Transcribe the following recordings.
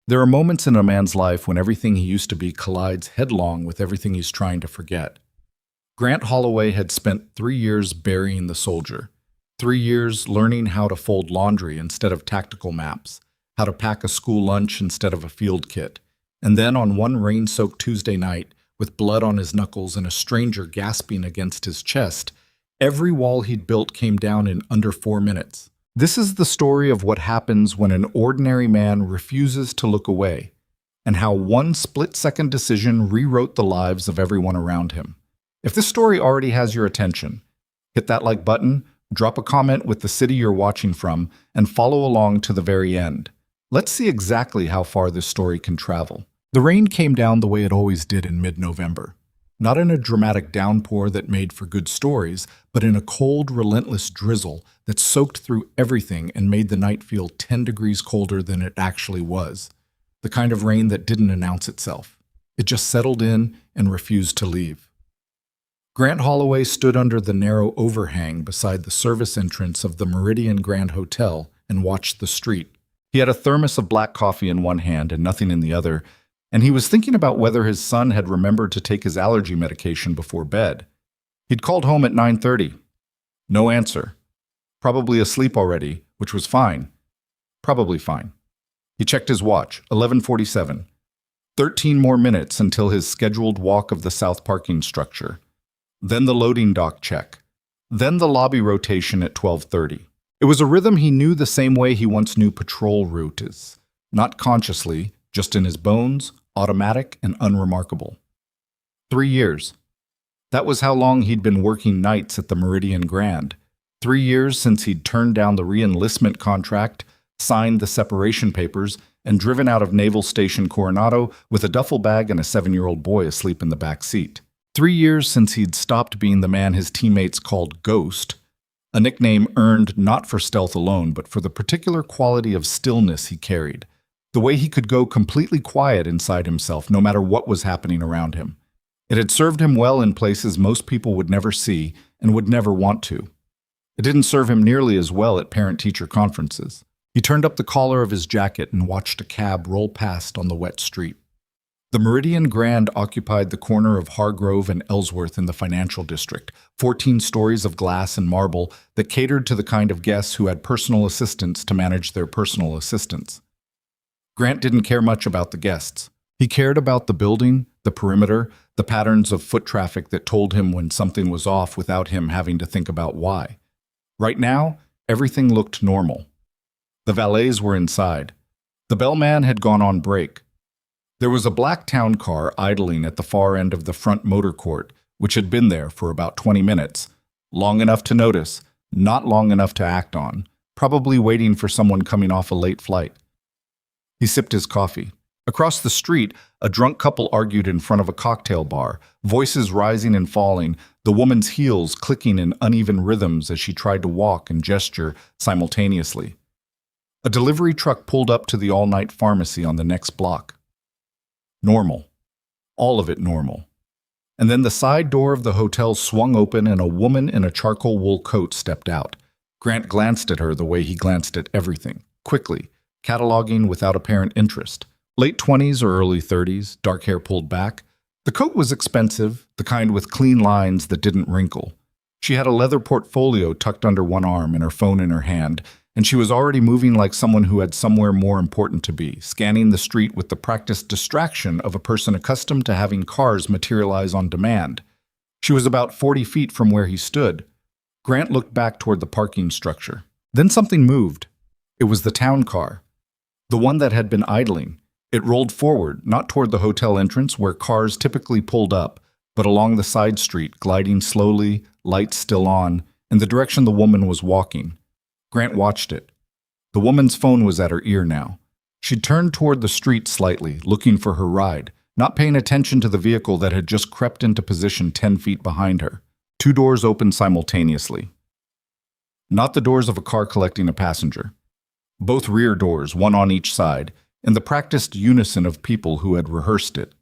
There are moments in a man's life when everything he used to be collides headlong with everything he's trying to forget. Grant Holloway had spent 3 years burying the soldier, 3 years learning how to fold laundry instead of tactical maps, how to pack a school lunch instead of a field kit, and then on one rain-soaked Tuesday night, with blood on his knuckles and a stranger gasping against his chest, every wall he'd built came down in under 4 minutes. This is the story of what happens when an ordinary man refuses to look away, and how one split-second decision rewrote the lives of everyone around him. If this story already has your attention, hit that like button, drop a comment with the city you're watching from, and follow along to the very end. Let's see exactly how far this story can travel. The rain came down the way it always did in mid-November. Not in a dramatic downpour that made for good stories, but in a cold, relentless drizzle that soaked through everything and made the night feel 10 degrees colder than it actually was. The kind of rain that didn't announce itself. It just settled in and refused to leave. Grant Holloway stood under the narrow overhang beside the service entrance of the Meridian Grand Hotel and watched the street. He had a thermos of black coffee in one hand and nothing in the other, and he was thinking about whether his son had remembered to take his allergy medication before bed. He'd called home at 9:30. No answer. Probably asleep already, which was fine. Probably fine. He checked his watch, 11:47. 13 more minutes until his scheduled walk of the south parking structure. Then the loading dock check. Then the lobby rotation at 12:30. It was a rhythm he knew the same way he once knew patrol route is. Not consciously, just in his bones, automatic and unremarkable. 3 years. That was how long he'd been working nights at the Meridian Grand. 3 years since he'd turned down the re-enlistment contract, signed the separation papers, and driven out of Naval Station Coronado with a duffel bag and a 7-year-old boy asleep in the back seat. 3 years since he'd stopped being the man his teammates called Ghost, a nickname earned not for stealth alone, but for the particular quality of stillness he carried. The way he could go completely quiet inside himself no matter what was happening around him. It had served him well in places most people would never see and would never want to. It didn't serve him nearly as well at parent-teacher conferences. He turned up the collar of his jacket and watched a cab roll past on the wet street. The Meridian Grand occupied the corner of Hargrove and Ellsworth in the financial district, 14 stories of glass and marble that catered to the kind of guests who had personal assistants to manage their personal assistants. Grant didn't care much about the guests. He cared about the building, the perimeter, the patterns of foot traffic that told him when something was off without him having to think about why. Right now, everything looked normal. The valets were inside. The bellman had gone on break. There was a black town car idling at the far end of the front motor court, which had been there for about 20 minutes, long enough to notice, not long enough to act on, probably waiting for someone coming off a late flight. He sipped his coffee. Across the street, a drunk couple argued in front of a cocktail bar, voices rising and falling, the woman's heels clicking in uneven rhythms as she tried to walk and gesture simultaneously. A delivery truck pulled up to the all-night pharmacy on the next block. Normal. All of it normal. And then the side door of the hotel swung open and a woman in a charcoal wool coat stepped out. Grant glanced at her the way he glanced at everything, quickly, cataloging without apparent interest. Late 20s or early 30s, dark hair pulled back. The coat was expensive, the kind with clean lines that didn't wrinkle. She had a leather portfolio tucked under one arm and her phone in her hand, and she was already moving like someone who had somewhere more important to be, scanning the street with the practiced distraction of a person accustomed to having cars materialize on demand. She was about 40 feet from where he stood. Grant looked back toward the parking structure. Then something moved. It was the town car. The one that had been idling. It rolled forward, not toward the hotel entrance where cars typically pulled up, but along the side street, gliding slowly, lights still on, in the direction the woman was walking. Grant watched it. The woman's phone was at her ear now. She turned toward the street slightly, looking for her ride, not paying attention to the vehicle that had just crept into position 10 feet behind her. 2 doors opened simultaneously. Not the doors of a car collecting a passenger. Both rear doors, one on each side, in the practiced unison of people who had rehearsed it.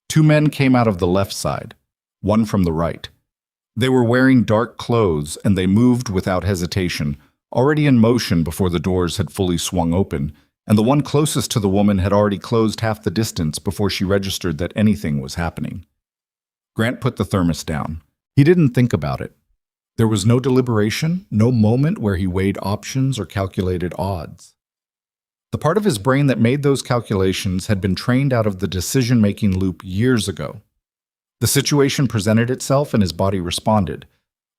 2 men came out of the left side, one from the right. They were wearing dark clothes, and they moved without hesitation, already in motion before the doors had fully swung open, and the one closest to the woman had already closed half the distance before she registered that anything was happening. Grant put the thermos down. He didn't think about it. There was no deliberation, no moment where he weighed options or calculated odds. The part of his brain that made those calculations had been trained out of the decision-making loop years ago. The situation presented itself and his body responded.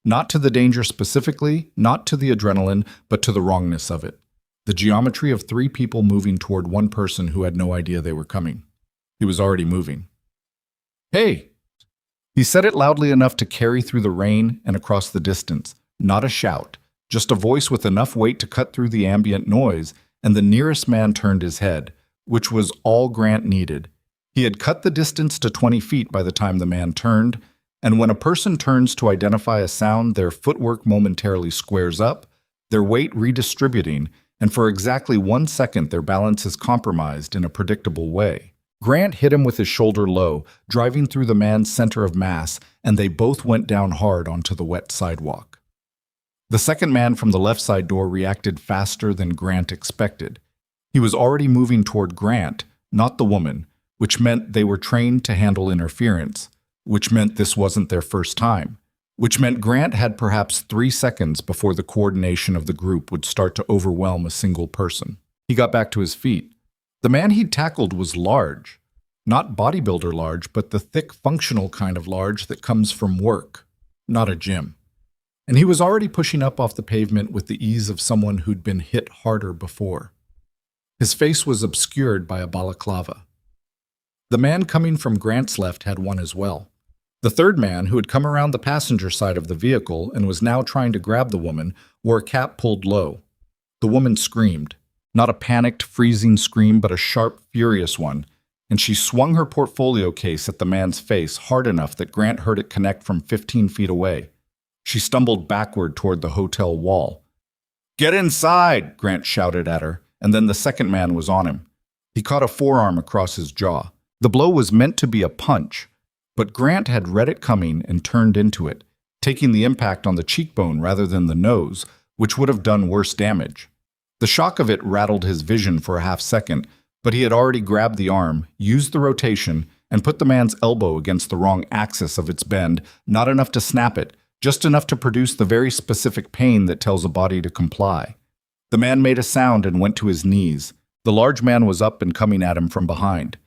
Not to the danger specifically, not to the adrenaline, but to the wrongness of it. The geometry of three people moving toward one person who had no idea they were coming. He was already moving. "Hey!" He said it loudly enough to carry through the rain and across the distance. Not a shout, just a voice with enough weight to cut through the ambient noise, and the nearest man turned his head, which was all Grant needed. He had cut the distance to 20 feet by the time the man turned, and when a person turns to identify a sound, their footwork momentarily squares up, their weight redistributing, and for exactly 1 second their balance is compromised in a predictable way. Grant hit him with his shoulder low, driving through the man's center of mass, and they both went down hard onto the wet sidewalk. The second man from the left side door reacted faster than Grant expected. He was already moving toward Grant, not the woman, which meant they were trained to handle interference, which meant this wasn't their first time, which meant Grant had perhaps 3 seconds before the coordination of the group would start to overwhelm a single person. He got back to his feet. The man he'd tackled was large. Not bodybuilder large, but the thick, functional kind of large that comes from work, not a gym. And he was already pushing up off the pavement with the ease of someone who'd been hit harder before. His face was obscured by a balaclava. The man coming from Grant's left had one as well. The third man, who had come around the passenger side of the vehicle and was now trying to grab the woman, wore a cap pulled low. The woman screamed. Not a panicked, freezing scream, but a sharp, furious one, and she swung her portfolio case at the man's face hard enough that Grant heard it connect from 15 feet away. She stumbled backward toward the hotel wall. "Get inside!" Grant shouted at her, and then the second man was on him. He caught a forearm across his jaw. The blow was meant to be a punch, but Grant had read it coming and turned into it, taking the impact on the cheekbone rather than the nose, which would have done worse damage. The shock of it rattled his vision for a half second, but he had already grabbed the arm, used the rotation, and put the man's elbow against the wrong axis of its bend, not enough to snap it, just enough to produce the very specific pain that tells a body to comply. The man made a sound and went to his knees. The large man was up and coming at him from behind.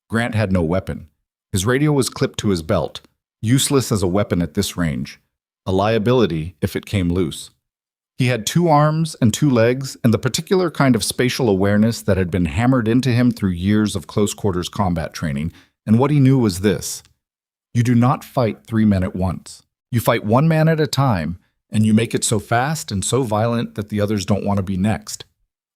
Grant had no weapon. His radio was clipped to his belt, useless as a weapon at this range, a liability if it came loose. He had 2 arms and 2 legs and the particular kind of spatial awareness that had been hammered into him through years of close-quarters combat training, and what he knew was this: you do not fight 3 men at once. You fight 1 man at a time, and you make it so fast and so violent that the others don't want to be next.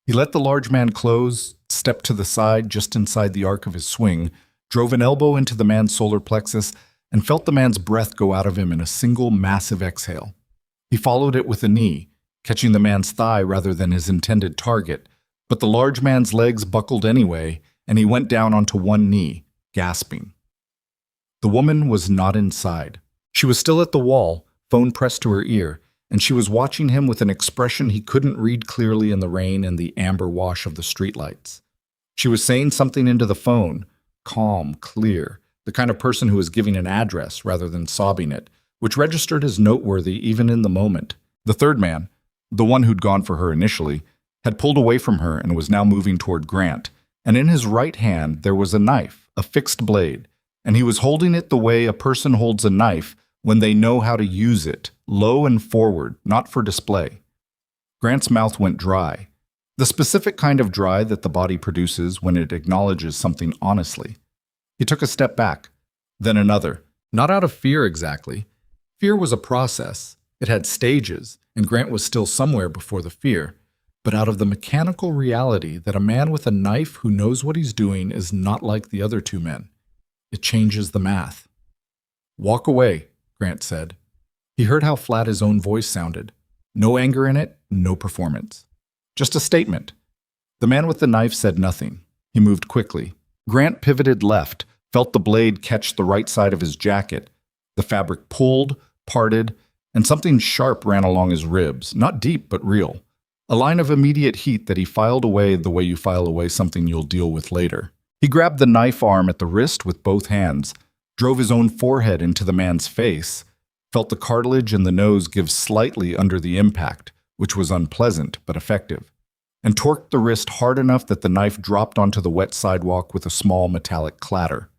He let the large man close, stepped to the side just inside the arc of his swing, drove an elbow into the man's solar plexus, and felt the man's breath go out of him in a single massive exhale. He followed it with a knee, catching the man's thigh rather than his intended target, but the large man's legs buckled anyway, and he went down onto 1 knee, gasping. The woman was not inside. She was still at the wall, phone pressed to her ear, and she was watching him with an expression he couldn't read clearly in the rain and the amber wash of the streetlights. She was saying something into the phone, calm, clear, the kind of person who was giving an address rather than sobbing it, which registered as noteworthy even in the moment. The third man, the one who'd gone for her initially, had pulled away from her and was now moving toward Grant, and in his right hand there was a knife, a fixed blade, and he was holding it the way a person holds a knife when they know how to use it, low and forward, not for display. Grant's mouth went dry, the specific kind of dry that the body produces when it acknowledges something honestly. He took a step back, then another, not out of fear exactly. Fear was a process. It had stages, and Grant was still somewhere before the fear, but out of the mechanical reality that a man with a knife who knows what he's doing is not like the other 2 men. It changes the math. "Walk away," Grant said. He heard how flat his own voice sounded. No anger in it, no performance. Just a statement. The man with the knife said nothing. He moved quickly. Grant pivoted left, felt the blade catch the right side of his jacket. The fabric pulled, parted, and something sharp ran along his ribs, not deep but real. a line of immediate heat that he filed away the way you file away something you'll deal with later. He grabbed the knife arm at the wrist with both hands, drove his own forehead into the man's face, felt the cartilage in the nose give slightly under the impact, which was unpleasant but effective, and torqued the wrist hard enough that the knife dropped onto the wet sidewalk with a small metallic clatter.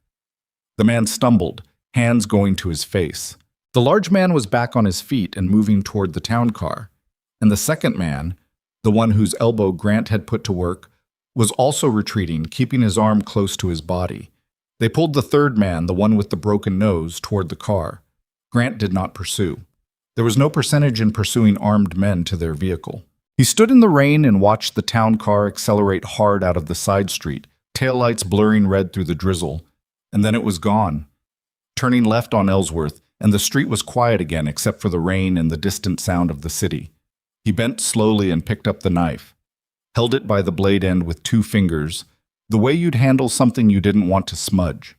The man stumbled, hands going to his face. The large man was back on his feet and moving toward the town car, and the second man, the one whose elbow Grant had put to work, was also retreating, keeping his arm close to his body. They pulled the third man, the one with the broken nose, toward the car. Grant did not pursue. There was no percentage in pursuing armed men to their vehicle. He stood in the rain and watched the town car accelerate hard out of the side street, taillights blurring red through the drizzle, and then it was gone. Turning left on Ellsworth, and the street was quiet again except for the rain and the distant sound of the city. He bent slowly and picked up the knife, held it by the blade end with 2 fingers, the way you'd handle something you didn't want to smudge.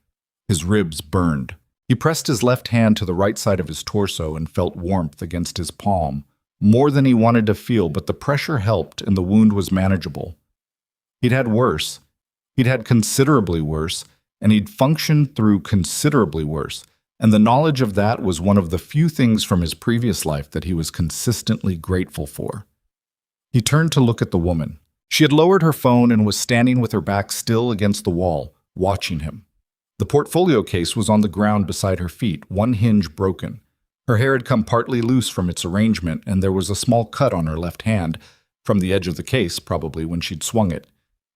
His ribs burned. He pressed his left hand to the right side of his torso and felt warmth against his palm, more than he wanted to feel, but the pressure helped and the wound was manageable. He'd had worse. He'd had considerably worse, and he'd functioned through considerably worse, and the knowledge of that was one of the few things from his previous life that he was consistently grateful for. He turned to look at the woman. She had lowered her phone and was standing with her back still against the wall, watching him. The portfolio case was on the ground beside her feet, one hinge broken. Her hair had come partly loose from its arrangement, and there was a small cut on her left hand, from the edge of the case, probably, when she'd swung it.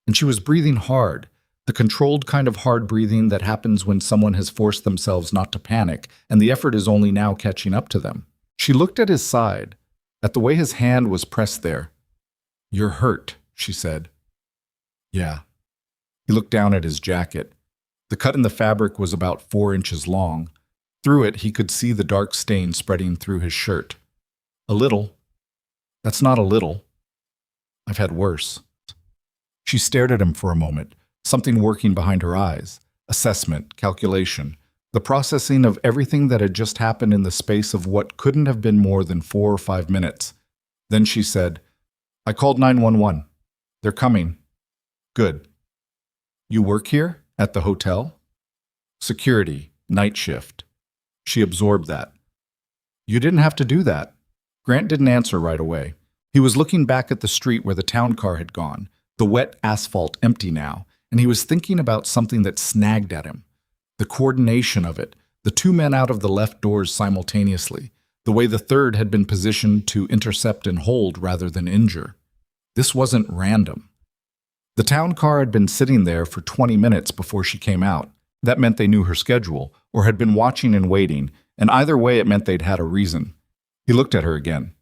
And she was breathing hard, the controlled kind of hard breathing that happens when someone has forced themselves not to panic, and the effort is only now catching up to them. She looked at his side, at the way his hand was pressed there. "You're hurt," she said. "Yeah." He looked down at his jacket. The cut in the fabric was about 4 inches long. Through it, he could see the dark stain spreading through his shirt. "A little. That's not a little. I've had worse." She stared at him for a moment, something working behind her eyes. Assessment, calculation, the processing of everything that had just happened in the space of what couldn't have been more than 4 or 5 minutes. Then she said, "I called 911. They're coming." "Good. You work here? At the hotel?" "Security, night shift." She absorbed that. "You didn't have to do that." Grant didn't answer right away. He was looking back at the street where the town car had gone, the wet asphalt empty now, and he was thinking about something that snagged at him. The coordination of it, the 2 men out of the left doors simultaneously, the way the third had been positioned to intercept and hold rather than injure. This wasn't random. The town car had been sitting there for 20 minutes before she came out. That meant they knew her schedule, or had been watching and waiting, and either way it meant they'd had a reason. He looked at her again.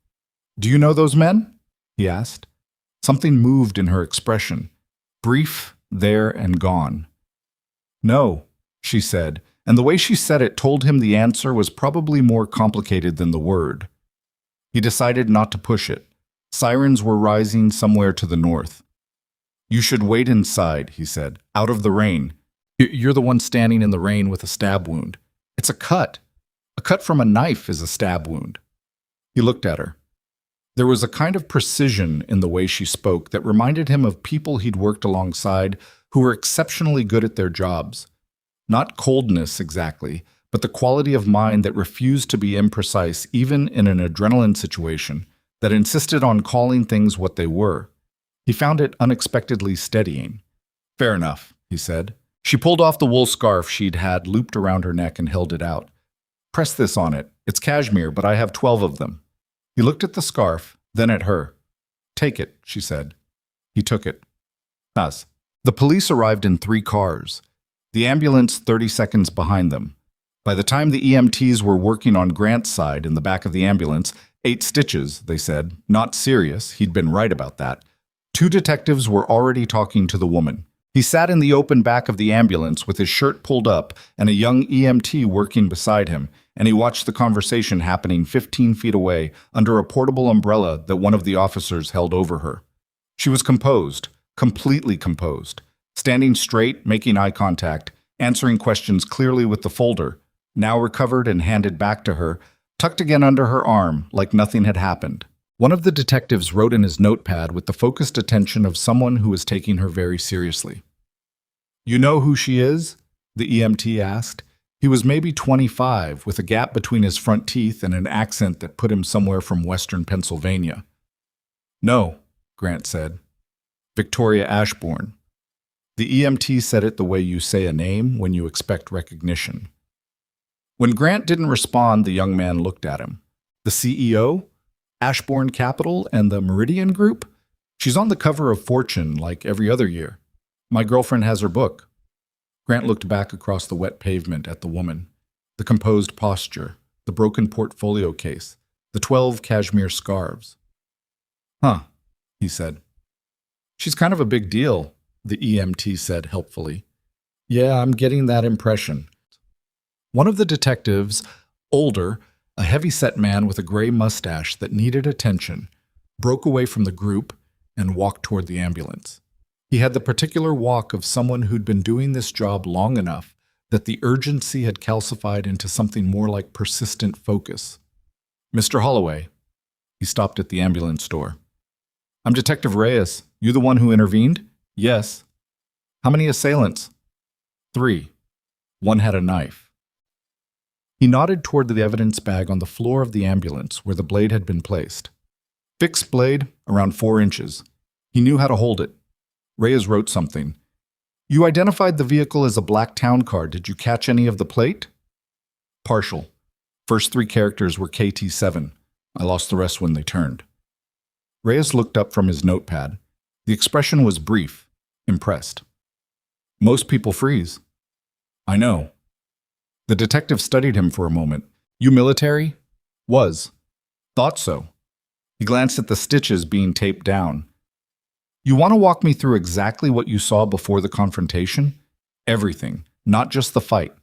"Do you know those men?" he asked. Something moved in her expression. Brief, there and gone. "No," she said, and the way she said it told him the answer was probably more complicated than the word. He decided not to push it. Sirens were rising somewhere to the north. "You should wait inside," he said, "out of the rain. You're the one standing in the rain with a stab wound. It's a cut. A cut from a knife is a stab wound." He looked at her. There was a kind of precision in the way she spoke that reminded him of people he'd worked alongside who were exceptionally good at their jobs. Not coldness exactly, but the quality of mind that refused to be imprecise even in an adrenaline situation, that insisted on calling things what they were. He found it unexpectedly steadying. "Fair enough," he said. She pulled off the wool scarf she'd had looped around her neck and held it out. "Press this on it. It's cashmere, but I have 12 of them." He looked at the scarf, then at her. "Take it," she said. He took it. Us. The police arrived in 3 cars. The ambulance 30 seconds behind them. By the time the EMTs were working on Grant's side in the back of the ambulance, 8 stitches, they said. Not serious, he'd been right about that. 2 detectives were already talking to the woman. He sat in the open back of the ambulance with his shirt pulled up and a young EMT working beside him, and he watched the conversation happening 15 feet away under a portable umbrella that one of the officers held over her. She was composed, completely composed, standing straight, making eye contact, answering questions clearly with the folder, now recovered and handed back to her, tucked again under her arm like nothing had happened. One of the detectives wrote in his notepad with the focused attention of someone who was taking her very seriously. "You know who she is?" the EMT asked. He was maybe 25, with a gap between his front teeth and an accent that put him somewhere from western Pennsylvania. "No," Grant said. "Victoria Ashbourne." The EMT said it the way you say a name when you expect recognition. When Grant didn't respond, the young man looked at him. "The CEO? Ashbourne Capital and the Meridian Group? She's on the cover of Fortune like every other year. My girlfriend has her book." Grant looked back across the wet pavement at the woman, the composed posture, the broken portfolio case, the 12 cashmere scarves. "Huh," he said. "She's kind of a big deal," the EMT said helpfully. "Yeah, I'm getting that impression." One of the detectives, older, a heavy-set man with a gray mustache that needed attention, broke away from the group and walked toward the ambulance. He had the particular walk of someone who'd been doing this job long enough that the urgency had calcified into something more like persistent focus. "Mr. Holloway." He stopped at the ambulance door. "I'm Detective Reyes. You the one who intervened?" "Yes." "How many assailants?" "3. One had a knife." He nodded toward the evidence bag on the floor of the ambulance where the blade had been placed. Fixed blade, around 4 inches. He knew how to hold it. Reyes wrote something. "You identified the vehicle as a black town car. Did you catch any of the plate?" "Partial. First 3 characters were KT7. I lost the rest when they turned." Reyes looked up from his notepad. The expression was brief, impressed. "Most people freeze." "I know." The detective studied him for a moment. "You military?" "Was." "Thought so." He glanced at the stitches being taped down. "You want to walk me through exactly what you saw before the confrontation?" "Everything, not just the fight."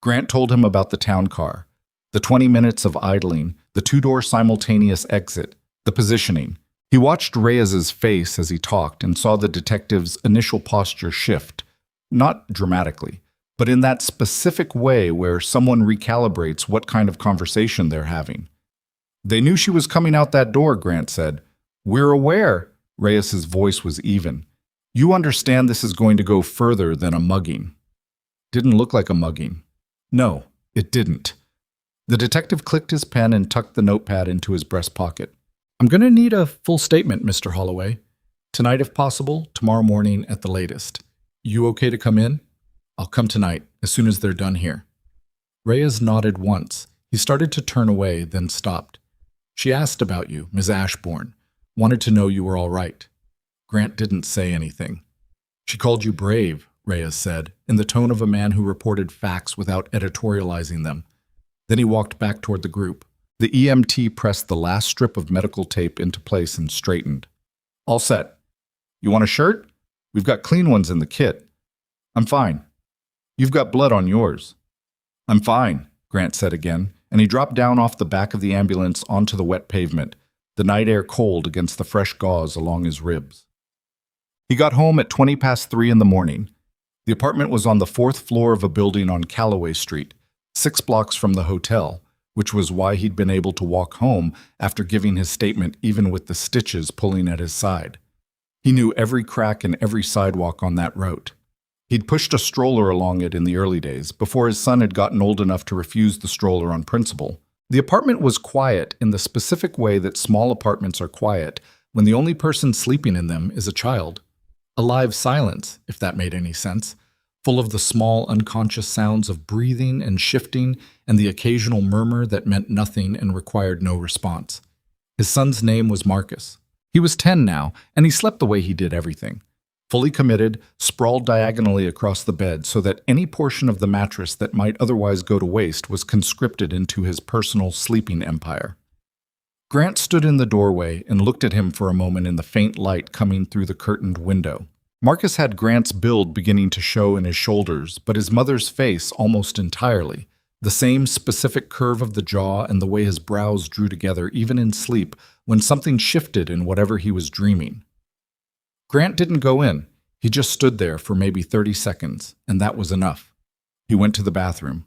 Grant told him about the town car, the 20 minutes of idling, the 2-door simultaneous exit, the positioning. He watched Reyes's face as he talked and saw the detective's initial posture shift, not dramatically, but in that specific way where someone recalibrates what kind of conversation they're having. "They knew she was coming out that door," Grant said. "We're aware." Reyes's voice was even. "You understand this is going to go further than a mugging." "Didn't look like a mugging." "No, it didn't." The detective clicked his pen and tucked the notepad into his breast pocket. "I'm going to need a full statement, Mr. Holloway. Tonight if possible, tomorrow morning at the latest. You okay to come in?" "I'll come tonight, as soon as they're done here." Reyes nodded once. He started to turn away, then stopped. "She asked about you, Ms. Ashbourne. Wanted to know you were all right." Grant didn't say anything. "She called you brave," Reyes said, in the tone of a man who reported facts without editorializing them. Then he walked back toward the group. The EMT pressed the last strip of medical tape into place and straightened. "All set. You want a shirt? We've got clean ones in the kit." "I'm fine." "You've got blood on yours." "I'm fine," Grant said again, and he dropped down off the back of the ambulance onto the wet pavement, the night air cold against the fresh gauze along his ribs. He got home at 3:20 in the morning. The apartment was on the 4th floor of a building on Calloway Street, 6 blocks from the hotel, which was why he'd been able to walk home after giving his statement even with the stitches pulling at his side. He knew every crack and every sidewalk on that route. He'd pushed a stroller along it in the early days, before his son had gotten old enough to refuse the stroller on principle. The apartment was quiet in the specific way that small apartments are quiet when the only person sleeping in them is a child. A live silence, if that made any sense, full of the small unconscious sounds of breathing and shifting and the occasional murmur that meant nothing and required no response. His son's name was Marcus. He was 10 now, and he slept the way he did everything. Fully committed, sprawled diagonally across the bed so that any portion of the mattress that might otherwise go to waste was conscripted into his personal sleeping empire. Grant stood in the doorway and looked at him for a moment in the faint light coming through the curtained window. Marcus had Grant's build beginning to show in his shoulders, but his mother's face almost entirely. The same specific curve of the jaw and the way his brows drew together even in sleep when something shifted in whatever he was dreaming. Grant didn't go in. He just stood there for maybe 30 seconds, and that was enough. He went to the bathroom,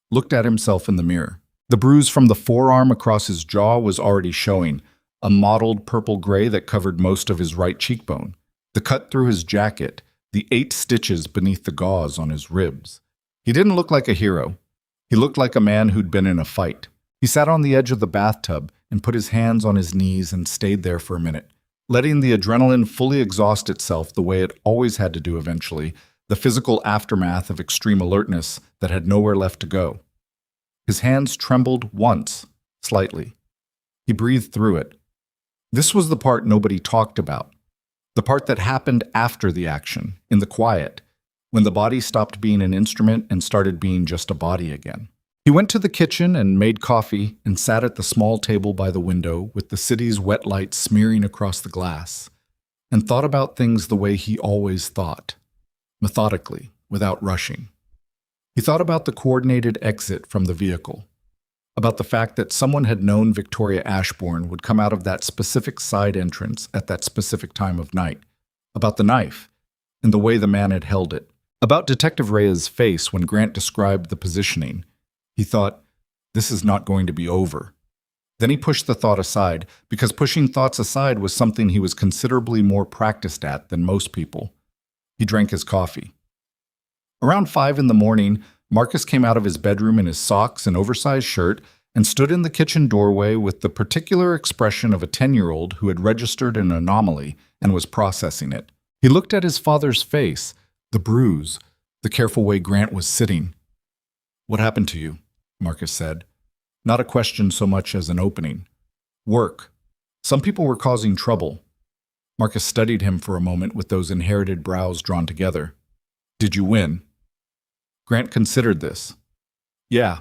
looked at himself in the mirror. The bruise from the forearm across his jaw was already showing, a mottled purple-gray that covered most of his right cheekbone, the cut through his jacket, the 8 stitches beneath the gauze on his ribs. He didn't look like a hero. He looked like a man who'd been in a fight. He sat on the edge of the bathtub and put his hands on his knees and stayed there for a minute, letting the adrenaline fully exhaust itself the way it always had to do eventually, the physical aftermath of extreme alertness that had nowhere left to go. His hands trembled once, slightly. He breathed through it. This was the part nobody talked about, the part that happened after the action, in the quiet, when the body stopped being an instrument and started being just a body again. He went to the kitchen and made coffee and sat at the small table by the window with the city's wet light smearing across the glass, and thought about things the way he always thought, methodically, without rushing. He thought about the coordinated exit from the vehicle, about the fact that someone had known Victoria Ashbourne would come out of that specific side entrance at that specific time of night, about the knife and the way the man had held it, about Detective Rhea's face when Grant described the positioning. He thought, this is not going to be over. Then he pushed the thought aside, because pushing thoughts aside was something he was considerably more practiced at than most people. He drank his coffee. Around 5 in the morning, Marcus came out of his bedroom in his socks and oversized shirt and stood in the kitchen doorway with the particular expression of a 10-year-old who had registered an anomaly and was processing it. He looked at his father's face, the bruise, the careful way Grant was sitting. "What happened to you?" Marcus said. Not a question so much as an opening. "Work. Some people were causing trouble." Marcus studied him for a moment with those inherited brows drawn together. "Did you win?" Grant considered this. "Yeah."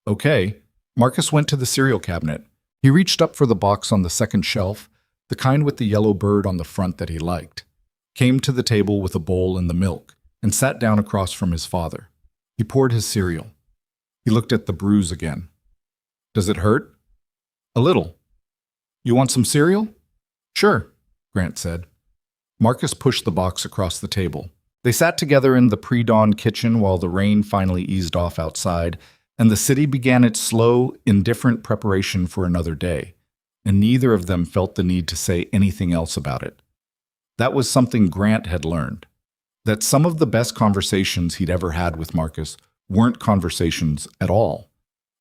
"Okay." Marcus went to the cereal cabinet. He reached up for the box on the second shelf, the kind with the yellow bird on the front that he liked, came to the table with a bowl and the milk, and sat down across from his father. He poured his cereal. He looked at the bruise again. "Does it hurt?" "A little." "You want some cereal?" "Sure," Grant said. Marcus pushed the box across the table. They sat together in the pre-dawn kitchen while the rain finally eased off outside, and the city began its slow, indifferent preparation for another day, and neither of them felt the need to say anything else about it. That was something Grant had learned, that some of the best conversations he'd ever had with Marcus weren't conversations at all.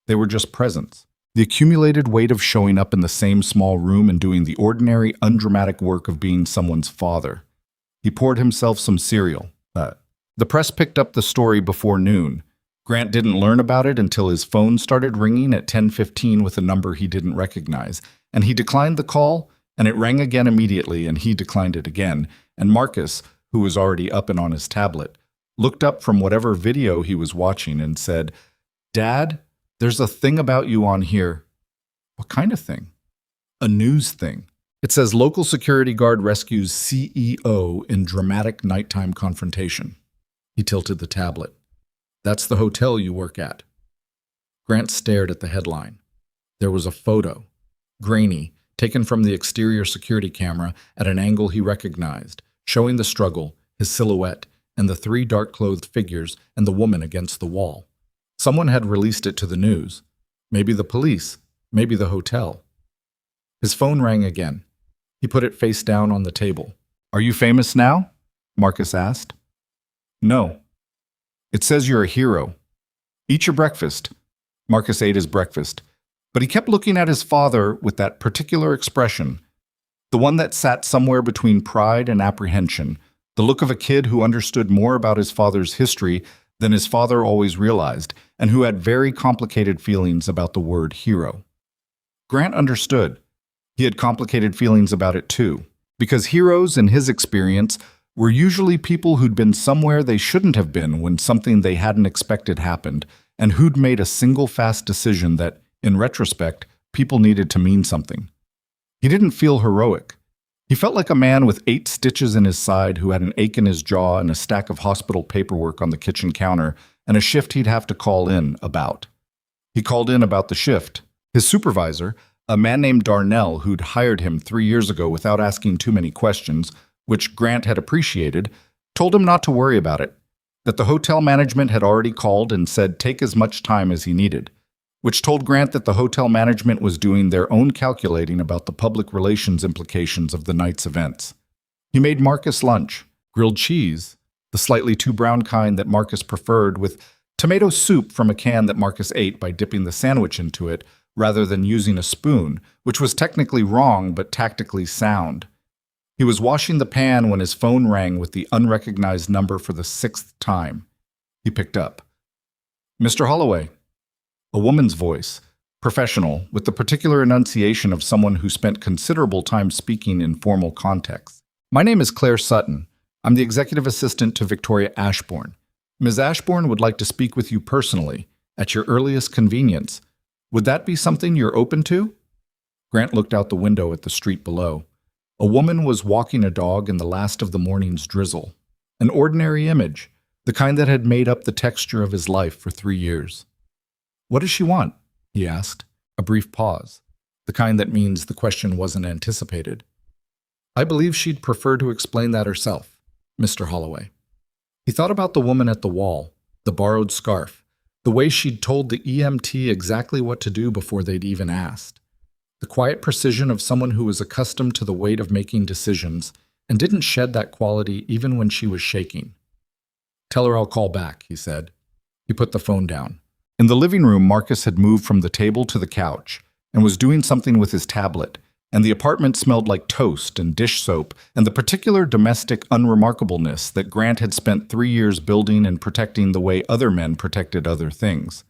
They were just presence. The accumulated weight of showing up in the same small room and doing the ordinary, undramatic work of being someone's father. He poured himself some cereal. The press picked up the story before noon. Grant didn't learn about it until his phone started ringing at 10:15 with a number he didn't recognize, and he declined the call, and it rang again immediately, and he declined it again, and Marcus, who was already up and on his tablet, looked up from whatever video he was watching and said, "Dad, there's a thing about you on here." "What kind of thing?" "A news thing. It says local security guard rescues CEO in dramatic nighttime confrontation." He tilted the tablet. "That's the hotel you work at." Grant stared at the headline. There was a photo, grainy, taken from the exterior security camera at an angle he recognized, showing the struggle, his silhouette, and the 3 dark-clothed figures and the woman against the wall. Someone had released it to the news. Maybe the police, maybe the hotel. His phone rang again. He put it face down on the table. "Are you famous now?" Marcus asked. "No." "It says you're a hero. Eat your breakfast." Marcus ate his breakfast, but he kept looking at his father with that particular expression, the one that sat somewhere between pride and apprehension, the look of a kid who understood more about his father's history than his father always realized, and who had very complicated feelings about the word hero. Grant understood. He had complicated feelings about it too, because heroes, in his experience, were usually people who'd been somewhere they shouldn't have been when something they hadn't expected happened, and who'd made a single fast decision that, in retrospect, people needed to mean something. He didn't feel heroic. He felt like a man with 8 stitches in his side who had an ache in his jaw and a stack of hospital paperwork on the kitchen counter and a shift he'd have to call in about. He called in about the shift. His supervisor, a man named Darnell who'd hired him 3 years ago without asking too many questions, which Grant had appreciated, told him not to worry about it, that the hotel management had already called and said take as much time as he needed, which told Grant that the hotel management was doing their own calculating about the public relations implications of the night's events. He made Marcus lunch, grilled cheese, the slightly too brown kind that Marcus preferred, with tomato soup from a can that Marcus ate by dipping the sandwich into it rather than using a spoon, which was technically wrong but tactically sound. He was washing the pan when his phone rang with the unrecognized number for the 6th time. He picked up. "Mr. Holloway." A woman's voice, professional, with the particular enunciation of someone who spent considerable time speaking in formal contexts. "My name is Claire Sutton. I'm the executive assistant to Victoria Ashbourne. Ms. Ashbourne would like to speak with you personally, at your earliest convenience. Would that be something you're open to?" Grant looked out the window at the street below. A woman was walking a dog in the last of the morning's drizzle. An ordinary image, the kind that had made up the texture of his life for 3 years. "What does she want?" he asked. A brief pause, the kind that means the question wasn't anticipated. "I believe she'd prefer to explain that herself, Mr. Holloway." He thought about the woman at the wall, the borrowed scarf, the way she'd told the EMT exactly what to do before they'd even asked. The quiet precision of someone who was accustomed to the weight of making decisions and didn't shed that quality even when she was shaking. "Tell her I'll call back," he said. He put the phone down. In the living room, Marcus had moved from the table to the couch and was doing something with his tablet, and the apartment smelled like toast and dish soap and the particular domestic unremarkableness that Grant had spent 3 years building and protecting the way other men protected other things.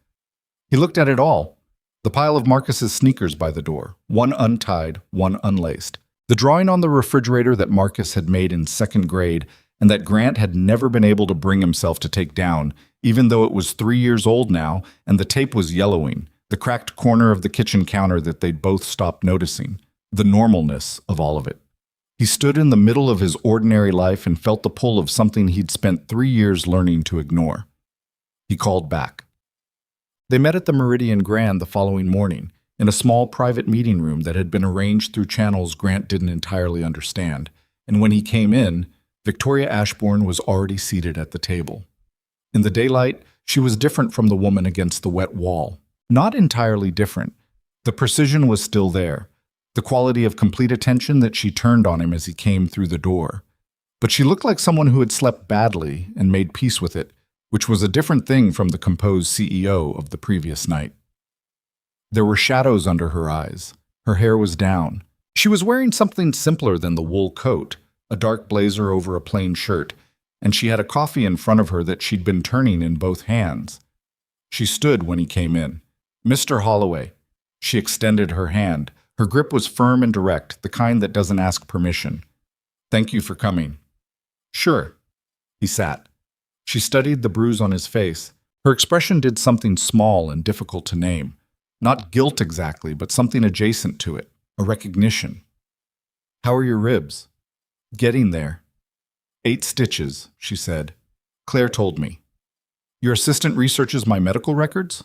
He looked at it all. The pile of Marcus's sneakers by the door, one untied, one unlaced. The drawing on the refrigerator that Marcus had made in 2nd grade and that Grant had never been able to bring himself to take down, even though it was 3 years old now and the tape was yellowing, the cracked corner of the kitchen counter that they'd both stopped noticing, the normalness of all of it. He stood in the middle of his ordinary life and felt the pull of something he'd spent 3 years learning to ignore. He called back. They met at the Meridian Grand the following morning, in a small private meeting room that had been arranged through channels Grant didn't entirely understand, and when he came in, Victoria Ashbourne was already seated at the table. In the daylight, she was different from the woman against the wet wall. Not entirely different. The precision was still there, the quality of complete attention that she turned on him as he came through the door. But she looked like someone who had slept badly and made peace with it, which was a different thing from the composed CEO of the previous night. There were shadows under her eyes. Her hair was down. She was wearing something simpler than the wool coat, a dark blazer over a plain shirt, and she had a coffee in front of her that she'd been turning in both hands. She stood when he came in. "Mr. Holloway." She extended her hand. Her grip was firm and direct, the kind that doesn't ask permission. "Thank you for coming." "Sure." He sat. She studied the bruise on his face. Her expression did something small and difficult to name. Not guilt exactly, but something adjacent to it, a recognition. "How are your ribs?" "Getting there." 8 stitches, she said. "Claire told me." "Your assistant researches my medical records?"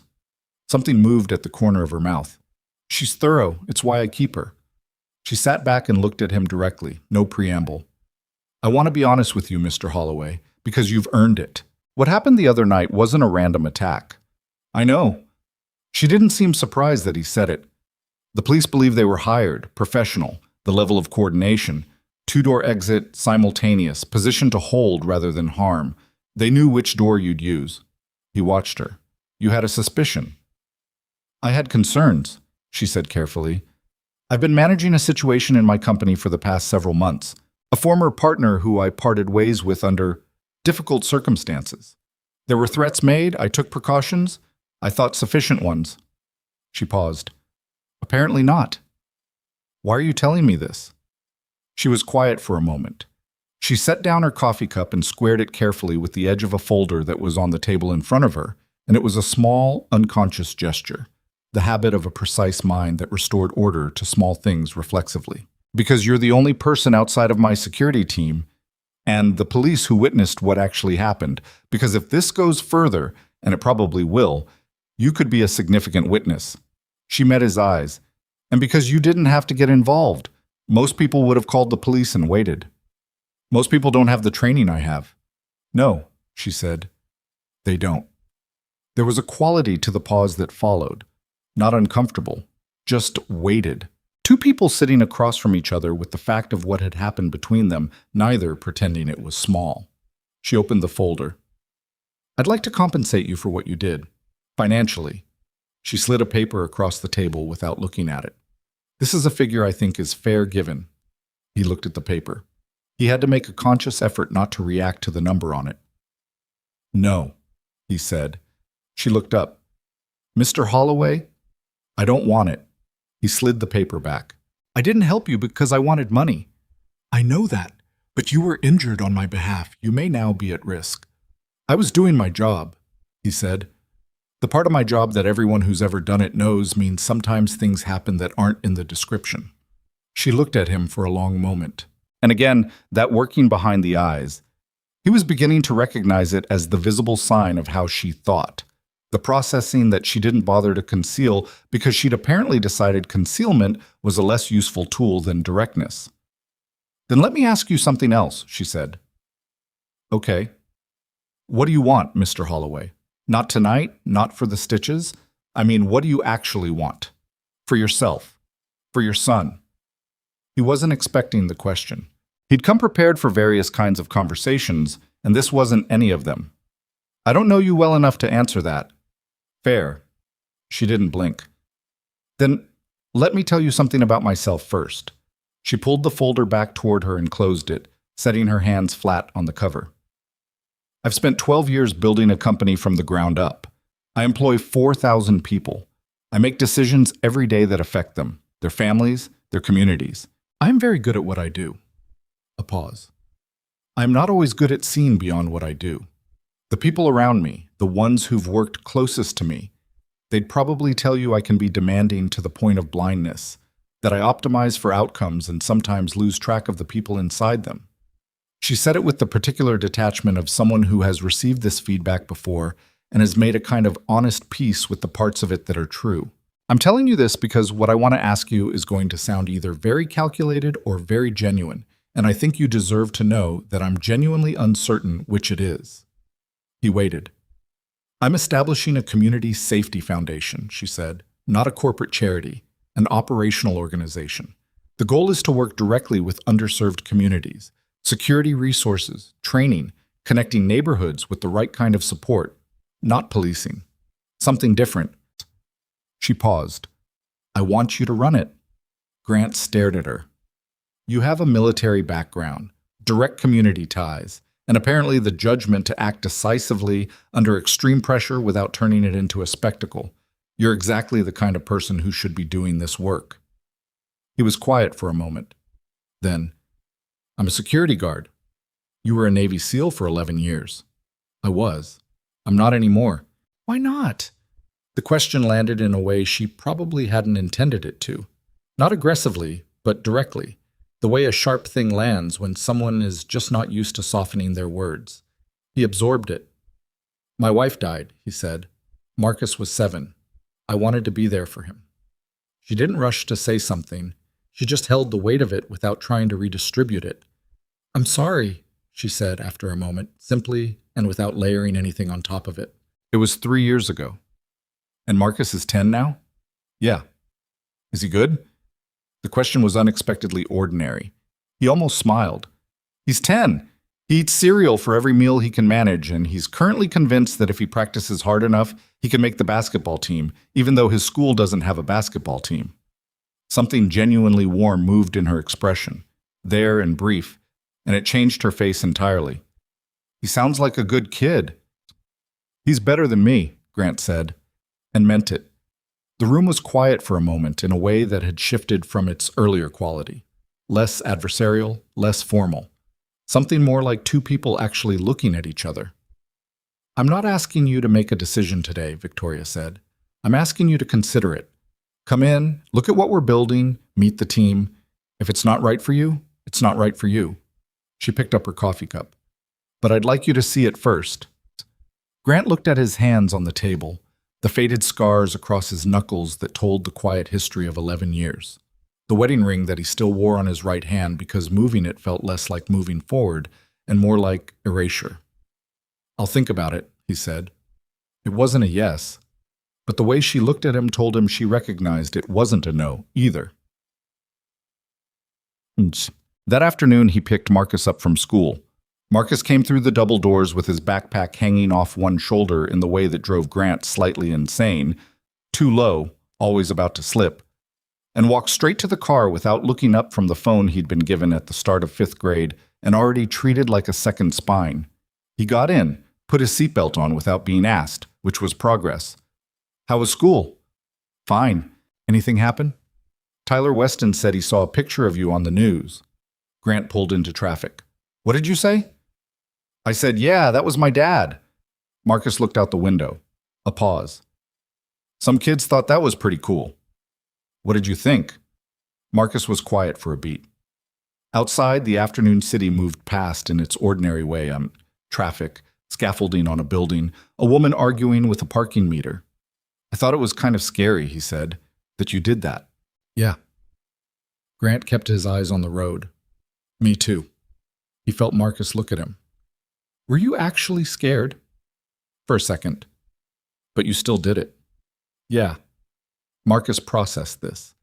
Something moved at the corner of her mouth. "She's thorough. It's why I keep her." She sat back and looked at him directly, no preamble. "I want to be honest with you, Mr. Holloway, because you've earned it. What happened the other night wasn't a random attack." "I know." She didn't seem surprised that he said it. "The police believe they were hired, professional, the level of coordination, 2-door exit, simultaneous, position to hold rather than harm. They knew which door you'd use." He watched her. "You had a suspicion." "I had concerns," she said carefully. "I've been managing a situation in my company for the past several months. A former partner who I parted ways with under difficult circumstances. There were threats made, I took precautions, I thought sufficient ones." She paused. "Apparently not." "Why are you telling me this?" She was quiet for a moment. She set down her coffee cup and squared it carefully with the edge of a folder that was on the table in front of her, and it was a small, unconscious gesture, the habit of a precise mind that restored order to small things reflexively. "Because you're the only person outside of my security team and the police who witnessed what actually happened. Because if this goes further, and it probably will, you could be a significant witness." She met his eyes. "And because you didn't have to get involved. Most people would have called the police and waited. Most people don't have the training I have." "No," she said. "They don't." There was a quality to the pause that followed, Not uncomfortable, just weighted. Two people sitting across from each other with the fact of what had happened between them, neither pretending it was small. She opened the folder. I'd like to compensate you for what you did. Financially. She slid a paper across the table without looking at it. This is a figure I think is fair given. He looked at the paper. He had to make a conscious effort not to react to the number on it. No, he said. She looked up. Mr. Holloway? I don't want it. He slid the paper back. I didn't help you because I wanted money. I know that, but you were injured on my behalf. You may now be at risk. I was doing my job, he said. The part of my job that everyone who's ever done it knows means sometimes things happen that aren't in the description. She looked at him for a long moment. And again, that working behind the eyes. He was beginning to recognize it as the visible sign of how she thought. The processing that she didn't bother to conceal because she'd apparently decided concealment was a less useful tool than directness. Then let me ask you something else, she said. Okay. What do you want, Mr. Holloway? Not tonight, not for the stitches. I mean, what do you actually want? For yourself. For your son. He wasn't expecting the question. He'd come prepared for various kinds of conversations, and this wasn't any of them. I don't know you well enough to answer that. Fair. She didn't blink. Then let me tell you something about myself first. She pulled the folder back toward her and closed it, setting her hands flat on the cover. I've spent 12 years building a company from the ground up. I employ 4,000 people. I make decisions every day that affect them, their families, their communities. I'm very good at what I do. A pause. I'm not always good at seeing beyond what I do. The people around me, the ones who've worked closest to me, they'd probably tell you I can be demanding to the point of blindness, that I optimize for outcomes and sometimes lose track of the people inside them. She said it with the particular detachment of someone who has received this feedback before and has made a kind of honest peace with the parts of it that are true. I'm telling you this because what I want to ask you is going to sound either very calculated or very genuine, and I think you deserve to know that I'm genuinely uncertain which it is. He waited. I'm establishing a community safety foundation, she said, not a corporate charity, an operational organization. The goal is to work directly with underserved communities, security resources, training, connecting neighborhoods with the right kind of support, not policing. Something different. She paused. I want you to run it. Grant stared at her. You have a military background, direct community ties, and apparently the judgment to act decisively under extreme pressure without turning it into a spectacle. You're exactly the kind of person who should be doing this work. He was quiet for a moment. Then, I'm a security guard. You were a Navy SEAL for 11 years. I was. I'm not anymore. Why not? The question landed in a way she probably hadn't intended it to. Not aggressively, but directly. The way a sharp thing lands when someone is just not used to softening their words. He absorbed it. My wife died, he said. Marcus was 7. I wanted to be there for him. She didn't rush to say something. She just held the weight of it without trying to redistribute it. I'm sorry, she said after a moment, simply and without layering anything on top of it. It was 3 years ago. And Marcus is 10 now? Yeah. Is he good? The question was unexpectedly ordinary. He almost smiled. He's 10. He eats cereal for every meal he can manage, and he's currently convinced that if he practices hard enough, he can make the basketball team, even though his school doesn't have a basketball team. Something genuinely warm moved in her expression, there and brief, and it changed her face entirely. He sounds like a good kid. He's better than me, Grant said, and meant it. The room was quiet for a moment in a way that had shifted from its earlier quality. Less adversarial, less formal. Something more like two people actually looking at each other. I'm not asking you to make a decision today, Victoria said. I'm asking you to consider it. Come in, look at what we're building, meet the team. If it's not right for you, it's not right for you. She picked up her coffee cup. But I'd like you to see it first. Grant looked at his hands on the table, the faded scars across his knuckles that told the quiet history of 11 years. The wedding ring that he still wore on his right hand because moving it felt less like moving forward and more like erasure. I'll think about it, he said. It wasn't a yes, but the way she looked at him told him she recognized it wasn't a no either. That afternoon, he picked Marcus up from school. Marcus came through the double doors with his backpack hanging off one shoulder in the way that drove Grant slightly insane, too low, always about to slip, and walked straight to the car without looking up from the phone he'd been given at the start of 5th grade and already treated like a second spine. He got in, put his seatbelt on without being asked, which was progress. How was school? Fine. Anything happen? Tyler Weston said he saw a picture of you on the news. Grant pulled into traffic. What did you say? I said, yeah, that was my dad. Marcus looked out the window. A pause. Some kids thought that was pretty cool. What did you think? Marcus was quiet for a beat. Outside, the afternoon city moved past in its ordinary way. Traffic, scaffolding on a building, a woman arguing with a parking meter. I thought it was kind of scary, he said, that you did that. Yeah. Grant kept his eyes on the road. Me too. He felt Marcus look at him. Were you actually scared? For a second. But you still did it. Yeah. Marcus processed this.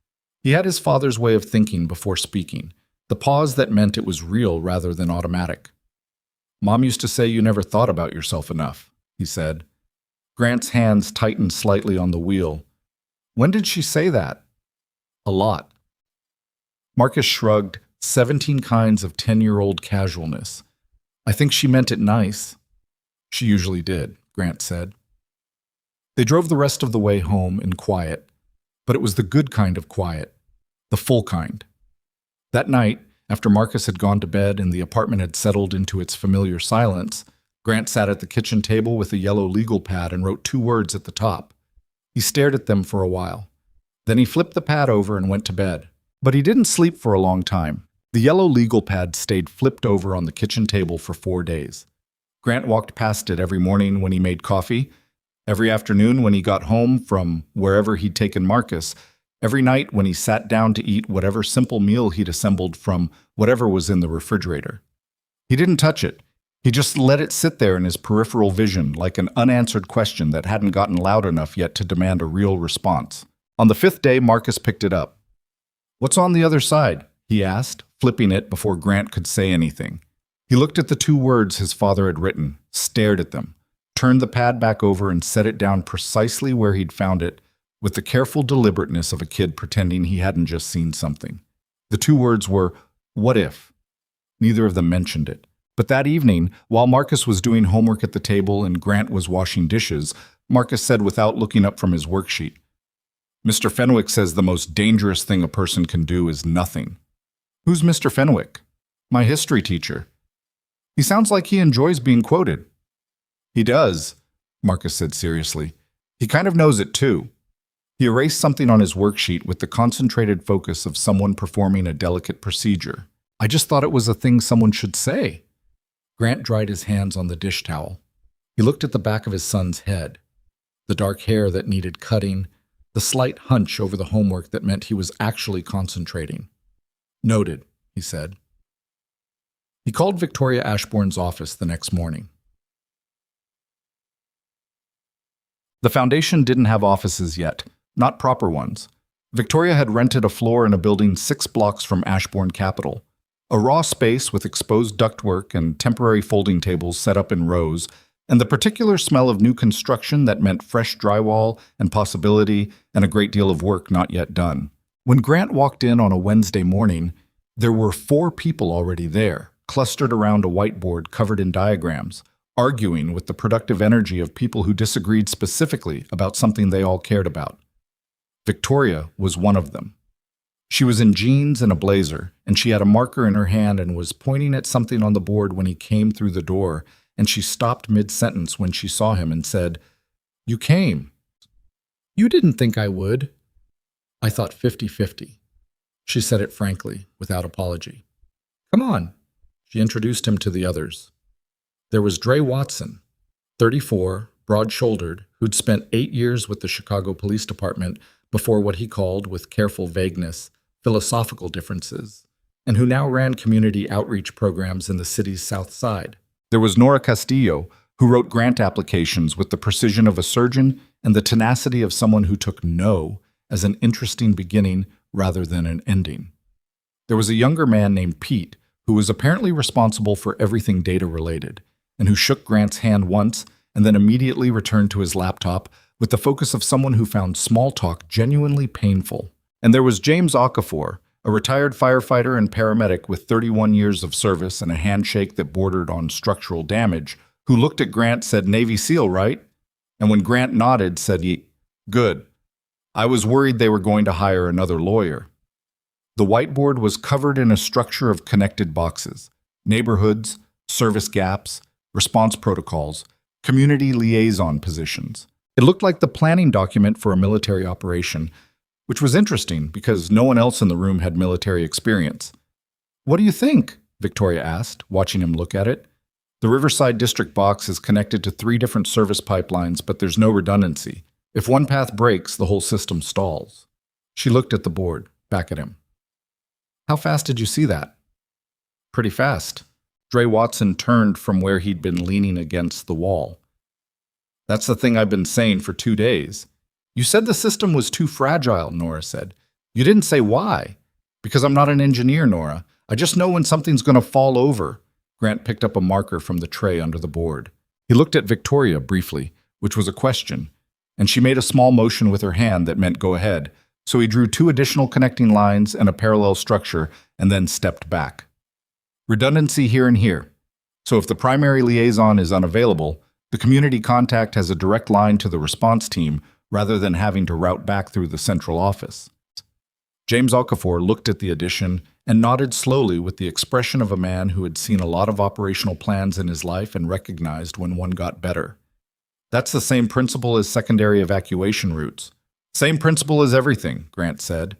He had his father's way of thinking before speaking, the pause that meant it was real rather than automatic. Mom used to say you never thought about yourself enough, he said. Grant's hands tightened slightly on the wheel. When did she say that? A lot. Marcus shrugged, 17 kinds of 10-year-old casualness. I think she meant it nice. She usually did, Grant said. They drove the rest of the way home in quiet, but it was the good kind of quiet, the full kind. That night, after Marcus had gone to bed and the apartment had settled into its familiar silence, Grant sat at the kitchen table with a yellow legal pad and wrote 2 words at the top. He stared at them for a while. Then he flipped the pad over and went to bed. But he didn't sleep for a long time. The yellow legal pad stayed flipped over on the kitchen table for 4 days. Grant walked past it every morning when he made coffee, every afternoon when he got home from wherever he'd taken Marcus, every night when he sat down to eat whatever simple meal he'd assembled from whatever was in the refrigerator. He didn't touch it. He just let it sit there in his peripheral vision like an unanswered question that hadn't gotten loud enough yet to demand a real response. On the 5th day, Marcus picked it up. What's on the other side? He asked, flipping it before Grant could say anything. He looked at the 2 words his father had written, stared at them, turned the pad back over and set it down precisely where he'd found it, with the careful deliberateness of a kid pretending he hadn't just seen something. The 2 words were, what if? Neither of them mentioned it. But that evening, while Marcus was doing homework at the table and Grant was washing dishes, Marcus said without looking up from his worksheet, Mr. Fenwick says the most dangerous thing a person can do is nothing. Who's Mr. Fenwick? My history teacher. He sounds like he enjoys being quoted. He does, Marcus said seriously. He kind of knows it too. He erased something on his worksheet with the concentrated focus of someone performing a delicate procedure. I just thought it was a thing someone should say. Grant dried his hands on the dish towel. He looked at the back of his son's head, the dark hair that needed cutting, the slight hunch over the homework that meant he was actually concentrating. Noted, he said. He called Victoria Ashbourne's office the next morning. The foundation didn't have offices yet, not proper ones. Victoria had rented a floor in a building 6 blocks from Ashbourne Capital. A raw space with exposed ductwork and temporary folding tables set up in rows, and the particular smell of new construction that meant fresh drywall and possibility and a great deal of work not yet done. When Grant walked in on a Wednesday morning, there were 4 people already there, clustered around a whiteboard covered in diagrams, arguing with the productive energy of people who disagreed specifically about something they all cared about. Victoria was one of them. She was in jeans and a blazer, and she had a marker in her hand and was pointing at something on the board when he came through the door, and she stopped mid-sentence when she saw him and said, "You came." "You didn't think I would." "I thought 50-50. She said it frankly, without apology. "Come on." She introduced him to the others. There was Dre Watson, 34, broad-shouldered, who'd spent 8 years with the Chicago Police Department before what he called, with careful vagueness, philosophical differences, and who now ran community outreach programs in the city's South Side. There was Nora Castillo, who wrote grant applications with the precision of a surgeon and the tenacity of someone who took no as an interesting beginning rather than an ending. There was a younger man named Pete who was apparently responsible for everything data-related, and who shook Grant's hand once and then immediately returned to his laptop with the focus of someone who found small talk genuinely painful. And there was James Okafor, a retired firefighter and paramedic with 31 years of service and a handshake that bordered on structural damage, who looked at Grant, said, "Navy SEAL, right?" And when Grant nodded, said, "Good. I was worried they were going to hire another lawyer." The whiteboard was covered in a structure of connected boxes: neighborhoods, service gaps, response protocols, community liaison positions. It looked like the planning document for a military operation, which was interesting because no one else in the room had military experience. "What do you think?" Victoria asked, watching him look at it. "The Riverside District box is connected to 3 different service pipelines, but there's no redundancy. If one path breaks, the whole system stalls." She looked at the board, back at him. "How fast did you see that?" "Pretty fast." Dre Watson turned from where he'd been leaning against the wall. "That's the thing I've been saying for 2 days. You said the system was too fragile," Nora said. "You didn't say why." "Because I'm not an engineer, Nora. I just know when something's going to fall over." Grant picked up a marker from the tray under the board. He looked at Victoria briefly, which was a question, and she made a small motion with her hand that meant go ahead, so he drew 2 additional connecting lines and a parallel structure and then stepped back. "Redundancy here and here. So if the primary liaison is unavailable, the community contact has a direct line to the response team rather than having to route back through the central office." James Okafor looked at the addition and nodded slowly with the expression of a man who had seen a lot of operational plans in his life and recognized when one got better. "That's the same principle as secondary evacuation routes." "Same principle as everything," Grant said.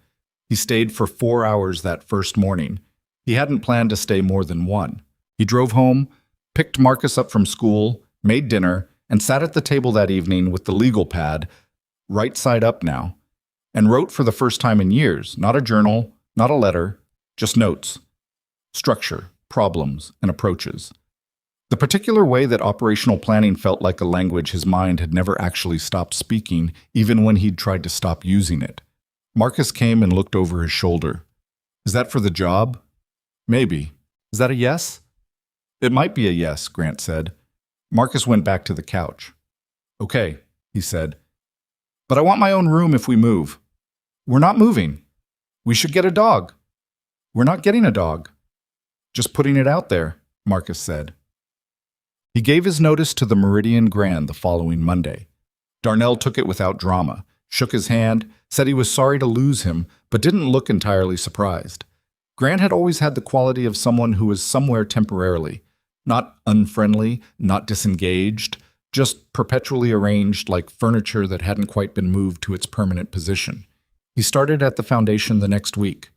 He stayed for 4 hours that first morning. He hadn't planned to stay more than 1. He drove home, picked Marcus up from school, made dinner, and sat at the table that evening with the legal pad, right side up now, and wrote for the first time in years, not a journal, not a letter, just notes. Structure, problems, and approaches. The particular way that operational planning felt like a language his mind had never actually stopped speaking, even when he'd tried to stop using it. Marcus came and looked over his shoulder. "Is that for the job?" "Maybe. Is that a yes?" "It might be a yes," Grant said. Marcus went back to the couch. "Okay," he said. "But I want my own room if we move." "We're not moving. We should get a dog." "We're not getting a dog." "Just putting it out there," Marcus said. He gave his notice to the Meridian Grand the following Monday. Darnell took it without drama, shook his hand, said he was sorry to lose him, but didn't look entirely surprised. Grant had always had the quality of someone who was somewhere temporarily, not unfriendly, not disengaged, just perpetually arranged like furniture that hadn't quite been moved to its permanent position. He started at the foundation the next week.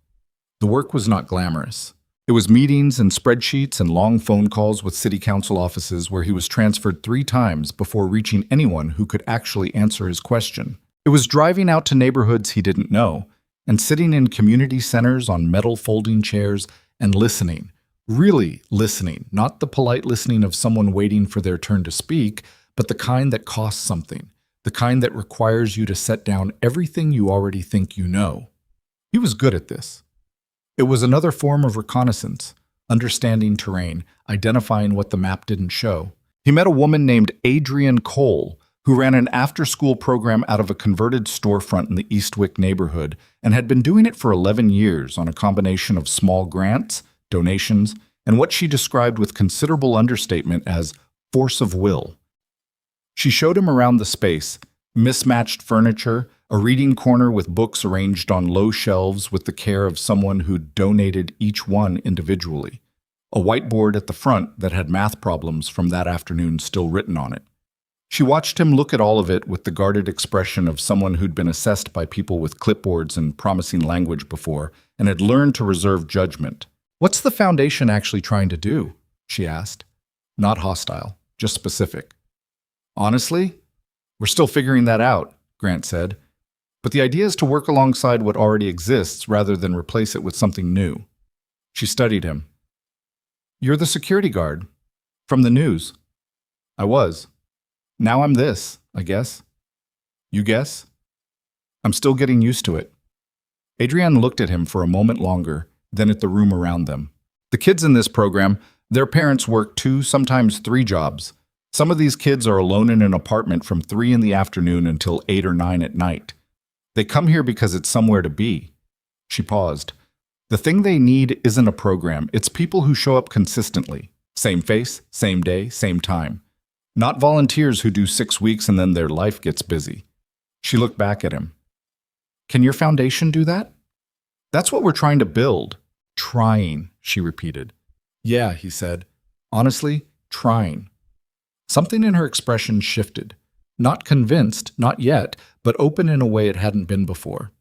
The work was not glamorous. It was meetings and spreadsheets and long phone calls with city council offices where he was transferred 3 times before reaching anyone who could actually answer his question. It was driving out to neighborhoods he didn't know and sitting in community centers on metal folding chairs and listening, really listening, not the polite listening of someone waiting for their turn to speak, but the kind that costs something, the kind that requires you to set down everything you already think you know. He was good at this. It was another form of reconnaissance, understanding terrain, identifying what the map didn't show. He met a woman named Adrienne Cole, who ran an after-school program out of a converted storefront in the Eastwick neighborhood and had been doing it for 11 years on a combination of small grants, donations, and what she described with considerable understatement as force of will. She showed him around the space, mismatched furniture, a reading corner with books arranged on low shelves with the care of someone who'd donated each one individually, a whiteboard at the front that had math problems from that afternoon still written on it. She watched him look at all of it with the guarded expression of someone who'd been assessed by people with clipboards and promising language before and had learned to reserve judgment. "What's the foundation actually trying to do?" she asked. Not hostile, just specific. "Honestly, we're still figuring that out," Grant said. "But the idea is to work alongside what already exists rather than replace it with something new." She studied him. "You're the security guard. From the news." I was. Now I'm this, I guess. You guess? I'm still getting used to it. Adrienne looked at him for a moment longer, then at the room around them. The kids in this program, their parents work 2, sometimes 3 jobs. Some of these kids are alone in an apartment from 3 in the afternoon until 8 or 9 at night. They come here because it's somewhere to be. She paused. The thing they need isn't a program, it's people who show up consistently. Same face, same day, same time. Not volunteers who do 6 weeks and then their life gets busy. She looked back at him. Can your foundation do that? That's what we're trying to build. Trying, she repeated. Yeah, he said. Honestly, trying. Something in her expression shifted. Not convinced, not yet, but open in a way it hadn't been before.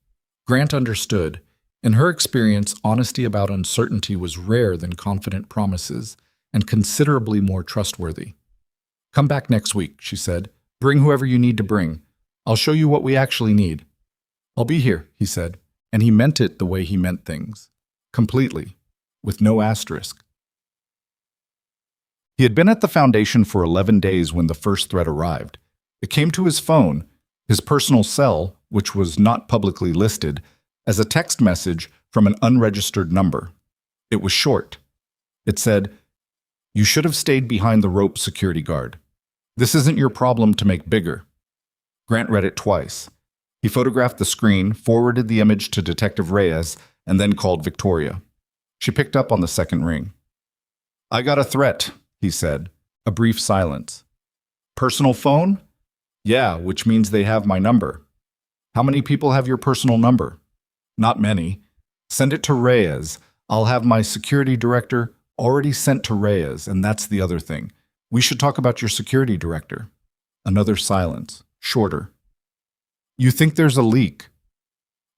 Grant understood. In her experience, honesty about uncertainty was rare than confident promises, and considerably more trustworthy. Come back next week, she said. Bring whoever you need to bring. I'll show you what we actually need. I'll be here, he said, and he meant it the way he meant things. Completely, with no asterisk. He had been at the foundation for 11 days when the first threat arrived. It came to his phone, his personal cell, which was not publicly listed, as a text message from an unregistered number. It was short. It said, "You should have stayed behind the rope, security guard. This isn't your problem to make bigger." Grant read it twice. He photographed the screen, forwarded the image to Detective Reyes, and then called Victoria. She picked up on the second ring. "I got a threat," he said. A brief silence. "Personal phone?" "Yeah, which means they have my number." "How many people have your personal number?" "Not many." "Send it to Reyes. I'll have my security director already sent to Reyes, and that's the other thing. We should talk about your security director." Another silence, shorter. "You think there's a leak?"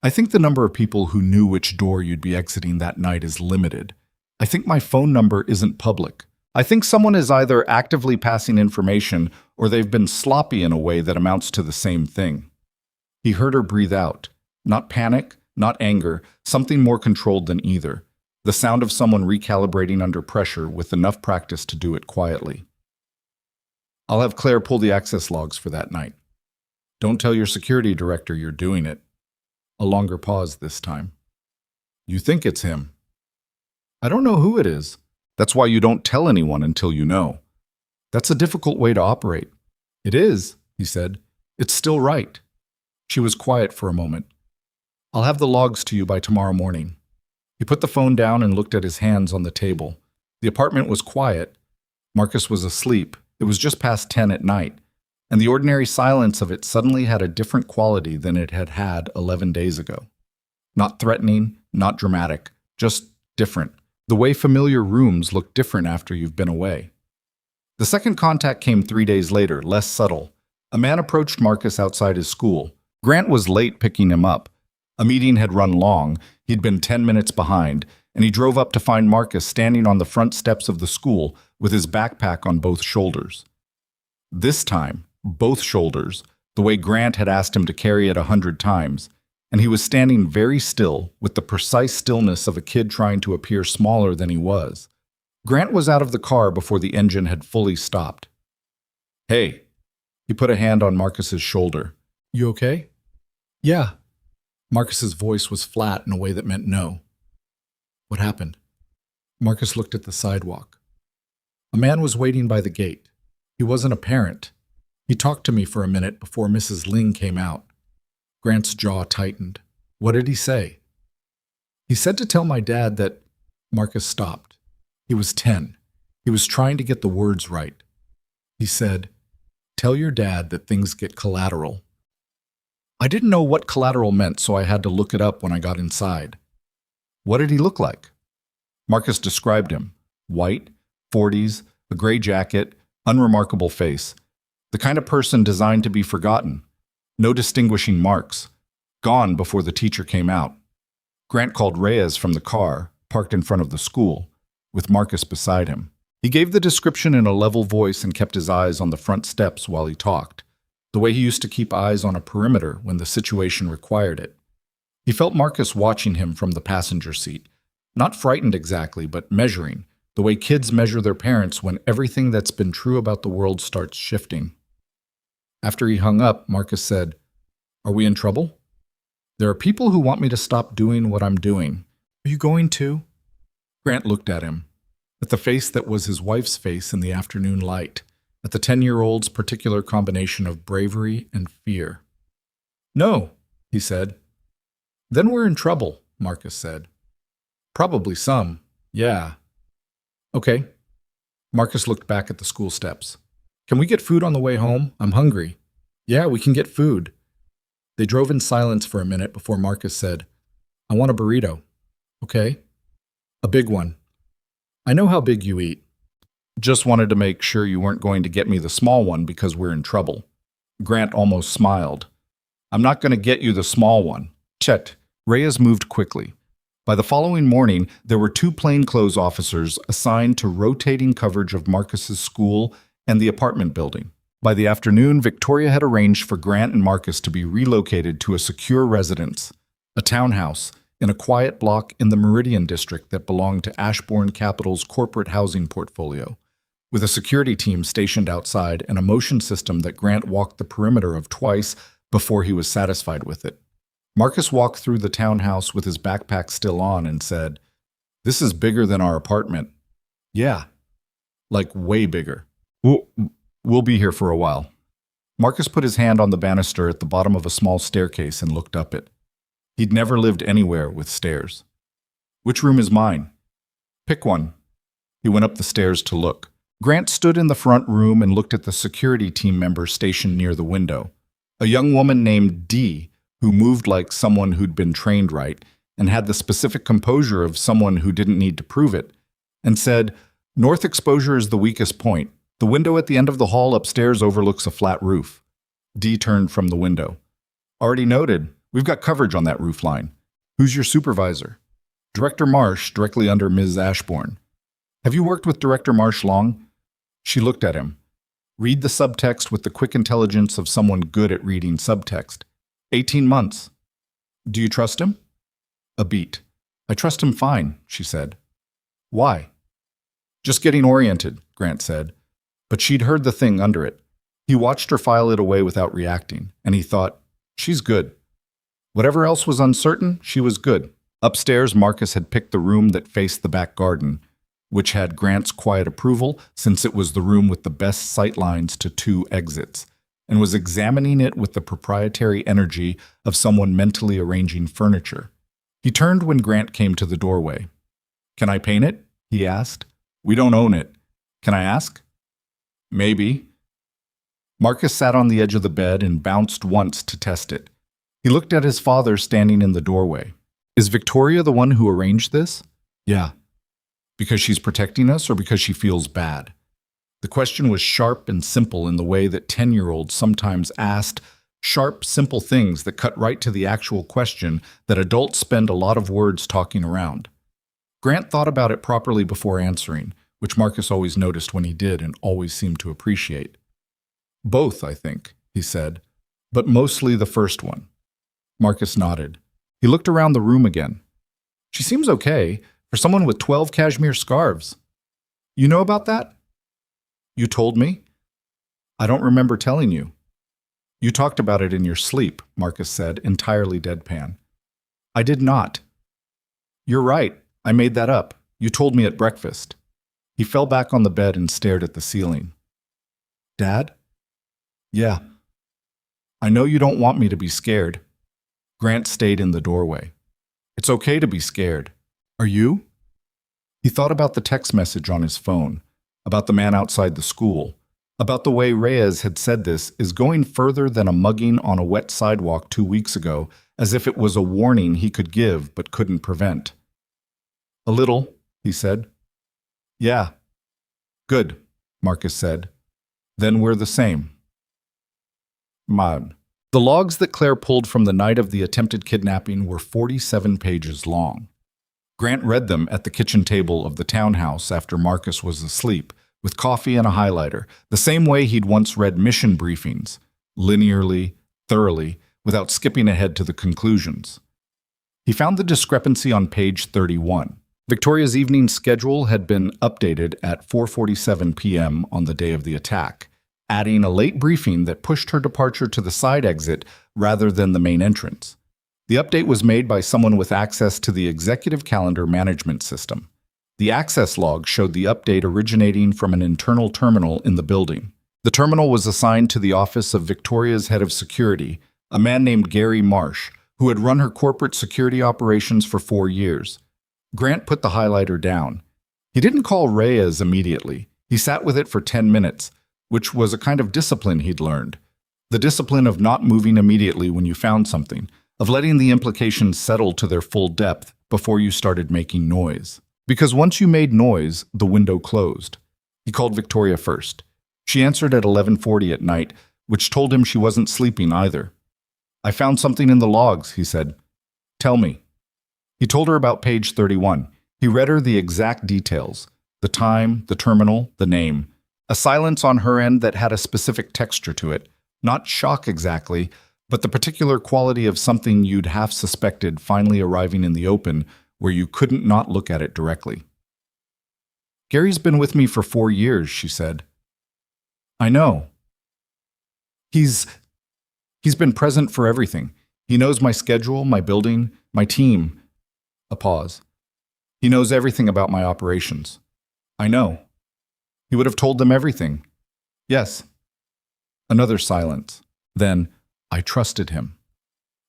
"I think the number of people who knew which door you'd be exiting that night is limited. I think my phone number isn't public. I think someone is either actively passing information or they've been sloppy in a way that amounts to the same thing." He heard her breathe out. Not panic, not anger, something more controlled than either. The sound of someone recalibrating under pressure with enough practice to do it quietly. "I'll have Claire pull the access logs for that night. Don't tell your security director you're doing it." A longer pause this time. "You think it's him?" "I don't know who it is. That's why you don't tell anyone until you know. That's a difficult way to operate." "It is," he said. "It's still right." She was quiet for a moment. "I'll have the logs to you by tomorrow morning." He put the phone down and looked at his hands on the table. The apartment was quiet. Marcus was asleep. It was just past 10 at night, and the ordinary silence of it suddenly had a different quality than it had had 11 days ago. Not threatening, not dramatic, just different. The way familiar rooms look different after you've been away. The second contact came 3 days later, less subtle. A man approached Marcus outside his school. Grant was late picking him up. A meeting had run long, he'd been 10 minutes behind, and he drove up to find Marcus standing on the front steps of the school with his backpack on both shoulders. This time, both shoulders, the way Grant had asked him to carry it 100 times, and he was standing very still with the precise stillness of a kid trying to appear smaller than he was. Grant was out of the car before the engine had fully stopped. "Hey." He put a hand on Marcus's shoulder. "You okay?" "Yeah." Marcus's voice was flat in a way that meant no. "What happened?" Marcus looked at the sidewalk. A man was waiting by the gate. He wasn't a parent. He talked to me for a minute before Mrs. Ling came out. Grant's jaw tightened. "What did he say?" "He said to tell my dad that—" Marcus stopped. He was 10. He was trying to get the words right. He said, "Tell your dad that things get collateral." I didn't know what collateral meant, so I had to look it up when I got inside. "What did he look like?" Marcus described him. White, 40s, a gray jacket, unremarkable face. The kind of person designed to be forgotten. No distinguishing marks. Gone before the teacher came out. Grant called Reyes from the car, parked in front of the school, with Marcus beside him. He gave the description in a level voice and kept his eyes on the front steps while he talked, the way he used to keep eyes on a perimeter when the situation required it. He felt Marcus watching him from the passenger seat, not frightened exactly, but measuring, The way kids measure their parents when everything that's been true about the world starts shifting. After he hung up, Marcus said, "Are we in trouble? There are people who want me to stop doing what I'm doing. Are you going to?" Grant looked at him, at the face that was his wife's face in the afternoon light, at the 10-year-old's particular combination of bravery and fear. "No," he said. "Then we're in trouble," Marcus said. "Probably some, yeah." "Okay." Marcus looked back at the school steps. "Can we get food on the way home? I'm hungry." "Yeah, we can get food." They drove in silence for a minute before Marcus said, "I want a burrito." "Okay." "A big one." "I know how big you eat. Just wanted to make sure you weren't going to get me the small one because we're in trouble." Grant almost smiled. "I'm not going to get you the small one." Chet. Reyes moved quickly. By the following morning, there were 2 plainclothes officers assigned to rotating coverage of Marcus's school and the apartment building. By the afternoon, Victoria had arranged for Grant and Marcus to be relocated to a secure residence, a townhouse, in a quiet block in the Meridian district that belonged to Ashbourne Capital's corporate housing portfolio, with a security team stationed outside and a motion system that Grant walked the perimeter of twice before he was satisfied with it. Marcus walked through the townhouse with his backpack still on and said, "This is bigger than our apartment." "Yeah, like way bigger. We'll be here for a while." Marcus put his hand on the banister at the bottom of a small staircase and looked up it. He'd never lived anywhere with stairs. "Which room is mine?" "Pick one." He went up the stairs to look. Grant stood in the front room and looked at the security team member stationed near the window. A young woman named Dee, who moved like someone who'd been trained right and had the specific composure of someone who didn't need to prove it, and said, "North exposure is the weakest point. The window at the end of the hall upstairs overlooks a flat roof." Dee turned from the window. "Already noted. We've got coverage on that roof line. Who's your supervisor?" "Director Marsh, directly under Ms. Ashbourne." "Have you worked with Director Marsh long?" She looked at him. Read the subtext with the quick intelligence of someone good at reading subtext. 18 months. "Do you trust him?" A beat. "I trust him fine," she said. "Why?" "Just getting oriented," Grant said. But she'd heard the thing under it. He watched her file it away without reacting, and he thought, "She's good." Whatever else was uncertain, she was good. Upstairs, Marcus had picked the room that faced the back garden, which had Grant's quiet approval since it was the room with the best sightlines to 2 exits, and was examining it with the proprietary energy of someone mentally arranging furniture. He turned when Grant came to the doorway. "Can I paint it?" he asked. "We don't own it. Can I ask?" "Maybe." Marcus sat on the edge of the bed and bounced once to test it. He looked at his father standing in the doorway. "Is Victoria the one who arranged this?" "Yeah." "Because she's protecting us or because she feels bad?" The question was sharp and simple in the way that 10-year-olds sometimes asked sharp, simple things that cut right to the actual question that adults spend a lot of words talking around. Grant thought about it properly before answering, which Marcus always noticed when he did and always seemed to appreciate. "Both, I think," he said, "but mostly the first one." Marcus nodded. He looked around the room again. "She seems okay for someone with 12 cashmere scarves." "You know about that?" "You told me." "I don't remember telling you." "You talked about it in your sleep," Marcus said, entirely deadpan. "I did not." "You're right. I made that up. You told me at breakfast." He fell back on the bed and stared at the ceiling. "Dad?" "Yeah." "I know you don't want me to be scared." Grant stayed in the doorway. "It's okay to be scared. Are you?" He thought about the text message on his phone, about the man outside the school, about the way Reyes had said this is going further than a mugging on a wet sidewalk 2 weeks ago, as if it was a warning he could give but couldn't prevent. "A little," he said. "Yeah." "Good," Marcus said. "Then we're the same." Mod. The logs that Claire pulled from the night of the attempted kidnapping were 47 pages long. Grant read them at the kitchen table of the townhouse after Marcus was asleep, with coffee and a highlighter, the same way he'd once read mission briefings, linearly, thoroughly, without skipping ahead to the conclusions. He found the discrepancy on page 31. Victoria's evening schedule had been updated at 4:47 p.m. on the day of the attack, adding a late briefing that pushed her departure to the side exit rather than the main entrance. The update was made by someone with access to the executive calendar management system. The access log showed the update originating from an internal terminal in the building. The terminal was assigned to the office of Victoria's head of security, a man named Gary Marsh, who had run her corporate security operations for 4 years. Grant put the highlighter down. He didn't call Reyes immediately. He sat with it for 10 minutes, which was a kind of discipline he'd learned. The discipline of not moving immediately when you found something, of letting the implications settle to their full depth before you started making noise. Because once you made noise, the window closed. He called Victoria first. She answered at 11:40 at night, which told him she wasn't sleeping either. "I found something in the logs," he said. "Tell me." He told her about page 31. He read her the exact details: the time, the terminal, the name. A silence on her end that had a specific texture to it. Not shock exactly, but the particular quality of something you'd half suspected finally arriving in the open where you couldn't not look at it directly. "Gary's been with me for 4 years," she said. "I know. He's been present for everything. He knows my schedule, my building, my team." A pause. "He knows everything about my operations." "I know. He would have told them everything." "Yes." Another silence. Then, "I trusted him."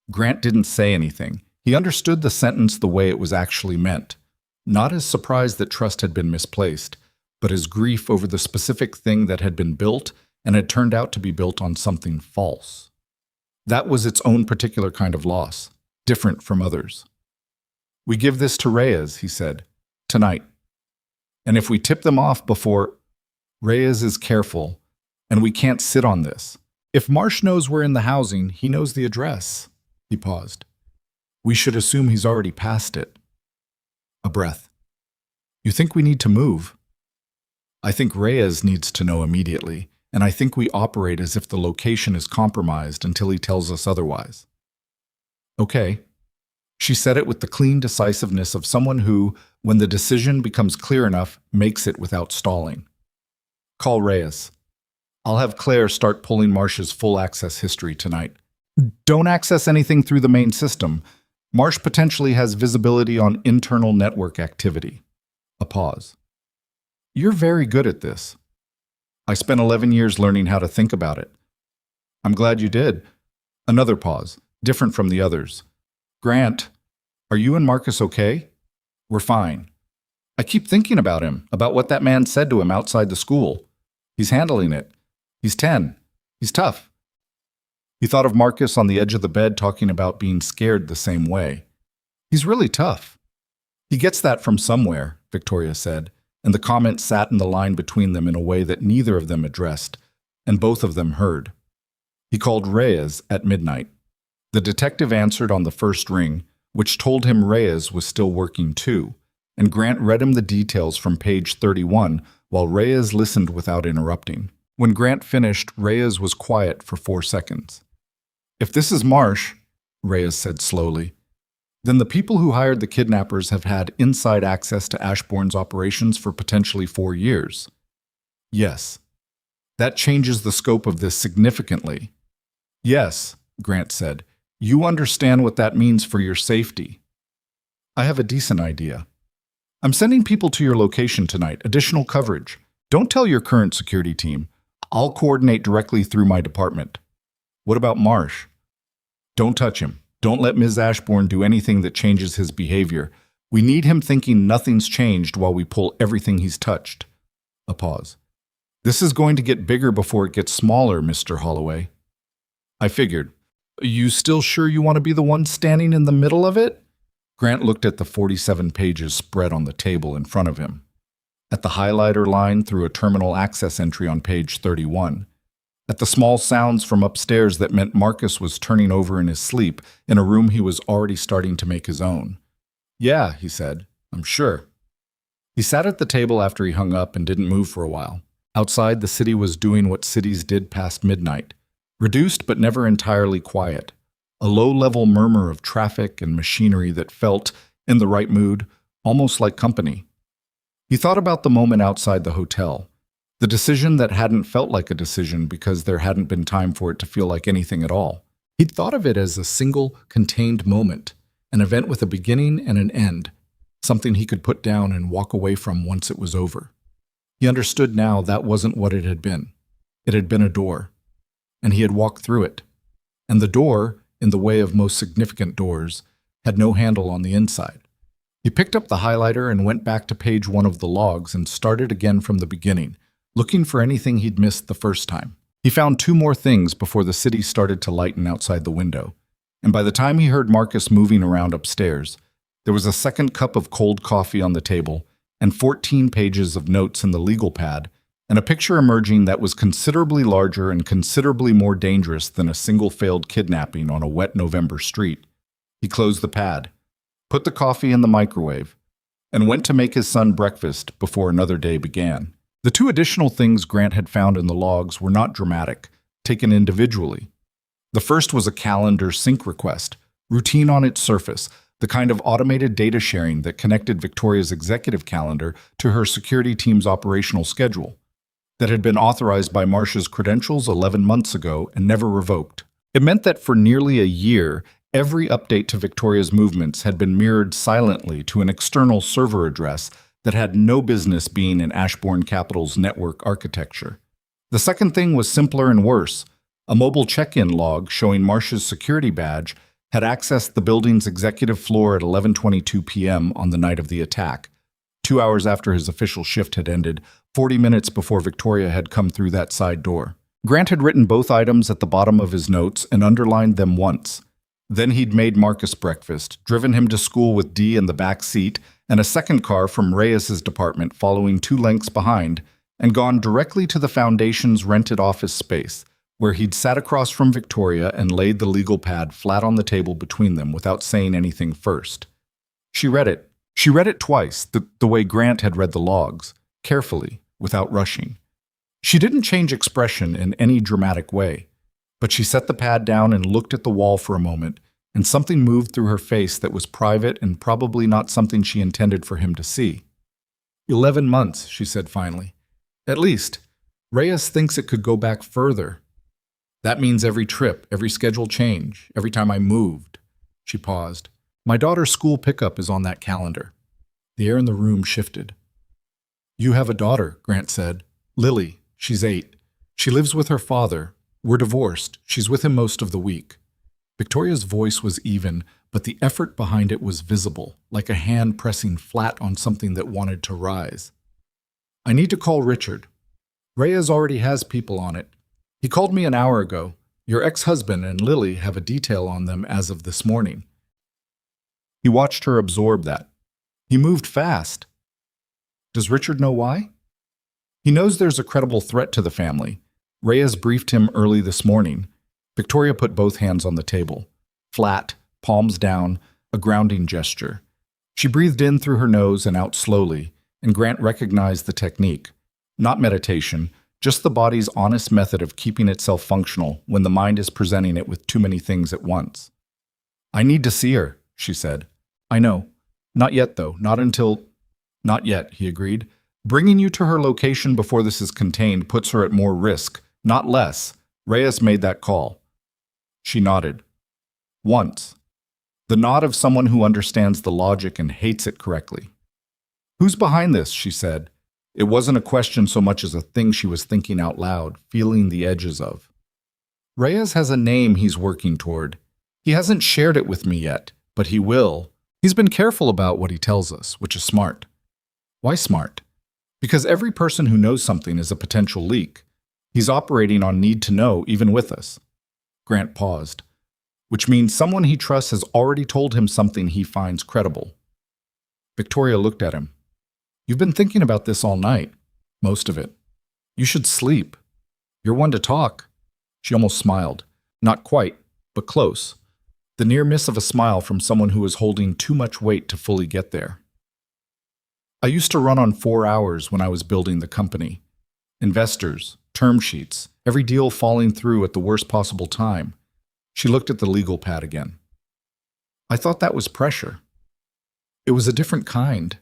Grant didn't say anything. He understood the sentence the way it was actually meant. Not as surprise that trust had been misplaced, but as grief over the specific thing that had been built and had turned out to be built on something false. That was its own particular kind of loss, different from others. "We give this to Reyes," he said, "tonight. And if we tip them off before... Reyes is careful, and we can't sit on this. If Marsh knows we're in the housing, he knows the address." He paused. "We should assume he's already passed it." A breath. "You think we need to move?" "I think Reyes needs to know immediately, and I think we operate as if the location is compromised until he tells us otherwise." "Okay." She said it with the clean decisiveness of someone who, when the decision becomes clear enough, makes it without stalling. "Call Reyes. I'll have Claire start pulling Marsh's full access history tonight. Don't access anything through the main system. Marsh potentially has visibility on internal network activity." A pause. "You're very good at this." "I spent 11 years learning how to think about it." "I'm glad you did." Another pause, different from the others. "Grant, are you and Marcus okay?" "We're fine. I keep thinking about him, about what that man said to him outside the school. He's handling it. He's 10. He's tough." He thought of Marcus on the edge of the bed talking about being scared the same way. "He's really tough." "He gets that from somewhere," Victoria said, and the comment sat in the line between them in a way that neither of them addressed, and both of them heard. He called Reyes at midnight. The detective answered on the first ring, which told him Reyes was still working too, and Grant read him the details from page 31 while Reyes listened without interrupting. When Grant finished, Reyes was quiet for 4 seconds. "If this is Marsh," Reyes said slowly, "then the people who hired the kidnappers have had inside access to Ashbourne's operations for potentially 4 years. Yes. That changes the scope of this significantly." "Yes," Grant said. "You understand what that means for your safety." "I have a decent idea. I'm sending people to your location tonight, additional coverage. Don't tell your current security team. I'll coordinate directly through my department." "What about Marsh?" "Don't touch him. Don't let Ms. Ashbourne do anything that changes his behavior. We need him thinking nothing's changed while we pull everything he's touched." A pause. "This is going to get bigger before it gets smaller, Mr. Holloway." "I figured. You still sure you want to be the one standing in the middle of it?" Grant looked at the 47 pages spread on the table in front of him. At the highlighter line through a terminal access entry on page 31. At the small sounds from upstairs that meant Marcus was turning over in his sleep in a room he was already starting to make his own. "Yeah," he said, "I'm sure." He sat at the table after he hung up and didn't move for a while. Outside, the city was doing what cities did past midnight. Reduced but never entirely quiet. A low-level murmur of traffic and machinery that felt, in the right mood, almost like company. He thought about the moment outside the hotel, the decision that hadn't felt like a decision because there hadn't been time for it to feel like anything at all. He'd thought of it as a single, contained moment, an event with a beginning and an end, something he could put down and walk away from once it was over. He understood now that wasn't what it had been. It had been a door, and he had walked through it. And the door, in the way of most significant doors, had no handle on the inside. He picked up the highlighter and went back to page 1 of the logs and started again from the beginning, looking for anything he'd missed the first time. He found 2 more things before the city started to lighten outside the window, and by the time he heard Marcus moving around upstairs, there was a second cup of cold coffee on the table and 14 pages of notes in the legal pad, and a picture emerging that was considerably larger and considerably more dangerous than a single failed kidnapping on a wet November street. He closed the pad, put the coffee in the microwave, and went to make his son breakfast before another day began. The 2 additional things Grant had found in the logs were not dramatic, taken individually. The first was a calendar sync request, routine on its surface, the kind of automated data sharing that connected Victoria's executive calendar to her security team's operational schedule, that had been authorized by Marcia's credentials 11 months ago and never revoked. It meant that for nearly a year, every update to Victoria's movements had been mirrored silently to an external server address that had no business being in Ashbourne Capital's network architecture. The second thing was simpler and worse. A mobile check-in log showing Marcia's security badge had accessed the building's executive floor at 11:22 p.m. on the night of the attack, 2 hours after his official shift had ended, 40 minutes before Victoria had come through that side door. Grant had written both items at the bottom of his notes and underlined them once. Then he'd made Marcus breakfast, driven him to school with Dee in the back seat, and a second car from Reyes's department following 2 lengths behind, and gone directly to the Foundation's rented office space, where he'd sat across from Victoria and laid the legal pad flat on the table between them without saying anything first. She read it. She read it twice, the way Grant had read the logs, carefully, without rushing. She didn't change expression in any dramatic way, but she set the pad down and looked at the wall for a moment, and something moved through her face that was private and probably not something she intended for him to see. 11 months, she said finally. At least. Reyes thinks it could go back further. That means every trip, every schedule change, every time I moved. She paused. My daughter's school pickup is on that calendar. The air in the room shifted. You have a daughter, Grant said. Lily. She's 8. She lives with her father. We're divorced. She's with him most of the week. Victoria's voice was even, but the effort behind it was visible, like a hand pressing flat on something that wanted to rise. I need to call Richard. Reyes already has people on it. He called me an hour ago. Your ex-husband and Lily have a detail on them as of this morning. He watched her absorb that. He moved fast. Does Richard know why? He knows there's a credible threat to the family. Reyes briefed him early this morning. Victoria put both hands on the table. Flat, palms down, a grounding gesture. She breathed in through her nose and out slowly, and Grant recognized the technique. Not meditation, just the body's honest method of keeping itself functional when the mind is presenting it with too many things at once. I need to see her, she said. I know. Not yet, though. Not until... Not yet, he agreed. Bringing you to her location before this is contained puts her at more risk, not less. Reyes made that call. She nodded. Once. The nod of someone who understands the logic and hates it correctly. Who's behind this, she said. It wasn't a question so much as a thing she was thinking out loud, feeling the edges of. Reyes has a name he's working toward. He hasn't shared it with me yet, but he will. He's been careful about what he tells us, which is smart. Why smart? Because every person who knows something is a potential leak. He's operating on need to know even with us. Grant paused, which means someone he trusts has already told him something he finds credible. Victoria looked at him. You've been thinking about this all night. Most of it. You should sleep. You're one to talk. She almost smiled. Not quite, but close. The near miss of a smile from someone who was holding too much weight to fully get there. I used to run on 4 hours when I was building the company. Investors, term sheets, every deal falling through at the worst possible time. She looked at the legal pad again. I thought that was pressure. It was a different kind.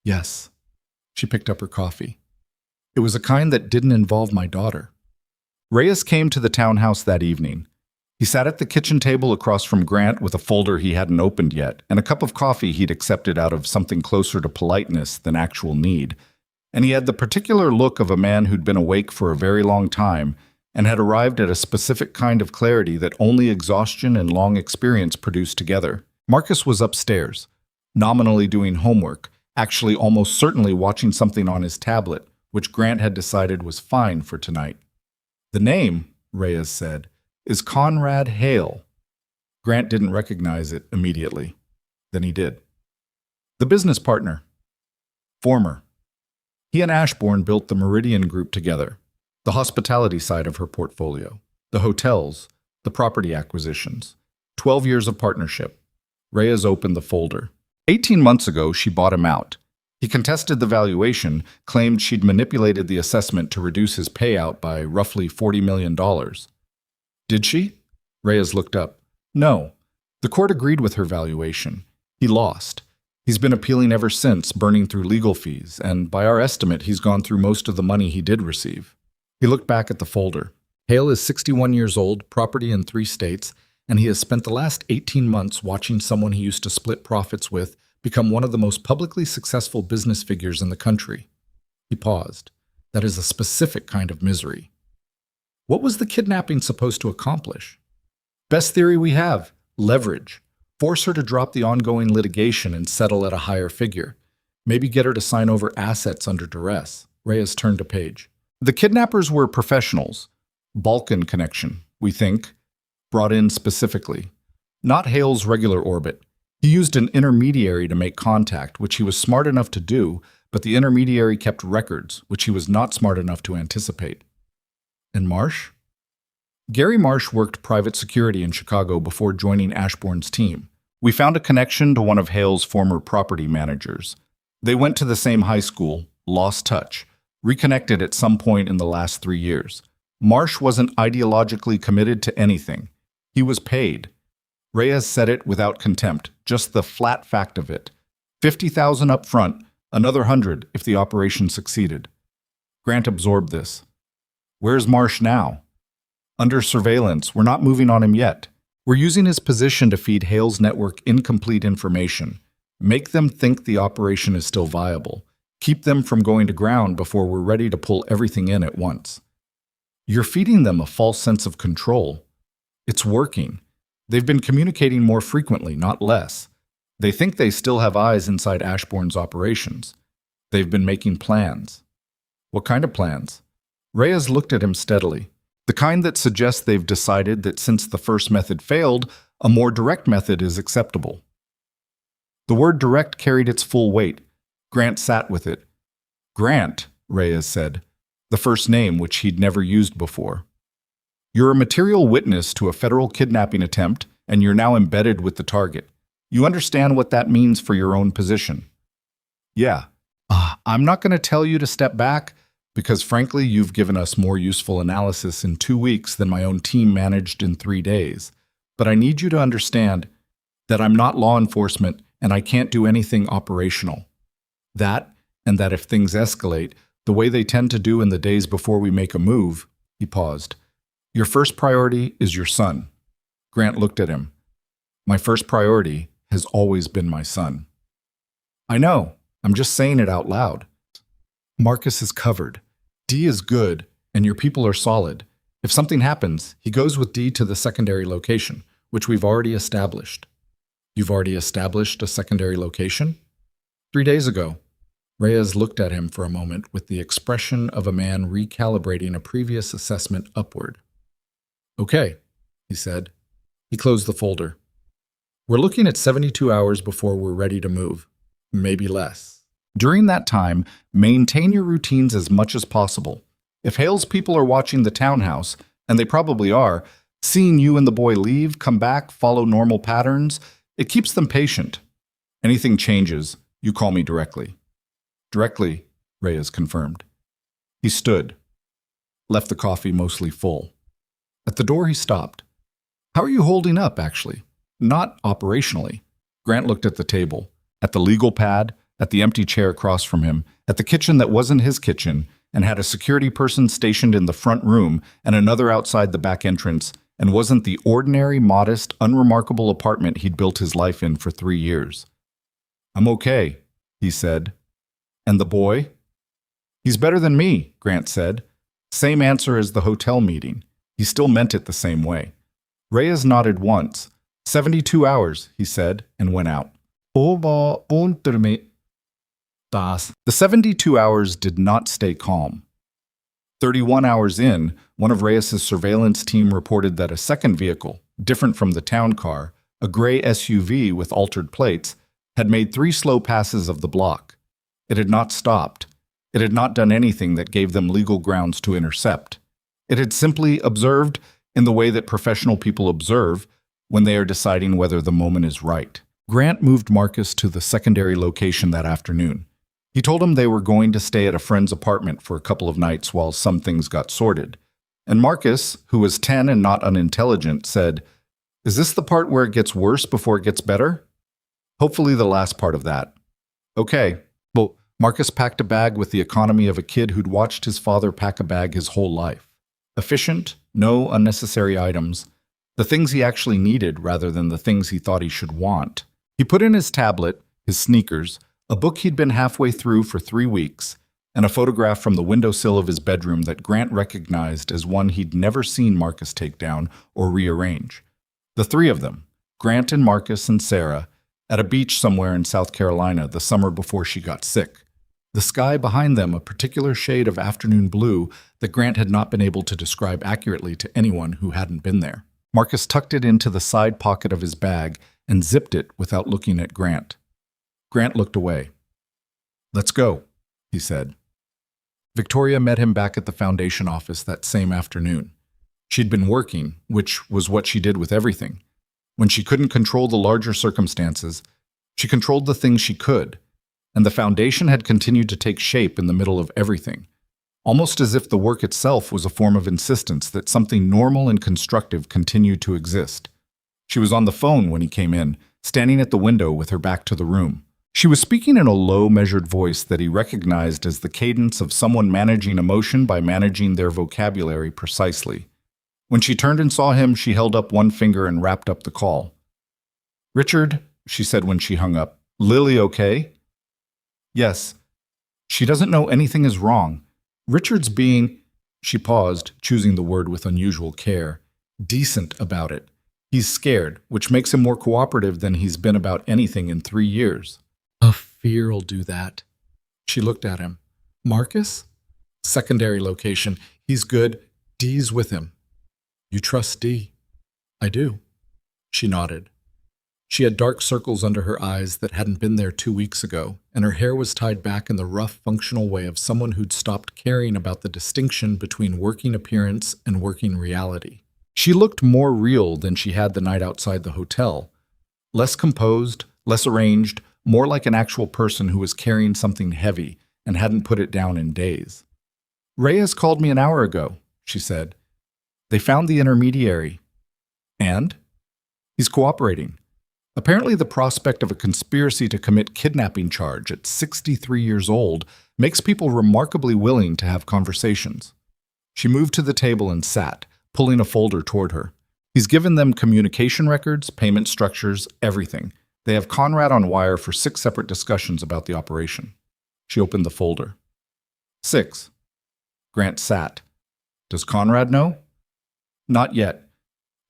Yes. She picked up her coffee. It was a kind that didn't involve my daughter. Reyes came to the townhouse that evening. He sat at the kitchen table across from Grant with a folder he hadn't opened yet and a cup of coffee he'd accepted out of something closer to politeness than actual need. And he had the particular look of a man who'd been awake for a very long time and had arrived at a specific kind of clarity that only exhaustion and long experience produced together. Marcus was upstairs, nominally doing homework, actually almost certainly watching something on his tablet, which Grant had decided was fine for tonight. The name, Reyes said, is Conrad Hale. Grant didn't recognize it immediately. Then he did. The business partner. Former. He and Ashbourne built the Meridian Group together, the hospitality side of her portfolio, the hotels, the property acquisitions. 12 years of partnership. Reyes opened the folder. 18 months ago, she bought him out. He contested the valuation, claimed she'd manipulated the assessment to reduce his payout by roughly $40 million. Did she? Reyes looked up. No. The court agreed with her valuation. He lost. He's been appealing ever since, burning through legal fees, and by our estimate, he's gone through most of the money he did receive. He looked back at the folder. Hale is 61 years old, property in 3 states, and he has spent the last 18 months watching someone he used to split profits with become one of the most publicly successful business figures in the country. He paused. That is a specific kind of misery. What was the kidnapping supposed to accomplish? Best theory we have, leverage. Force her to drop the ongoing litigation and settle at a higher figure. Maybe get her to sign over assets under duress. Reyes turned a page. The kidnappers were professionals. Balkan connection, we think. Brought in specifically. Not Hale's regular orbit. He used an intermediary to make contact, which he was smart enough to do, but the intermediary kept records, which he was not smart enough to anticipate. And Marsh? Gary Marsh worked private security in Chicago before joining Ashbourne's team. We found a connection to one of Hale's former property managers. They went to the same high school, lost touch, reconnected at some point in the last 3 years. Marsh wasn't ideologically committed to anything. He was paid. Reyes said it without contempt, just the flat fact of it. $50,000 up front, another 100 if the operation succeeded. Grant absorbed this. Where's Marsh now? Under surveillance, we're not moving on him yet. We're using his position to feed Hale's network incomplete information. Make them think the operation is still viable. Keep them from going to ground before we're ready to pull everything in at once. You're feeding them a false sense of control. It's working. They've been communicating more frequently, not less. They think they still have eyes inside Ashbourne's operations. They've been making plans. What kind of plans? Reyes looked at him steadily. The kind that suggests they've decided that since the first method failed, a more direct method is acceptable. The word direct carried its full weight. Grant sat with it. Grant, Reyes said, the first name which he'd never used before. You're a material witness to a federal kidnapping attempt, and you're now embedded with the target. You understand what that means for your own position. Yeah. I'm not going to tell you to step back, because frankly, you've given us more useful analysis in 2 weeks than my own team managed in 3 days. But I need you to understand that I'm not law enforcement and I can't do anything operational. That, and that if things escalate, the way they tend to do in the days before we make a move, he paused. Your first priority is your son. Grant looked at him. My first priority has always been my son. I know, I'm just saying it out loud. Marcus is covered. D is good, and your people are solid. If something happens, he goes with D to the secondary location, which we've already established. You've already established a secondary location? 3 days ago. Reyes looked at him for a moment with the expression of a man recalibrating a previous assessment upward. Okay, he said. He closed the folder. We're looking at 72 hours before we're ready to move. Maybe less. During that time, maintain your routines as much as possible. If Hale's people are watching the townhouse, and they probably are, seeing you and the boy leave, come back, follow normal patterns, it keeps them patient. Anything changes, you call me directly. Directly, Reyes confirmed. He stood, left the coffee mostly full. At the door, he stopped. How are you holding up, actually? Not operationally. Grant looked at the table. at the legal pad, at the empty chair across from him, at the kitchen that wasn't his kitchen, and had a security person stationed in the front room and another outside the back entrance, and wasn't the ordinary, modest, unremarkable apartment he'd built his life in for 3 years. "I'm okay," he said. "And the boy?" "He's better than me," Grant said. Same answer as the hotel meeting. He still meant it the same way. Reyes nodded once. 72 hours, he said, and went out. The 72 hours did not stay calm. 31 hours in, one of Reyes' surveillance team reported that a second vehicle, different from the town car, a gray SUV with altered plates, had made 3 slow passes of the block. It had not stopped. It had not done anything that gave them legal grounds to intercept. It had simply observed in the way that professional people observe when they are deciding whether the moment is right. Grant moved Marcus to the secondary location that afternoon. He told him they were going to stay at a friend's apartment for a couple of nights while some things got sorted. And Marcus, who was 10 and not unintelligent, said, "Is this the part where it gets worse before it gets better?" "Hopefully the last part of that." "Okay." Well, Marcus packed a bag with the economy of a kid who'd watched his father pack a bag his whole life. Efficient, no unnecessary items, the things he actually needed rather than the things he thought he should want. He put in his tablet, his sneakers, a book he'd been halfway through for 3 weeks, and a photograph from the windowsill of his bedroom that Grant recognized as one he'd never seen Marcus take down or rearrange. The 3 of them, Grant and Marcus and Sarah, at a beach somewhere in South Carolina the summer before she got sick. The sky behind them a particular shade of afternoon blue that Grant had not been able to describe accurately to anyone who hadn't been there. Marcus tucked it into the side pocket of his bag and zipped it without looking at Grant. Grant looked away. "Let's go," he said. Victoria met him back at the foundation office that same afternoon. She'd been working, which was what she did with everything. When she couldn't control the larger circumstances, she controlled the things she could, and the foundation had continued to take shape in the middle of everything, almost as if the work itself was a form of insistence that something normal and constructive continued to exist. She was on the phone when he came in, standing at the window with her back to the room. She was speaking in a low, measured voice that he recognized as the cadence of someone managing emotion by managing their vocabulary precisely. When she turned and saw him, she held up one finger and wrapped up the call. "Richard," she said when she hung up, "Lily okay?" "Yes. She doesn't know anything is wrong. Richard's being," she paused, choosing the word with unusual care, "decent about it. He's scared, which makes him more cooperative than he's been about anything in 3 years. "A fear'll do that." She looked at him. "Marcus?" "Secondary location. He's good. Dee's with him." "You trust Dee?" "I do." She nodded. She had dark circles under her eyes that hadn't been there 2 weeks ago, and her hair was tied back in the rough, functional way of someone who'd stopped caring about the distinction between working appearance and working reality. She looked more real than she had the night outside the hotel. Less composed, less arranged, more like an actual person who was carrying something heavy and hadn't put it down in days. "Reyes called me an hour ago," she said. "They found the intermediary." "And?" "He's cooperating. Apparently the prospect of a conspiracy to commit kidnapping charge at 63 years old makes people remarkably willing to have conversations." She moved to the table and sat, pulling a folder toward her. "He's given them communication records, payment structures, everything. They have Conrad on wire for 6 separate discussions about the operation." She opened the folder. 6. Grant sat. "Does Conrad know?" "Not yet.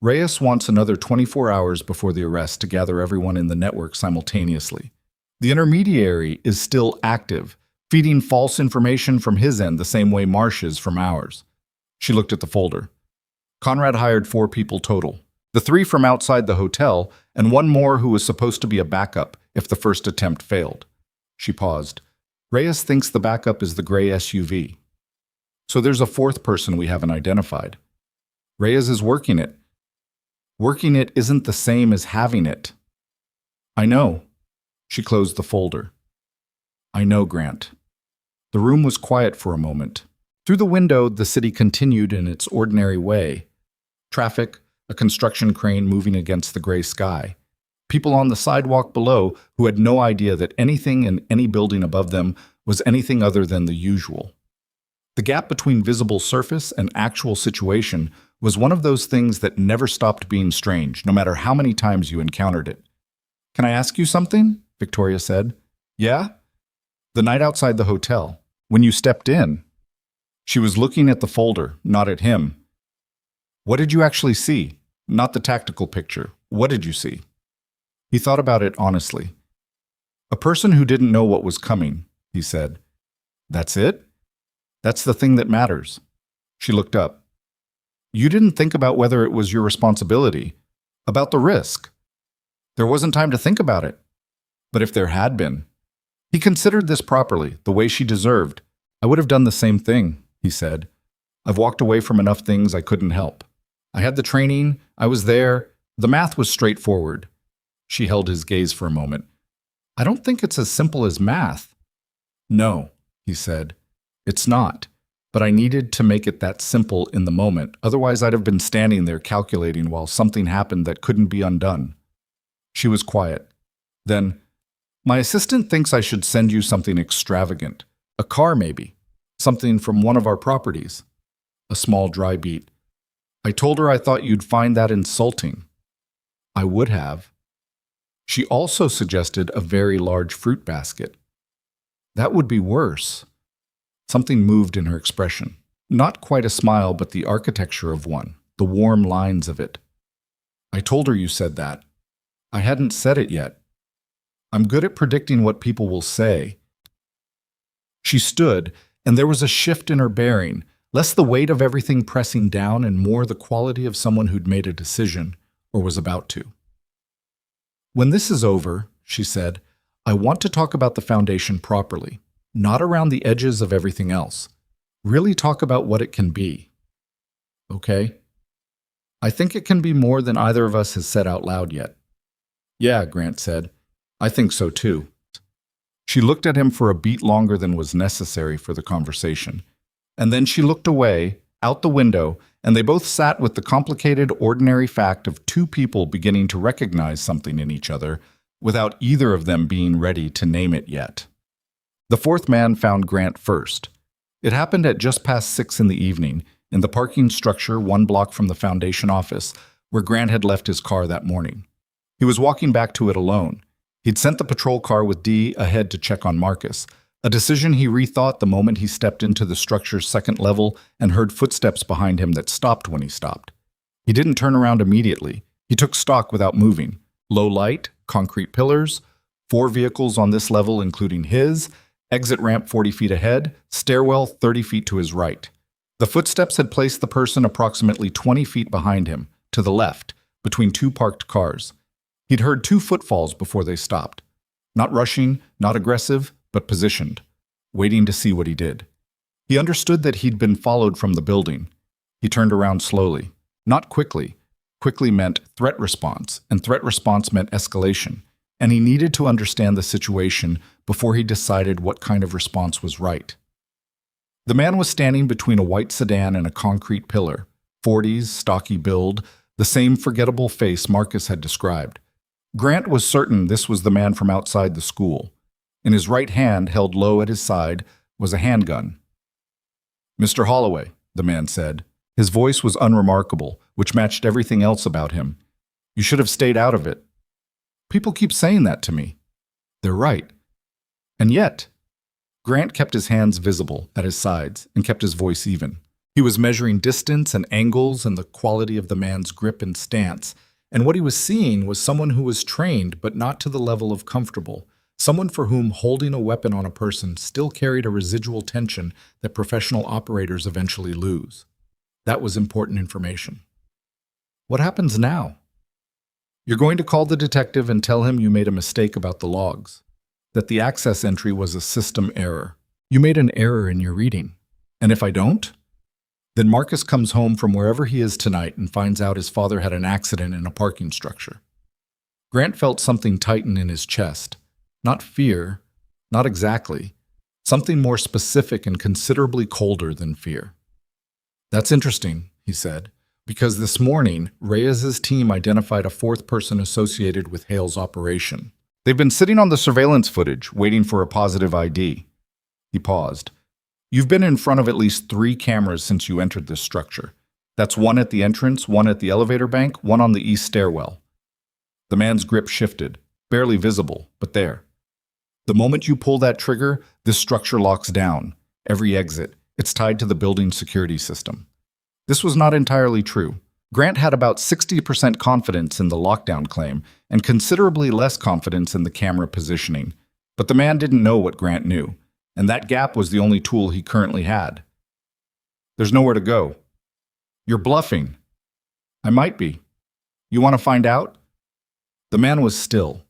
Reyes wants another 24 hours before the arrest to gather everyone in the network simultaneously. The intermediary is still active, feeding false information from his end the same way Marsh is from ours." She looked at the folder. "Conrad hired 4 people total. The 3 from outside the hotel, and 1 more who was supposed to be a backup if the first attempt failed." She paused. "Reyes thinks the backup is the gray SUV. So there's a 4th person we haven't identified. Reyes is working it. Working it isn't the same as having it." "I know." She closed the folder. "I know, Grant." The room was quiet for a moment. Through the window, the city continued in its ordinary way. Traffic, a construction crane moving against the gray sky. people on the sidewalk below who had no idea that anything in any building above them was anything other than the usual. The gap between visible surface and actual situation was one of those things that never stopped being strange, no matter how many times you encountered it. "Can I ask you something?" Victoria said. "Yeah?" "The night outside the hotel, when you stepped in." She was looking at the folder, not at him. "What did you actually see? Not the tactical picture. What did you see?" He thought about it honestly. "A person who didn't know what was coming," he said. "That's it? That's the thing that matters." She looked up. "You didn't think about whether it was your responsibility, about the risk." "There wasn't time to think about it." "But if there had been." He considered this properly, the way she deserved. "I would have done the same thing," he said. "I've walked away from enough things I couldn't help. I had the training, I was there, the math was straightforward." She held his gaze for a moment. "I don't think it's as simple as math." "No," he said. "It's not. But I needed to make it that simple in the moment, otherwise I'd have been standing there calculating while something happened that couldn't be undone." She was quiet. Then, "My assistant thinks I should send you something extravagant. A car, maybe. Something from one of our properties." A small dry beat. "I told her I thought you'd find that insulting." "I would have." She also suggested a very large fruit basket. "That would be worse." Something moved in her expression. Not quite a smile, but the architecture of one, the warm lines of it. "I told her you said that." "I hadn't said it yet." "I'm good at predicting what people will say." She stood, and there was a shift in her bearing, less the weight of everything pressing down and more the quality of someone who'd made a decision, or was about to. "When this is over," she said, "I want to talk about the foundation properly, not around the edges of everything else. Really talk about what it can be." "Okay?" "I think it can be more than either of us has said out loud yet." "Yeah," Grant said. "I think so too." She looked at him for a beat longer than was necessary for the conversation. And then she looked away, out the window, and they both sat with the complicated, ordinary fact of two people beginning to recognize something in each other without either of them being ready to name it yet. The fourth man found Grant first. It happened at just past 6 in the evening, in the parking structure 1 block from the Foundation office, where Grant had left his car that morning. He was walking back to it alone. He'd sent the patrol car with Dee ahead to check on Marcus, a decision he rethought the moment he stepped into the structure's second level and heard footsteps behind him that stopped when he stopped. He didn't turn around immediately. He took stock without moving. Low light, concrete pillars, 4 vehicles on this level including his, exit ramp 40 feet ahead, stairwell 30 feet to his right. The footsteps had placed the person approximately 20 feet behind him, to the left, between 2 parked cars. He'd heard 2 footfalls before they stopped. Not rushing, not aggressive, but positioned, waiting to see what he did. He understood that he'd been followed from the building. He turned around slowly. Not quickly. Quickly meant threat response, and threat response meant escalation. And he needed to understand the situation before he decided what kind of response was right. The man was standing between a white sedan and a concrete pillar, 40s, stocky build, the same forgettable face Marcus had described. Grant was certain this was the man from outside the school. In his right hand, held low at his side, was a handgun. "Mr. Holloway," the man said. His voice was unremarkable, which matched everything else about him. "You should have stayed out of it." "People keep saying that to me." "They're right." "And yet..." Grant kept his hands visible at his sides and kept his voice even. He was measuring distance and angles and the quality of the man's grip and stance, and what he was seeing was someone who was trained but not to the level of comfortable, someone for whom holding a weapon on a person still carried a residual tension that professional operators eventually lose. That was important information. "What happens now?" "You're going to call the detective and tell him you made a mistake about the logs, that the access entry was a system error. You made an error in your reading. And if I don't? Then Marcus comes home from wherever he is tonight and finds out his father had an accident in a parking structure." Grant felt something tighten in his chest. Not fear, not exactly. Something more specific and considerably colder than fear. "That's interesting," he said. Because this morning, Reyes's team identified a fourth person associated with Hale's operation. They've been sitting on the surveillance footage, waiting for a positive ID. He paused. You've been in front of at least 3 cameras since you entered this structure. That's one at the entrance, one at the elevator bank, one on the east stairwell. The man's grip shifted, barely visible, but there. The moment you pull that trigger, this structure locks down. Every exit. It's tied to the building's security system. This was not entirely true. Grant had about 60% confidence in the lockdown claim and considerably less confidence in the camera positioning. But the man didn't know what Grant knew, and that gap was the only tool he currently had. There's nowhere to go. You're bluffing. I might be. You want to find out? The man was still.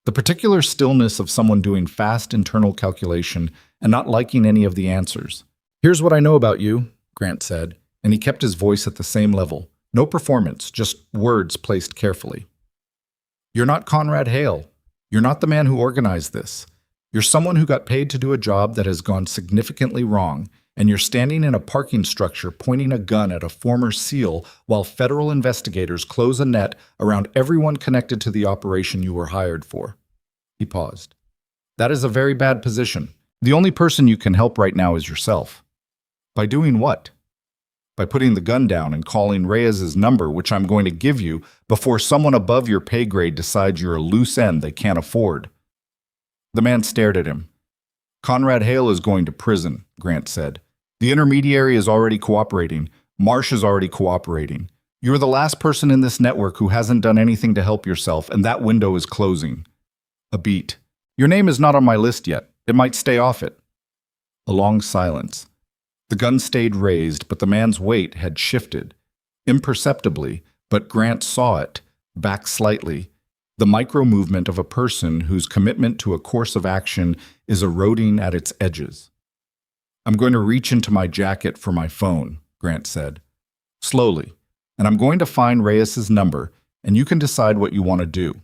The particular stillness of someone doing fast internal calculation and not liking any of the answers. Here's what I know about you, Grant said, and he kept his voice at the same level. No performance, just words placed carefully. You're not Conrad Hale. You're not the man who organized this. You're someone who got paid to do a job that has gone significantly wrong, and you're standing in a parking structure pointing a gun at a former SEAL while federal investigators close a net around everyone connected to the operation you were hired for. He paused. That is a very bad position. The only person you can help right now is yourself. By doing what? By putting the gun down and calling Reyes's number, which I'm going to give you, before someone above your pay grade decides you're a loose end they can't afford. The man stared at him. Conrad Hale is going to prison, Grant said. The intermediary is already cooperating. Marsh is already cooperating. You're the last person in this network who hasn't done anything to help yourself, and that window is closing. A beat. Your name is not on my list yet. It might stay off it. A long silence. The gun stayed raised, but the man's weight had shifted. Imperceptibly, but Grant saw it, back slightly, the micro-movement of a person whose commitment to a course of action is eroding at its edges. I'm going to reach into my jacket for my phone, Grant said. Slowly. And I'm going to find Reyes's number, and you can decide what you want to do.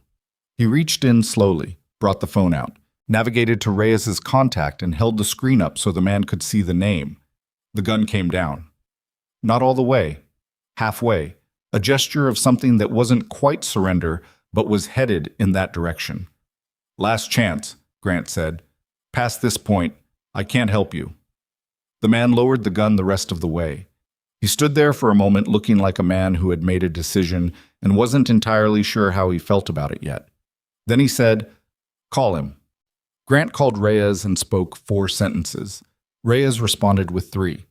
He reached in slowly, brought the phone out, navigated to Reyes's contact, and held the screen up so the man could see the name. The gun came down. Not all the way. Halfway. A gesture of something that wasn't quite surrender, but was headed in that direction. Last chance, Grant said. Past this point, I can't help you. The man lowered the gun the rest of the way. He stood there for a moment looking like a man who had made a decision and wasn't entirely sure how he felt about it yet. Then he said, Call him. Grant called Reyes and spoke 4 sentences. Reyes responded with 3.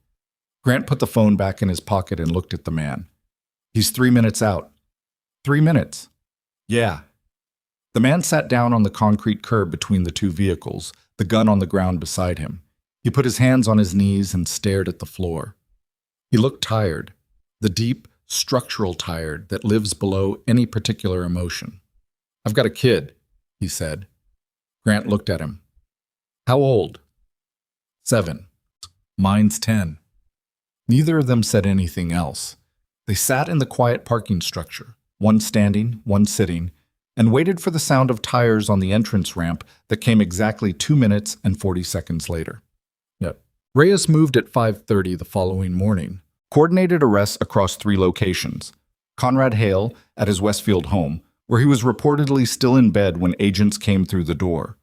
Grant put the phone back in his pocket and looked at the man. He's 3 minutes out. 3 minutes. Yeah. The man sat down on the concrete curb between the 2 vehicles, the gun on the ground beside him. He put his hands on his knees and stared at the floor. He looked tired, the deep, structural tired that lives below any particular emotion. I've got a kid, he said. Grant looked at him. How old? 7. Mine's 10. Neither of them said anything else. They sat in the quiet parking structure, one standing, one sitting, and waited for the sound of tires on the entrance ramp that came exactly 2 minutes and 40 seconds later. Reyes moved at 5:30 the following morning, coordinated arrests across 3 locations. Conrad Hale at his Westfield home, where he was reportedly still in bed when agents came through the door.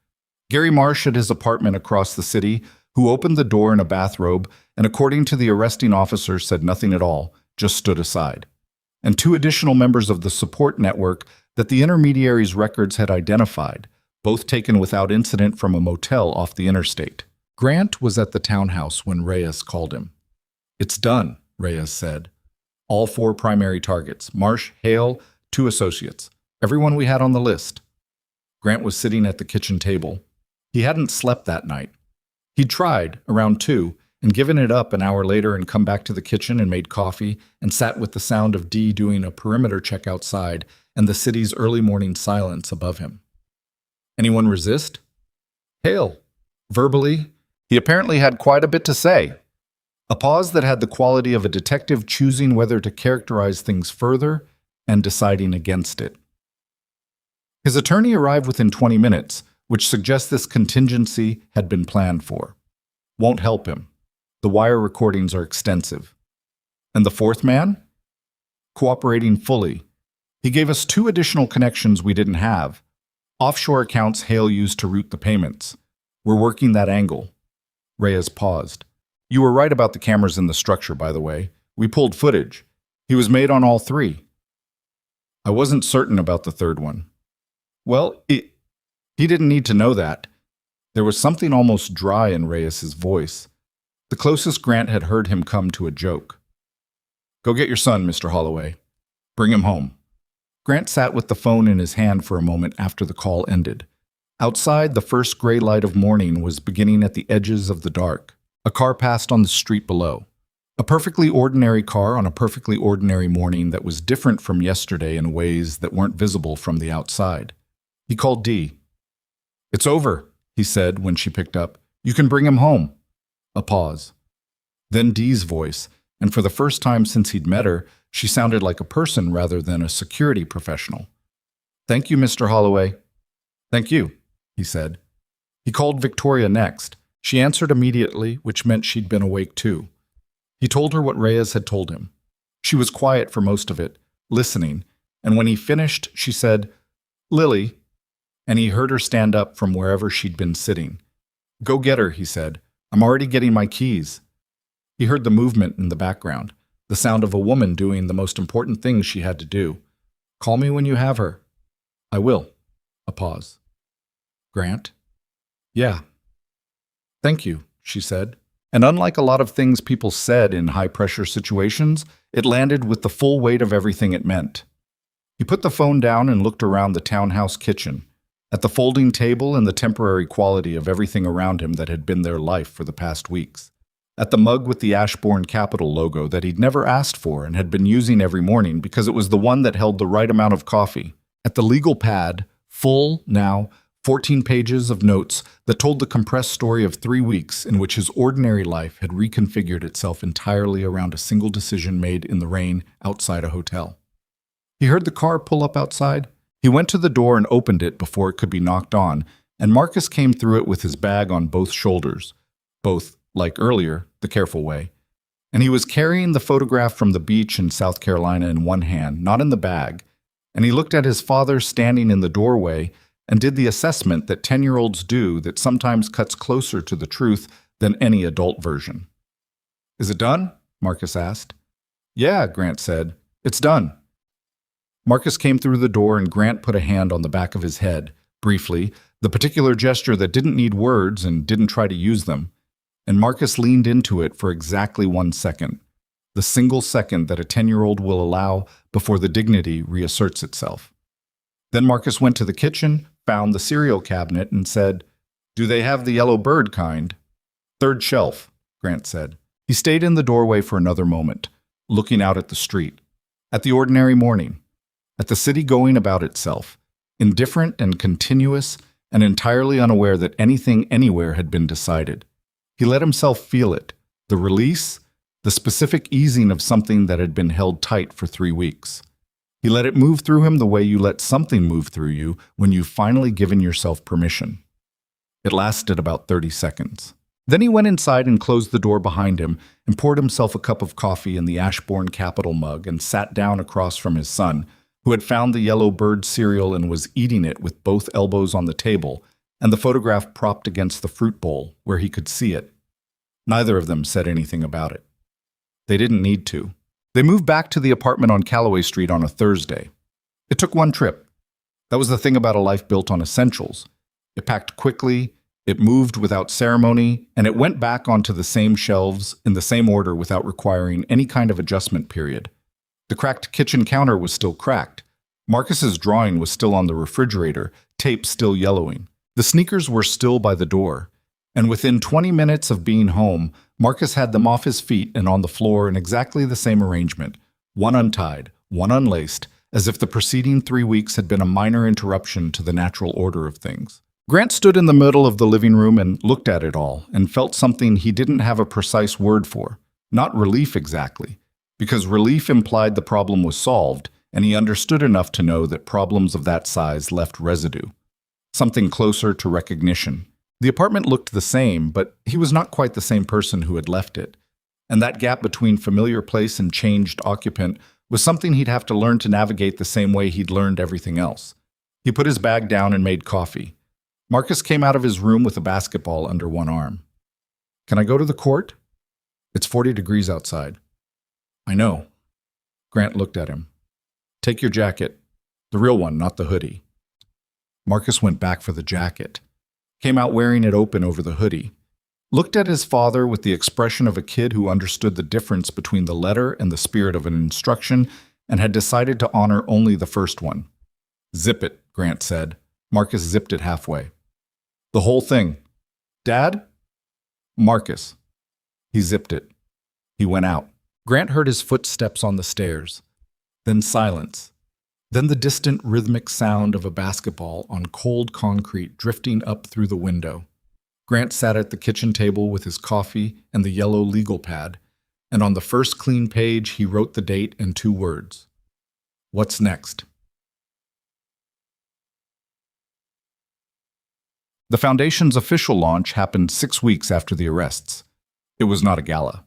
Gary Marsh at his apartment across the city, who opened the door in a bathrobe and, according to the arresting officer, said nothing at all, just stood aside. And 2 additional members of the support network that the intermediary's records had identified, both taken without incident from a motel off the interstate. Grant was at the townhouse when Reyes called him. It's done, Reyes said. All 4 primary targets, Marsh, Hale, 2 associates, everyone we had on the list. Grant was sitting at the kitchen table. He hadn't slept that night. He'd tried, around 2, and given it up an hour later and come back to the kitchen and made coffee and sat with the sound of Dee doing a perimeter check outside and the city's early morning silence above him. Anyone resist? Hale. Verbally, he apparently had quite a bit to say. A pause that had the quality of a detective choosing whether to characterize things further and deciding against it. His attorney arrived within 20 minutes, which suggests this contingency had been planned for. Won't help him. The wire recordings are extensive. And the 4th man? cooperating fully. He gave us 2 additional connections we didn't have. Offshore accounts Hale used to route the payments. We're working that angle. Reyes paused. You were right about the cameras in the structure, by the way. We pulled footage. He was made on all 3. I wasn't certain about the 3rd one. Well, he didn't need to know that. There was something almost dry in Reyes's voice. The closest Grant had heard him come to a joke. Go get your son, Mr. Holloway. Bring him home. Grant sat with the phone in his hand for a moment after the call ended. Outside, the first gray light of morning was beginning at the edges of the dark. A car passed on the street below. A perfectly ordinary car on a perfectly ordinary morning that was different from yesterday in ways that weren't visible from the outside. He called Dee. It's over, he said when she picked up. You can bring him home. A pause. Then Dee's voice, and for the first time since he'd met her, she sounded like a person rather than a security professional. Thank you, Mr. Holloway. Thank you, he said. He called Victoria next. She answered immediately, which meant she'd been awake too. He told her what Reyes had told him. She was quiet for most of it, listening, and when he finished, she said, Lily, and he heard her stand up from wherever she'd been sitting. Go get her, he said. I'm already getting my keys. He heard the movement in the background, the sound of a woman doing the most important thing she had to do. Call me when you have her. I will. A pause. Grant? Yeah. Thank you, she said. And unlike a lot of things people said in high-pressure situations, it landed with the full weight of everything it meant. He put the phone down and looked around the townhouse kitchen, at the folding table and the temporary quality of everything around him that had been their life for the past weeks, at the mug with the Ashbourne Capital logo that he'd never asked for and had been using every morning because it was the one that held the right amount of coffee, at the legal pad, full, now, 14 pages of notes that told the compressed story of 3 weeks in which his ordinary life had reconfigured itself entirely around a single decision made in the rain outside a hotel. He heard the car pull up outside. He went to the door and opened it before it could be knocked on, and Marcus came through it with his bag on both shoulders, both, like earlier, the careful way. And he was carrying the photograph from the beach in South Carolina in one hand, not in the bag, and he looked at his father standing in the doorway and did the assessment that 10-year-olds do that sometimes cuts closer to the truth than any adult version. Is it done? Marcus asked. Yeah, Grant said. It's done. Marcus came through the door and Grant put a hand on the back of his head, briefly, the particular gesture that didn't need words and didn't try to use them. And Marcus leaned into it for exactly 1 second, the single second that a 10-year-old will allow before the dignity reasserts itself. Then Marcus went to the kitchen, found the cereal cabinet, and said, Do they have the yellow bird kind? 3rd shelf, Grant said. He stayed in the doorway for another moment, looking out at the street, at the ordinary morning, at the city going about itself, indifferent and continuous and entirely unaware that anything anywhere had been decided. He let himself feel it, the release, the specific easing of something that had been held tight for 3 weeks. He let it move through him the way you let something move through you when you've finally given yourself permission. It lasted about 30 seconds. Then he went inside and closed the door behind him and poured himself a cup of coffee in the Ashbourne Capital mug and sat down across from his son, who had found the yellow bird cereal and was eating it with both elbows on the table and the photograph propped against the fruit bowl where he could see it. Neither of them said anything about it. They didn't need to. They moved back to the apartment on Calloway Street on a Thursday. It took 1 trip. That was the thing about a life built on essentials. It packed quickly, it moved without ceremony, and it went back onto the same shelves in the same order without requiring any kind of adjustment period. The cracked kitchen counter was still cracked. Marcus's drawing was still on the refrigerator, tape still yellowing. The sneakers were still by the door. And within 20 minutes of being home, Marcus had them off his feet and on the floor in exactly the same arrangement, one untied, one unlaced, as if the preceding 3 weeks had been a minor interruption to the natural order of things. Grant stood in the middle of the living room and looked at it all and felt something he didn't have a precise word for. Not relief exactly, because relief implied the problem was solved, and he understood enough to know that problems of that size left residue. Something closer to recognition. The apartment looked the same, but he was not quite the same person who had left it, and that gap between familiar place and changed occupant was something he'd have to learn to navigate the same way he'd learned everything else. He put his bag down and made coffee. Marcus came out of his room with a basketball under one arm. "Can I go to the court?" "It's 40 degrees outside." "I know." Grant looked at him. "Take your jacket. The real one, not the hoodie." Marcus went back for the jacket. Came out wearing it open over the hoodie. Looked at his father with the expression of a kid who understood the difference between the letter and the spirit of an instruction and had decided to honor only the first one. "Zip it," Grant said. Marcus zipped it halfway. "The whole thing." "Dad?" "Marcus." He zipped it. He went out. Grant heard his footsteps on the stairs. Then silence. Then the distant rhythmic sound of a basketball on cold concrete drifting up through the window. Grant sat at the kitchen table with his coffee and the yellow legal pad, and on the first clean page he wrote the date and 2 words. What's next? The Foundation's official launch happened 6 weeks after the arrests. It was not a gala.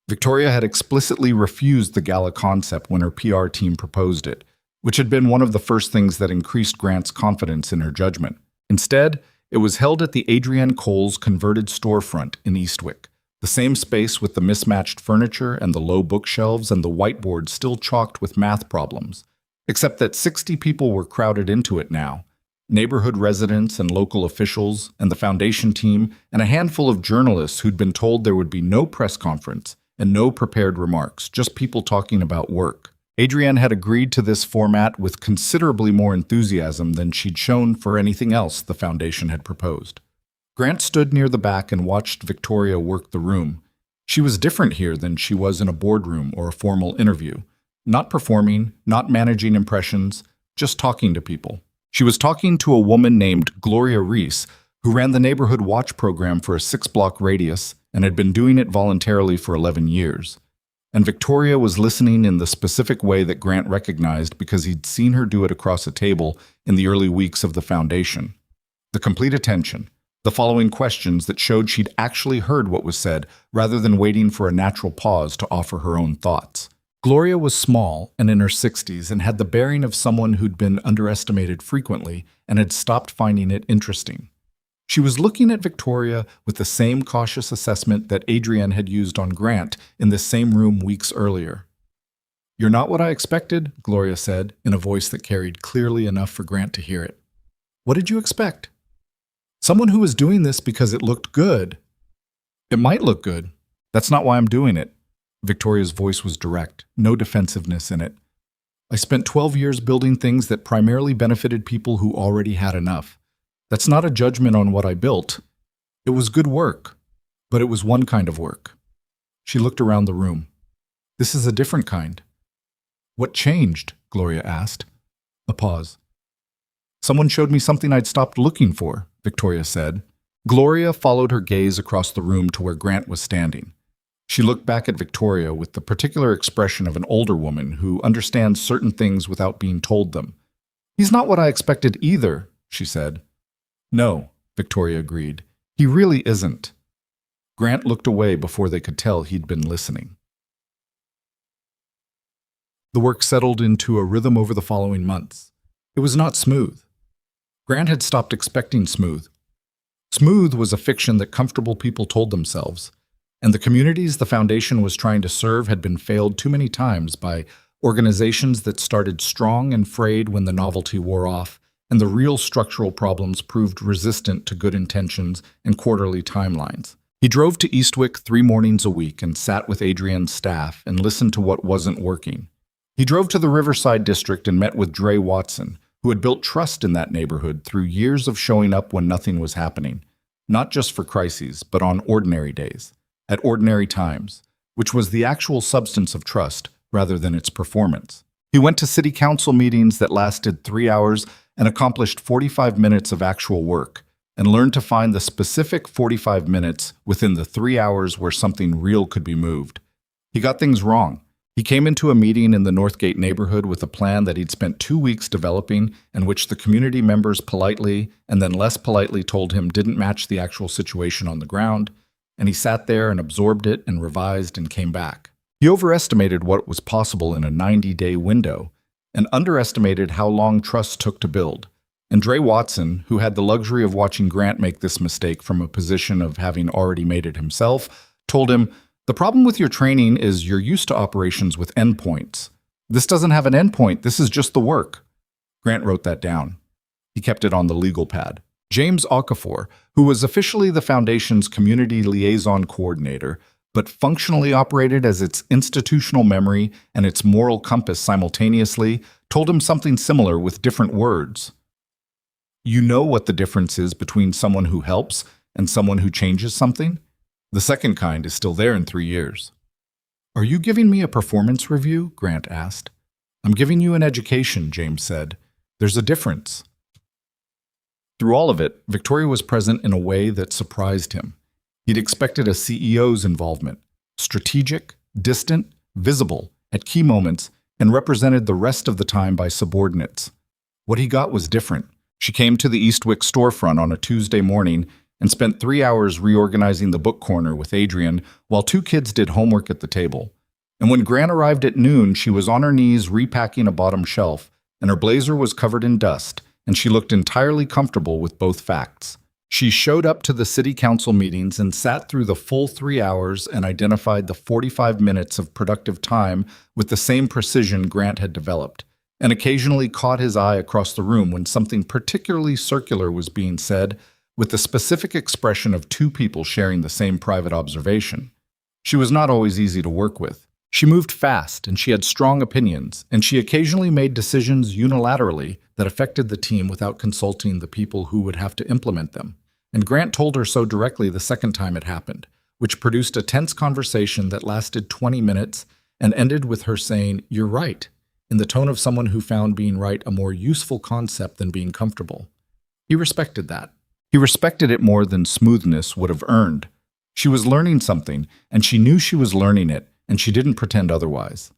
Victoria had explicitly refused the gala concept when her PR team proposed it, which had been one of the first things that increased Grant's confidence in her judgment. Instead, it was held at the Adrienne Cole's converted storefront in Eastwick, the same space with the mismatched furniture and the low bookshelves and the whiteboard still chalked with math problems, except that 60 people were crowded into it now. Neighborhood residents and local officials and the foundation team and a handful of journalists who'd been told there would be no press conference and no prepared remarks, just people talking about work. Adrienne had agreed to this format with considerably more enthusiasm than she'd shown for anything else the foundation had proposed. Grant stood near the back and watched Victoria work the room. She was different here than she was in a boardroom or a formal interview. Not performing, not managing impressions, just talking to people. She was talking to a woman named Gloria Reese, who ran the neighborhood watch program for a 6-block radius and had been doing it voluntarily for 11 years. And Victoria was listening in the specific way that Grant recognized because he'd seen her do it across a table in the early weeks of the foundation. The complete attention, the following questions that showed she'd actually heard what was said rather than waiting for a natural pause to offer her own thoughts. Gloria was small and in her 60s and had the bearing of someone who'd been underestimated frequently and had stopped finding it interesting. She was looking at Victoria with the same cautious assessment that Adrienne had used on Grant in this same room weeks earlier. "You're not what I expected," Gloria said, in a voice that carried clearly enough for Grant to hear it. "What did you expect?" "Someone who was doing this because it looked good." "It might look good. That's not why I'm doing it." Victoria's voice was direct, no defensiveness in it. "I spent 12 years building things that primarily benefited people who already had enough. That's not a judgment on what I built. It was good work, but it was one kind of work." She looked around the room. "This is a different kind." "What changed?" Gloria asked. A pause. "Someone showed me something I'd stopped looking for," Victoria said. Gloria followed her gaze across the room to where Grant was standing. She looked back at Victoria with the particular expression of an older woman who understands certain things without being told them. "He's not what I expected either," she said. "No," Victoria agreed. "He really isn't." Grant looked away before they could tell he'd been listening. The work settled into a rhythm over the following months. It was not smooth. Grant had stopped expecting smooth. Smooth was a fiction that comfortable people told themselves, and the communities the foundation was trying to serve had been failed too many times by organizations that started strong and frayed when the novelty wore off, and the real structural problems proved resistant to good intentions and quarterly timelines. He drove to Eastwick 3 mornings a week and sat with Adrienne's staff and listened to what wasn't working. He drove to the Riverside district and met with Dre Watson, who had built trust in that neighborhood through years of showing up when nothing was happening, not just for crises, but on ordinary days, at ordinary times, which was the actual substance of trust rather than its performance. He went to city council meetings that lasted 3 hours and accomplished 45 minutes of actual work, and learned to find the specific 45 minutes within the 3 hours where something real could be moved. He got things wrong. He came into a meeting in the Northgate neighborhood with a plan that he'd spent 2 weeks developing and which the community members politely and then less politely told him didn't match the actual situation on the ground, and he sat there and absorbed it and revised and came back. He He overestimated what was possible in a 90-day window and underestimated how long trust took to build. And Dre Watson, who had the luxury of watching Grant make this mistake from a position of having already made it himself, told him, "The problem with your training is you're used to operations with endpoints. This doesn't have an endpoint, this is just the work." Grant wrote that down. He kept it on the legal pad. James Okafor, who was officially the Foundation's Community Liaison Coordinator, but functionally operated as its institutional memory and its moral compass simultaneously, told him something similar with different words. You know what the difference is between someone who helps and someone who changes something? The second kind is still there in 3 years. "Are you giving me a performance review?" Grant asked. "I'm giving you an education," James said. "There's a difference." Through all of it, Victoria was present in a way that surprised him. He'd expected a CEO's involvement, strategic, distant, visible, at key moments, and represented the rest of the time by subordinates. What he got was different. She came to the Eastwick storefront on a Tuesday morning and spent 3 hours reorganizing the book corner with Adrian while 2 kids did homework at the table. And when Grant arrived at noon, she was on her knees repacking a bottom shelf, and her blazer was covered in dust, and she looked entirely comfortable with both facts. She showed up to the city council meetings and sat through the full 3 hours and identified the 45 minutes of productive time with the same precision Grant had developed, and occasionally caught his eye across the room when something particularly circular was being said, with the specific expression of 2 people sharing the same private observation. She was not always easy to work with. She moved fast, and she had strong opinions, and she occasionally made decisions unilaterally that affected the team without consulting the people who would have to implement them. And Grant told her so directly the second time it happened, which produced a tense conversation that lasted 20 minutes and ended with her saying, "You're right," in the tone of someone who found being right a more useful concept than being comfortable. He respected that. He respected it more than smoothness would have earned. She was learning something, and she knew she was learning it, and she didn't pretend otherwise.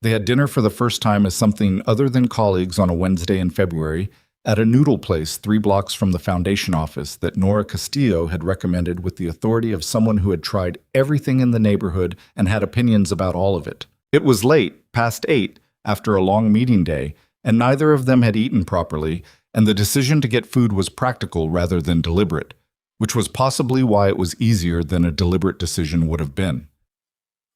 They had dinner for the first time as something other than colleagues on a Wednesday in February at a noodle place 3 blocks from the Foundation office that Nora Castillo had recommended with the authority of someone who had tried everything in the neighborhood and had opinions about all of it. It was late, past 8, after a long meeting day, and neither of them had eaten properly, and the decision to get food was practical rather than deliberate, which was possibly why it was easier than a deliberate decision would have been.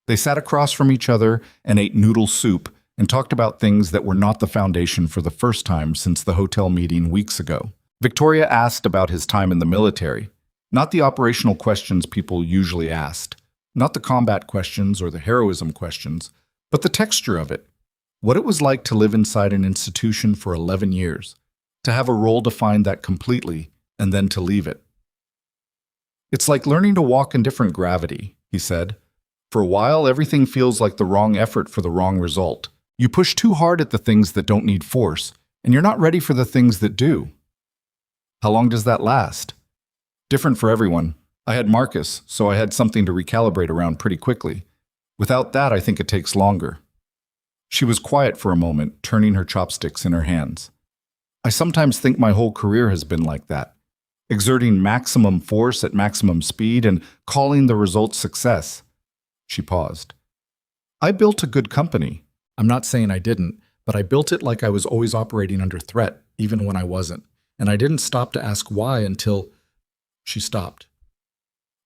They sat across from each other and ate noodle soup and talked about things that were not the Foundation for the first time since the hotel meeting weeks ago. Victoria asked about his time in the military, not the operational questions people usually asked, not the combat questions or the heroism questions, but the texture of it, what it was like to live inside an institution for 11 years, to have a role defined that completely, and then to leave it. "It's like learning to walk in different gravity," he said. "For a while, everything feels like the wrong effort for the wrong result. You push too hard at the things that don't need force, and you're not ready for the things that do." "How long does that last?" "Different for everyone. I had Marcus, so I had something to recalibrate around pretty quickly. Without that, I think it takes longer." She was quiet for a moment, turning her chopsticks in her hands. "I sometimes think my whole career has been like that, exerting maximum force at maximum speed and calling the result success." She paused. "I built a good company. I'm not saying I didn't, but I built it like I was always operating under threat, even when I wasn't. And I didn't stop to ask why until—" She stopped.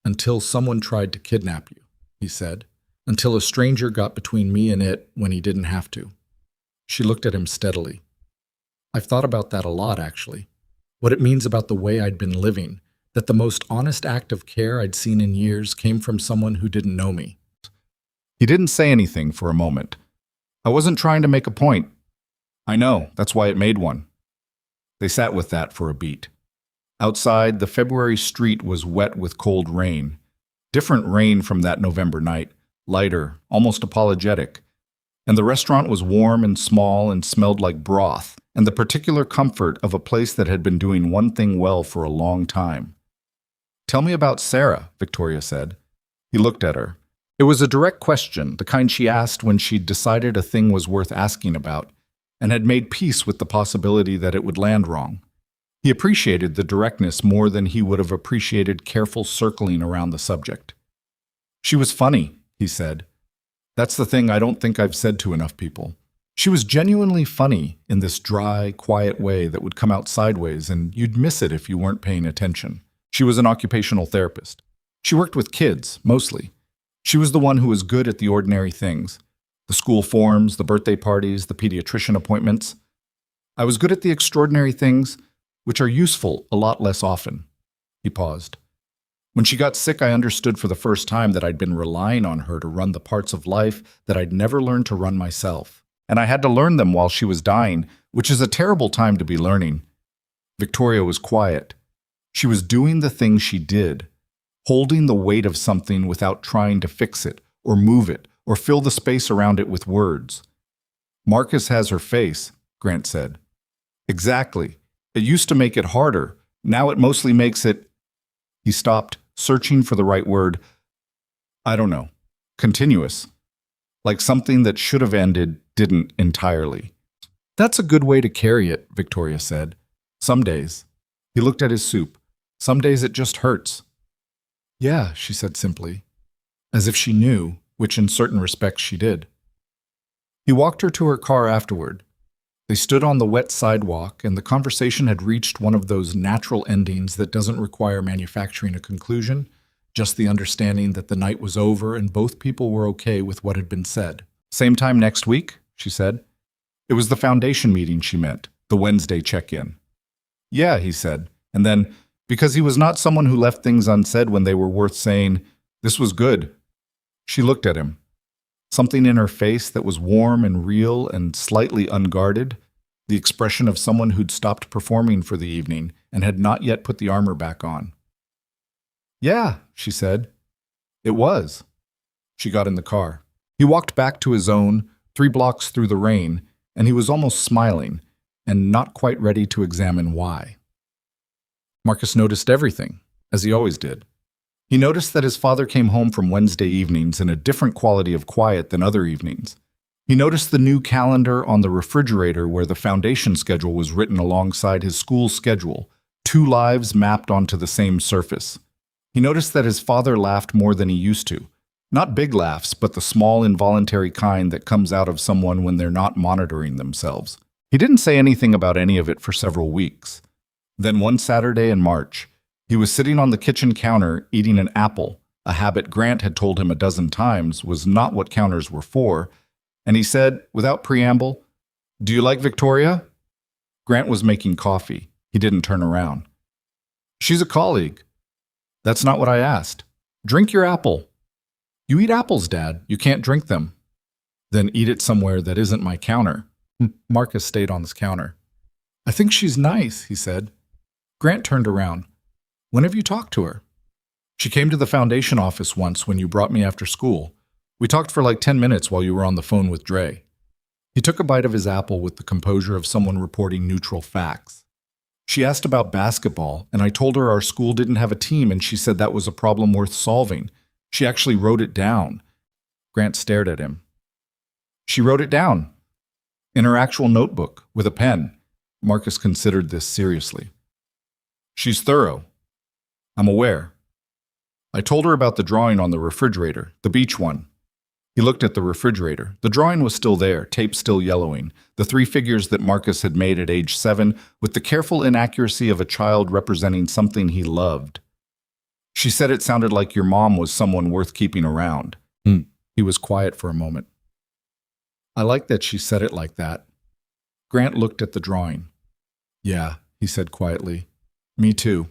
"Until someone tried to kidnap you," he said. "Until a stranger got between me and it when he didn't have to." She looked at him steadily. "I've thought about that a lot, actually. What it means about the way I'd been living, that the most honest act of care I'd seen in years came from someone who didn't know me." He didn't say anything for a moment. "I wasn't trying to make a point." "I know, that's why it made one." They sat with that for a beat. Outside, the February street was wet with cold rain. Different rain from that November night, lighter, almost apologetic. And the restaurant was warm and small and smelled like broth, and the particular comfort of a place that had been doing one thing well for a long time. "Tell me about Sarah," Victoria said. He looked at her. It was a direct question, the kind she asked when she'd decided a thing was worth asking about, and had made peace with the possibility that it would land wrong. He appreciated the directness more than he would have appreciated careful circling around the subject. "She was funny," he said. That's the thing I don't think I've said to enough people. She was genuinely funny in this dry, quiet way that would come out sideways, and you'd miss it if you weren't paying attention. She was an occupational therapist. She worked with kids, mostly. She was the one who was good at the ordinary things. The school forms, the birthday parties, the pediatrician appointments. I was good at the extraordinary things, which are useful a lot less often. He paused. When she got sick, I understood for the first time that I'd been relying on her to run the parts of life that I'd never learned to run myself. And I had to learn them while she was dying, which is a terrible time to be learning. Victoria was quiet. She was doing the things she did, holding the weight of something without trying to fix it, or move it, or fill the space around it with words. Marcus has her face, Grant said. Exactly. It used to make it harder. Now it mostly makes it... He stopped, searching for the right word. I don't know. Continuous. Like something that should have ended didn't entirely. That's a good way to carry it, Victoria said. Some days. He looked at his soup. Some days it just hurts. Yeah, she said simply, as if she knew, which in certain respects she did. He walked her to her car afterward. They stood on the wet sidewalk, and the conversation had reached one of those natural endings that doesn't require manufacturing a conclusion, just the understanding that the night was over and both people were okay with what had been said. Same time next week, she said. It was the foundation meeting she meant, the Wednesday check-in. Yeah, he said, and then, because he was not someone who left things unsaid when they were worth saying, this was good. She looked at him. Something in her face that was warm and real and slightly unguarded, the expression of someone who'd stopped performing for the evening and had not yet put the armor back on. Yeah, she said. It was. She got in the car. He walked back to his own, 3 blocks through the rain, and he was almost smiling, and not quite ready to examine why. Marcus noticed everything, as he always did. He noticed that his father came home from Wednesday evenings in a different quality of quiet than other evenings. He noticed the new calendar on the refrigerator where the foundation schedule was written alongside his school schedule, 2 lives mapped onto the same surface. He noticed that his father laughed more than he used to. Not big laughs, but the small, involuntary kind that comes out of someone when they're not monitoring themselves. He didn't say anything about any of it for several weeks. Then one Saturday in March, he was sitting on the kitchen counter eating an apple, a habit Grant had told him a dozen times was not what counters were for, and he said, without preamble, "Do you like Victoria?" Grant was making coffee. He didn't turn around. "She's a colleague." "That's not what I asked." "Drink your apple." "You eat apples, Dad. You can't drink them." "Then eat it somewhere that isn't my counter." Marcus stayed on his counter. "I think she's nice," he said. Grant turned around. "When have you talked to her?" "She came to the foundation office once when you brought me after school. We talked for like 10 minutes while you were on the phone with Dre." He took a bite of his apple with the composure of someone reporting neutral facts. "She asked about basketball, and I told her our school didn't have a team, and she said that was a problem worth solving. She actually wrote it down." Grant stared at him. "She wrote it down. In her actual notebook, with a pen." Marcus considered this seriously. "She's thorough. I'm aware. I told her about the drawing on the refrigerator, the beach one." He looked at the refrigerator. The drawing was still there, tape still yellowing, the 3 figures that Marcus had made at age 7, with the careful inaccuracy of a child representing something he loved. "She said it sounded like your mom was someone worth keeping around." He was quiet for a moment. "I like that she said it like that." Grant looked at the drawing. "Yeah," he said quietly. "Me too."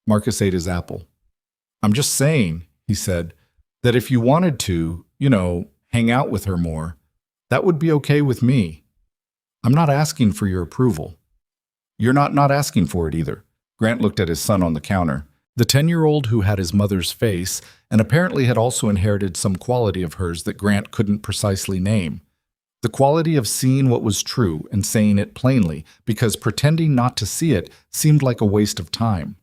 Marcus ate his apple. "I'm just saying," he said, "that if you wanted to, hang out with her more, that would be okay with me. I'm not asking for your approval. You're not asking for it either." Grant looked at his son on the counter. The 10-year-old who had his mother's face and apparently had also inherited some quality of hers that Grant couldn't precisely name. The quality of seeing what was true and saying it plainly, because pretending not to see it seemed like a waste of time.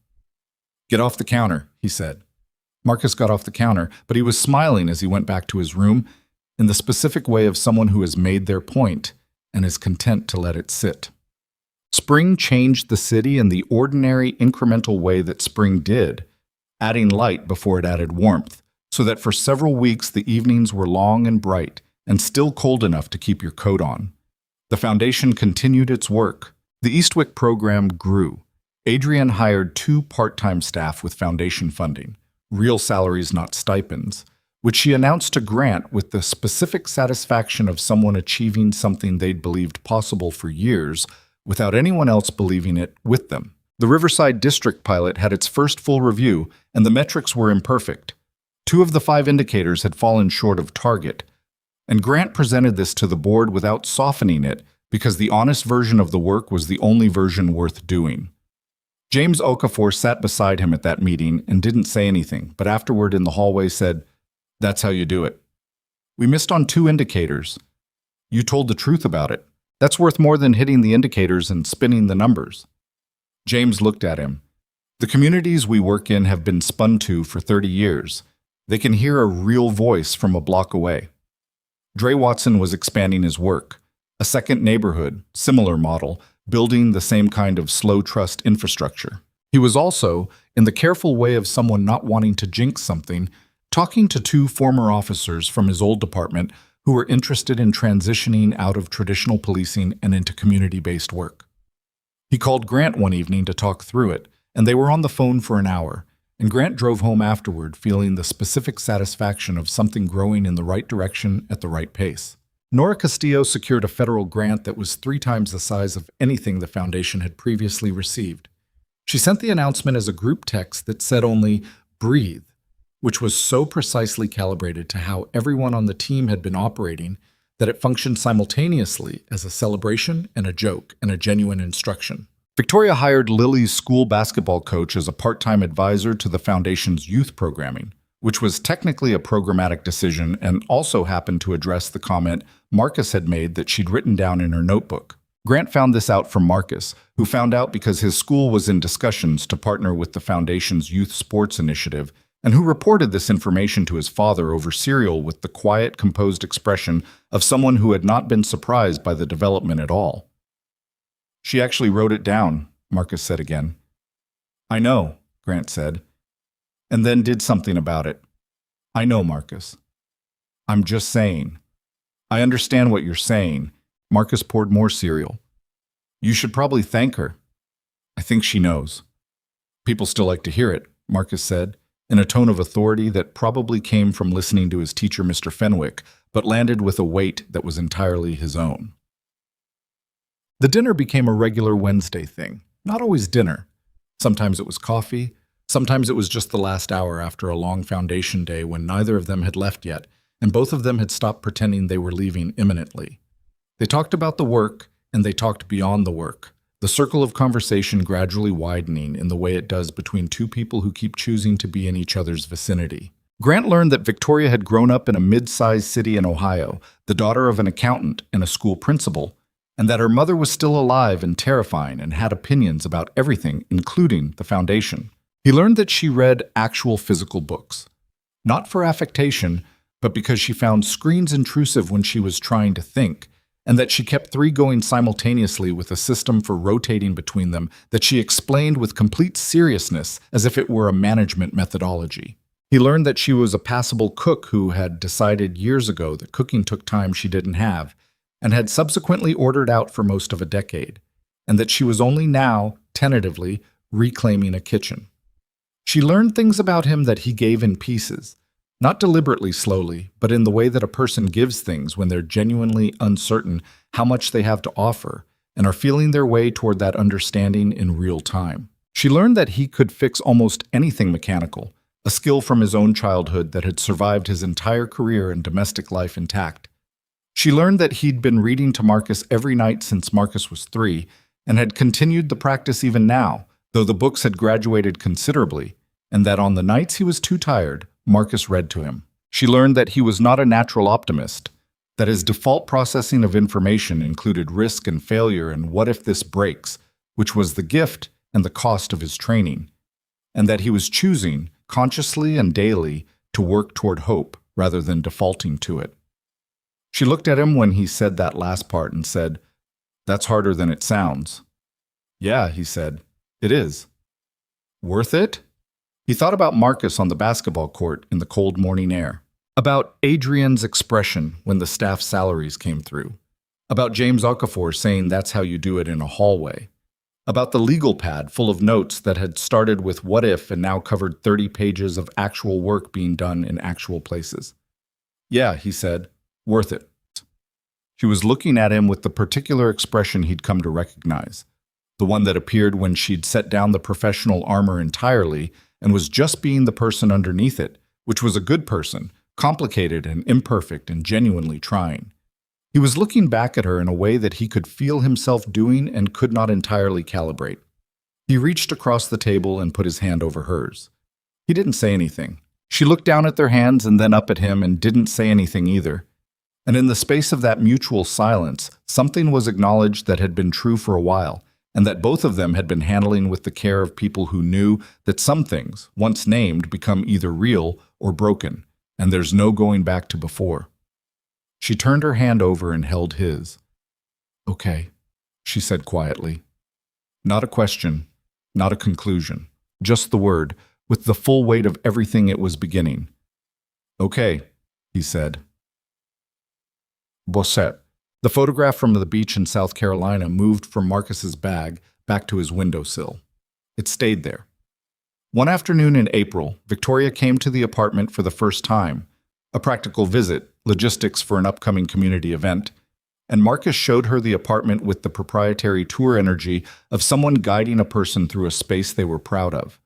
"Get off the counter," he said. Marcus got off the counter, but he was smiling as he went back to his room, in the specific way of someone who has made their point and is content to let it sit. Spring changed the city in the ordinary, incremental way that spring did, adding light before it added warmth, so that for several weeks the evenings were long and bright and still cold enough to keep your coat on. The foundation continued its work. The Eastwick program grew. Adrienne hired 2 part-time staff with foundation funding, real salaries not stipends, which she announced to Grant with the specific satisfaction of someone achieving something they'd believed possible for years without anyone else believing it with them. The Riverside District pilot had its first full review, and the metrics were imperfect. 2 of the 5 indicators had fallen short of target, and Grant presented this to the board without softening it because the honest version of the work was the only version worth doing. James Okafor sat beside him at that meeting and didn't say anything, but afterward in the hallway said, "That's how you do it. We missed on 2 indicators. You told the truth about it. That's worth more than hitting the indicators and spinning the numbers." James looked at him. "The communities we work in have been spun to for 30 years. They can hear a real voice from a block away." Dre Watson was expanding his work. A second neighborhood, similar model, building the same kind of slow trust infrastructure. He was also, in the careful way of someone not wanting to jinx something, talking to 2 former officers from his old department who were interested in transitioning out of traditional policing and into community-based work. He called Grant one evening to talk through it, and they were on the phone for an hour, and Grant drove home afterward feeling the specific satisfaction of something growing in the right direction at the right pace. Nora Castillo secured a federal grant that was 3 times the size of anything the foundation had previously received. She sent the announcement as a group text that said only, "Breathe," which was so precisely calibrated to how everyone on the team had been operating that it functioned simultaneously as a celebration and a joke and a genuine instruction. Victoria hired Lily's school basketball coach as a part-time advisor to the foundation's youth programming, which was technically a programmatic decision and also happened to address the comment Marcus had made that she'd written down in her notebook. Grant found this out from Marcus, who found out because his school was in discussions to partner with the foundation's youth sports initiative, and who reported this information to his father over cereal with the quiet, composed expression of someone who had not been surprised by the development at all. "She actually wrote it down," Marcus said again. "I know," Grant said, "and then did something about it." "I know, Marcus. I'm just saying." "I understand what you're saying." Marcus poured more cereal. "You should probably thank her." "I think she knows." "People still like to hear it," Marcus said, in a tone of authority that probably came from listening to his teacher, Mr. Fenwick, but landed with a weight that was entirely his own. The dinner became a regular Wednesday thing. Not always dinner. Sometimes it was coffee. Sometimes it was just the last hour after a long foundation day when neither of them had left yet, and both of them had stopped pretending they were leaving imminently. They talked about the work, and they talked beyond the work, the circle of conversation gradually widening in the way it does between 2 people who keep choosing to be in each other's vicinity. Grant learned that Victoria had grown up in a mid-sized city in Ohio, the daughter of an accountant and a school principal, and that her mother was still alive and terrifying and had opinions about everything, including the foundation. He learned that she read actual physical books, not for affectation, but because she found screens intrusive when she was trying to think, and that she kept 3 going simultaneously with a system for rotating between them that she explained with complete seriousness as if it were a management methodology. He learned that she was a passable cook who had decided years ago that cooking took time she didn't have, and had subsequently ordered out for most of a decade, and that she was only now, tentatively, reclaiming a kitchen. She learned things about him that he gave in pieces, not deliberately slowly, but in the way that a person gives things when they're genuinely uncertain how much they have to offer and are feeling their way toward that understanding in real time. She learned that he could fix almost anything mechanical, a skill from his own childhood that had survived his entire career and domestic life intact. She learned that he'd been reading to Marcus every night since Marcus was 3 and had continued the practice even now, though the books had graduated considerably, and that on the nights he was too tired, Marcus read to him. She learned that he was not a natural optimist, that his default processing of information included risk and failure and what if this breaks, which was the gift and the cost of his training, and that he was choosing, consciously and daily, to work toward hope rather than defaulting to it. She looked at him when he said that last part and said, "That's harder than it sounds." "Yeah," he said, "it is." "Worth it?" He thought about Marcus on the basketball court in the cold morning air, about Adrian's expression when the staff salaries came through, about James Okafor saying that's how you do it in a hallway, about the legal pad full of notes that had started with what if and now covered 30 pages of actual work being done in actual places. Yeah, he said, worth it. She was looking at him with the particular expression he'd come to recognize, the one that appeared when she'd set down the professional armor entirely and was just being the person underneath it, which was a good person, complicated and imperfect and genuinely trying. He was looking back at her in a way that he could feel himself doing and could not entirely calibrate. He reached across the table and put his hand over hers. He didn't say anything. She looked down at their hands and then up at him and didn't say anything either. And in the space of that mutual silence, something was acknowledged that had been true for a while, and that both of them had been handling with the care of people who knew that some things, once named, become either real or broken, and there's no going back to before. She turned her hand over and held his. Okay, she said quietly. Not a question, not a conclusion, just the word, with the full weight of everything it was beginning. Okay, he said. Bosset. The photograph from the beach in South Carolina moved from Marcus's bag back to his windowsill. It stayed there. One afternoon in April, Victoria came to the apartment for the first time, a practical visit, logistics for an upcoming community event, and Marcus showed her the apartment with the proprietary tour energy of someone guiding a person through a space they were proud of.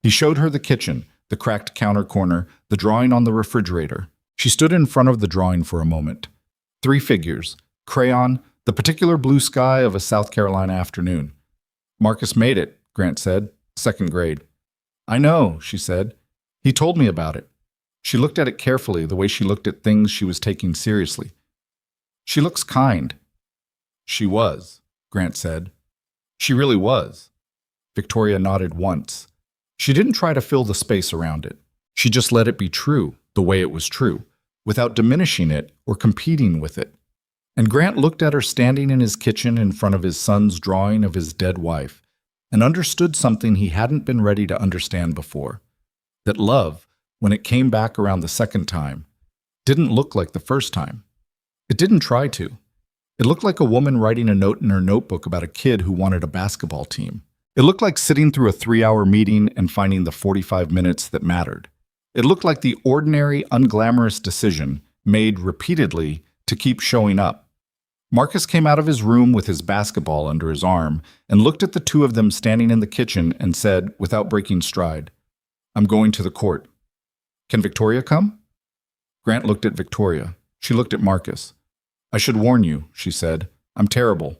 He showed her the kitchen, the cracked counter corner, the drawing on the refrigerator. She stood in front of the drawing for a moment. 3 figures, crayon, the particular blue sky of a South Carolina afternoon. Marcus made it, Grant said, 2nd grade. I know, she said. He told me about it. She looked at it carefully, the way she looked at things she was taking seriously. She looks kind. She was, Grant said. She really was. Victoria nodded once. She didn't try to fill the space around it. She just let it be true, the way it was true, without diminishing it or competing with it. And Grant looked at her standing in his kitchen in front of his son's drawing of his dead wife and understood something he hadn't been ready to understand before. That love, when it came back around the 2nd time, didn't look like the first time. It didn't try to. It looked like a woman writing a note in her notebook about a kid who wanted a basketball team. It looked like sitting through a 3-hour meeting and finding the 45 minutes that mattered. It looked like the ordinary, unglamorous decision, made repeatedly, to keep showing up. Marcus came out of his room with his basketball under his arm and looked at the two of them standing in the kitchen and said, without breaking stride, I'm going to the court. Can Victoria come? Grant looked at Victoria. She looked at Marcus. I should warn you, she said. I'm terrible.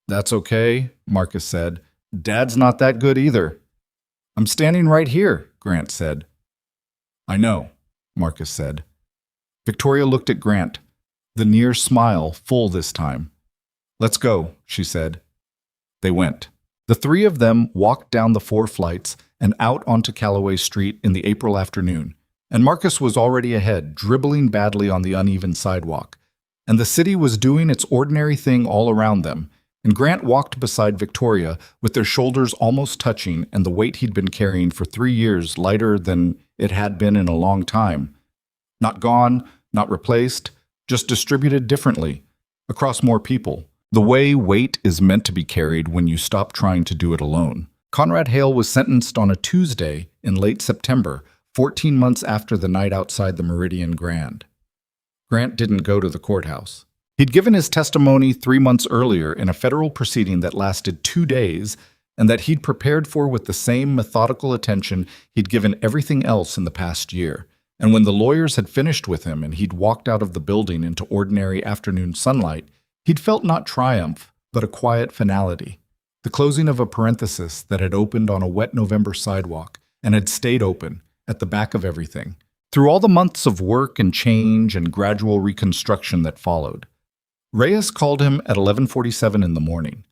That's okay, Marcus said. Dad's not that good either. I'm standing right here, Grant said. I know, Marcus said. Victoria looked at Grant, the near smile full this time. Let's go, she said. They went. The 3 of them walked down the 4 flights and out onto Callaway Street in the April afternoon, and Marcus was already ahead, dribbling badly on the uneven sidewalk. And the city was doing its ordinary thing all around them, and Grant walked beside Victoria with their shoulders almost touching and the weight he'd been carrying for 3 years lighter than it had been in a long time. Not gone, not replaced, just distributed differently, across more people, the way weight is meant to be carried when you stop trying to do it alone. Conrad Hale was sentenced on a Tuesday in late September, 14 months after the night outside the Meridian Grand. Grant didn't go to the courthouse. He'd given his testimony 3 months earlier in a federal proceeding that lasted 2 days and that he'd prepared for with the same methodical attention he'd given everything else in the past year. And when the lawyers had finished with him and he'd walked out of the building into ordinary afternoon sunlight, he'd felt not triumph, but a quiet finality, the closing of a parenthesis that had opened on a wet November sidewalk and had stayed open at the back of everything, through all the months of work and change and gradual reconstruction that followed. Reyes called him at 11:47 in the morning.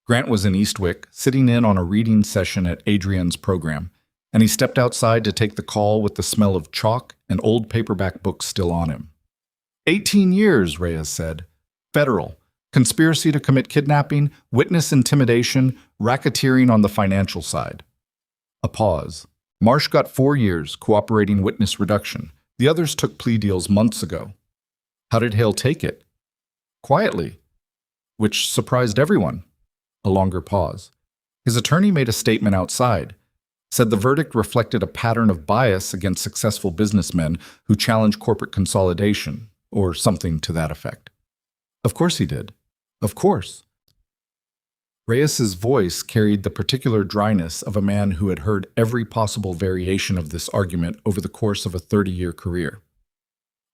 Grant was in Eastwick, sitting in on a reading session at Adrian's program, and he stepped outside to take the call with the smell of chalk and old paperback books still on him. 18 years, Reyes said. Federal. Conspiracy to commit kidnapping, witness intimidation, racketeering on the financial side. A pause. Marsh got 4 years, cooperating witness reduction. The others took plea deals months ago. How did Hale take it? Quietly, which surprised everyone. A longer pause. His attorney made a statement outside, said the verdict reflected a pattern of bias against successful businessmen who challenge corporate consolidation, or something to that effect. Of course he did. Of course. Reyes's voice carried the particular dryness of a man who had heard every possible variation of this argument over the course of a 30-year career.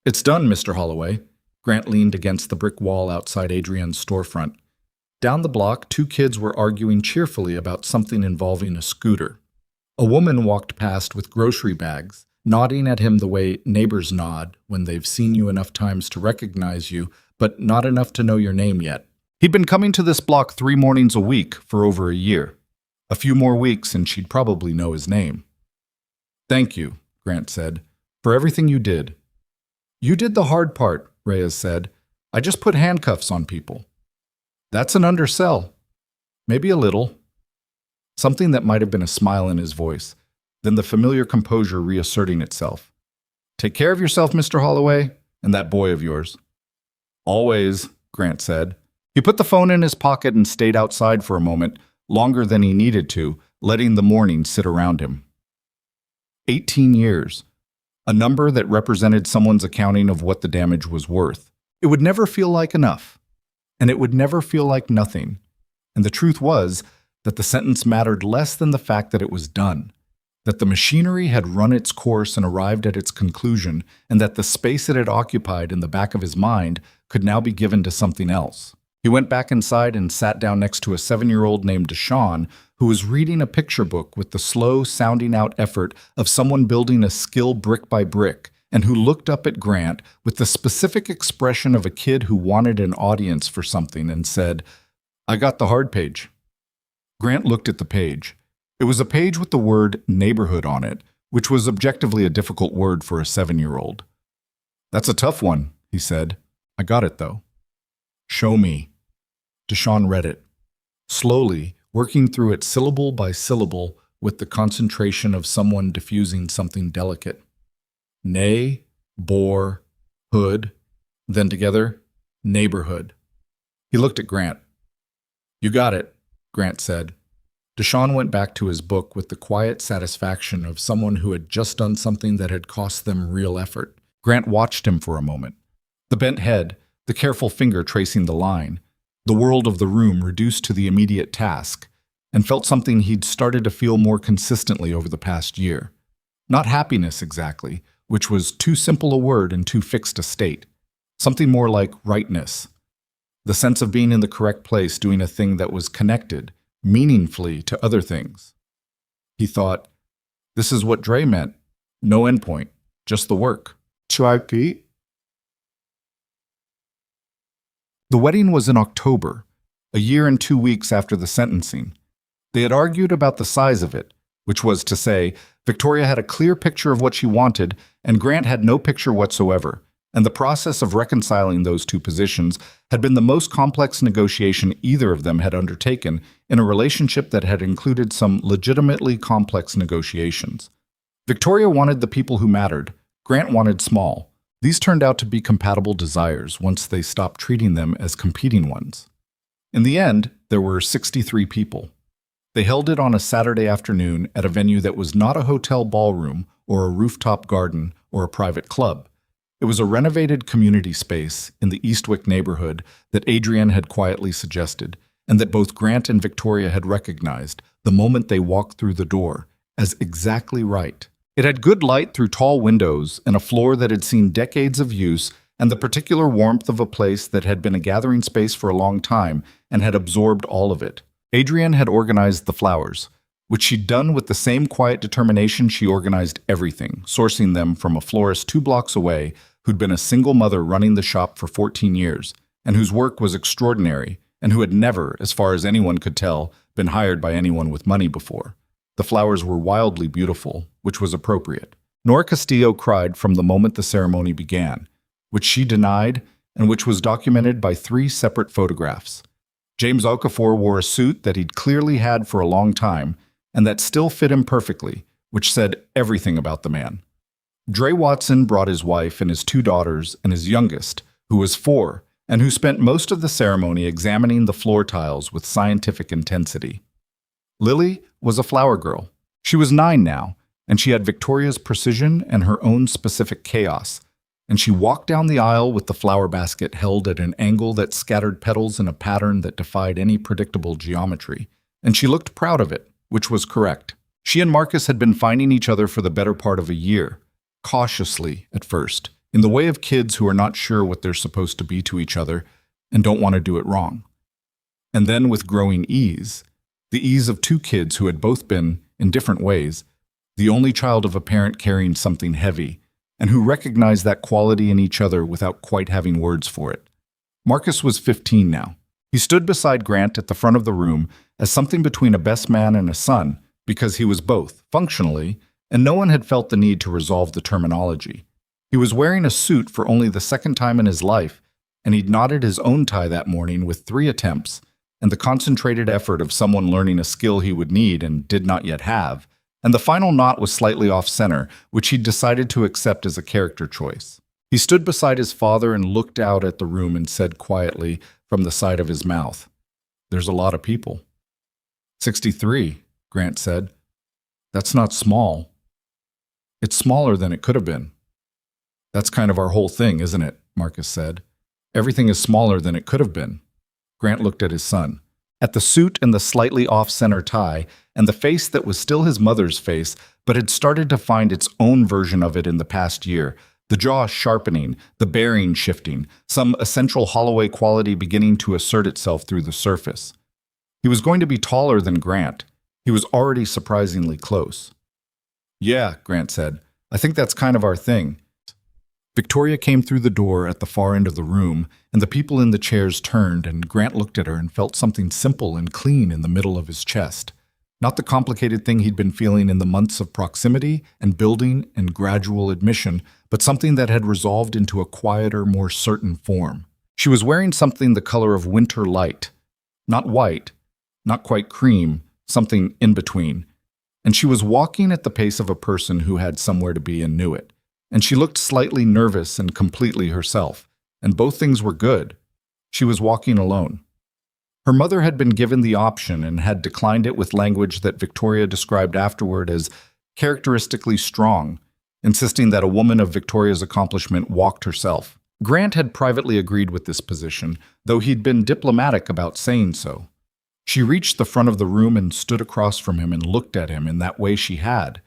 It's done, Mr. Holloway. Grant leaned against the brick wall outside Adrienne's storefront. Down the block, 2 kids were arguing cheerfully about something involving a scooter. A woman walked past with grocery bags, nodding at him the way neighbors nod when they've seen you enough times to recognize you, but not enough to know your name yet. He'd been coming to this block 3 mornings a week for over a year. A few more weeks and she'd probably know his name. Thank you, Grant said, for everything you did. You did the hard part, Reyes said. I just put handcuffs on people. That's an undersell. Maybe a little. Something that might have been a smile in his voice, then the familiar composure reasserting itself. Take care of yourself, Mr. Holloway, and that boy of yours. Always, Grant said. He put the phone in his pocket and stayed outside for a moment, longer than he needed to, letting the morning sit around him. 18 years. A number that represented someone's accounting of what the damage was worth. It would never feel like enough. And it would never feel like nothing. And the truth was that the sentence mattered less than the fact that it was done, that the machinery had run its course and arrived at its conclusion, and that the space it had occupied in the back of his mind could now be given to something else. He went back inside and sat down next to a 7-year-old named Deshawn, who was reading a picture book with the slow, sounding-out effort of someone building a skill brick by brick, and who looked up at Grant with the specific expression of a kid who wanted an audience for something and said, I got the hard page. Grant looked at the page. It was a page with the word neighborhood on it, which was objectively a difficult word for a 7-year-old. That's a tough one, he said. I got it, though. Show me. Deshawn read it, slowly, working through it syllable by syllable with the concentration of someone diffusing something delicate. Nay, bore, hood, then together, neighborhood. He looked at Grant. You got it, Grant said. Deshawn went back to his book with the quiet satisfaction of someone who had just done something that had cost them real effort. Grant watched him for a moment. The bent head, the careful finger tracing the line, the world of the room reduced to the immediate task, and felt something he'd started to feel more consistently over the past year. Not happiness exactly, which was too simple a word and too fixed a state. Something more like rightness. The sense of being in the correct place doing a thing that was connected, meaningfully to other things. He thought, this is what Dre meant. No endpoint, just the work. Should I Pete? The wedding was in October, a year and 2 weeks after the sentencing. They had argued about the size of it, which was to say, Victoria had a clear picture of what she wanted, and Grant had no picture whatsoever, and the process of reconciling those two positions had been the most complex negotiation either of them had undertaken in a relationship that had included some legitimately complex negotiations. Victoria wanted the people who mattered. Grant wanted small. These turned out to be compatible desires once they stopped treating them as competing ones. In the end, there were 63 people. They held it on a Saturday afternoon at a venue that was not a hotel ballroom or a rooftop garden or a private club. It was a renovated community space in the Eastwick neighborhood that Adrienne had quietly suggested, and that both Grant and Victoria had recognized the moment they walked through the door as exactly right. It had good light through tall windows and a floor that had seen decades of use and the particular warmth of a place that had been a gathering space for a long time and had absorbed all of it. Adrienne had organized the flowers, which she'd done with the same quiet determination she organized everything, sourcing them from a florist 2 blocks away who'd been a single mother running the shop for 14 years and whose work was extraordinary and who had never, as far as anyone could tell, been hired by anyone with money before. The flowers were wildly beautiful, which was appropriate. Nora Castillo cried from the moment the ceremony began, which she denied and which was documented by 3 separate photographs. James Okafor wore a suit that he'd clearly had for a long time and that still fit him perfectly, which said everything about the man. Dre Watson brought his wife and his 2 daughters and his youngest, who was 4, and who spent most of the ceremony examining the floor tiles with scientific intensity. Lily was a flower girl. She was 9 now, and she had Victoria's precision and her own specific chaos, and she walked down the aisle with the flower basket held at an angle that scattered petals in a pattern that defied any predictable geometry, and she looked proud of it, which was correct. She and Marcus had been finding each other for the better part of a year, cautiously at first, in the way of kids who are not sure what they're supposed to be to each other and don't want to do it wrong. And then with growing ease, the ease of 2 kids who had both been, in different ways, the only child of a parent carrying something heavy, and who recognized that quality in each other without quite having words for it. Marcus was 15 now. He stood beside Grant at the front of the room as something between a best man and a son, because he was both, functionally, and no one had felt the need to resolve the terminology. He was wearing a suit for only the 2nd time in his life, and he'd knotted his own tie that morning with 3 attempts, and the concentrated effort of someone learning a skill he would need and did not yet have, and the final knot was slightly off-center, which he'd decided to accept as a character choice. He stood beside his father and looked out at the room and said quietly from the side of his mouth, "There's a lot of people." 63, Grant said. "That's not small. It's smaller than it could have been." "That's kind of our whole thing, isn't it?" Marcus said. "Everything is smaller than it could have been." Grant looked at his son, at the suit and the slightly off-center tie, and the face that was still his mother's face, but had started to find its own version of it in the past year, the jaw sharpening, the bearing shifting, some essential Holloway quality beginning to assert itself through the surface. He was going to be taller than Grant. He was already surprisingly close. "Yeah," Grant said. "I think that's kind of our thing." Victoria came through the door at the far end of the room, and the people in the chairs turned, and Grant looked at her and felt something simple and clean in the middle of his chest. Not the complicated thing he'd been feeling in the months of proximity and building and gradual admission, but something that had resolved into a quieter, more certain form. She was wearing something the color of winter light. Not white, not quite cream, something in between. And she was walking at the pace of a person who had somewhere to be and knew it. And she looked slightly nervous and completely herself, and both things were good. She was walking alone. Her mother had been given the option and had declined it with language that Victoria described afterward as characteristically strong, insisting that a woman of Victoria's accomplishment walked herself. Grant had privately agreed with this position, though he'd been diplomatic about saying so. She reached the front of the room and stood across from him and looked at him in that way she had.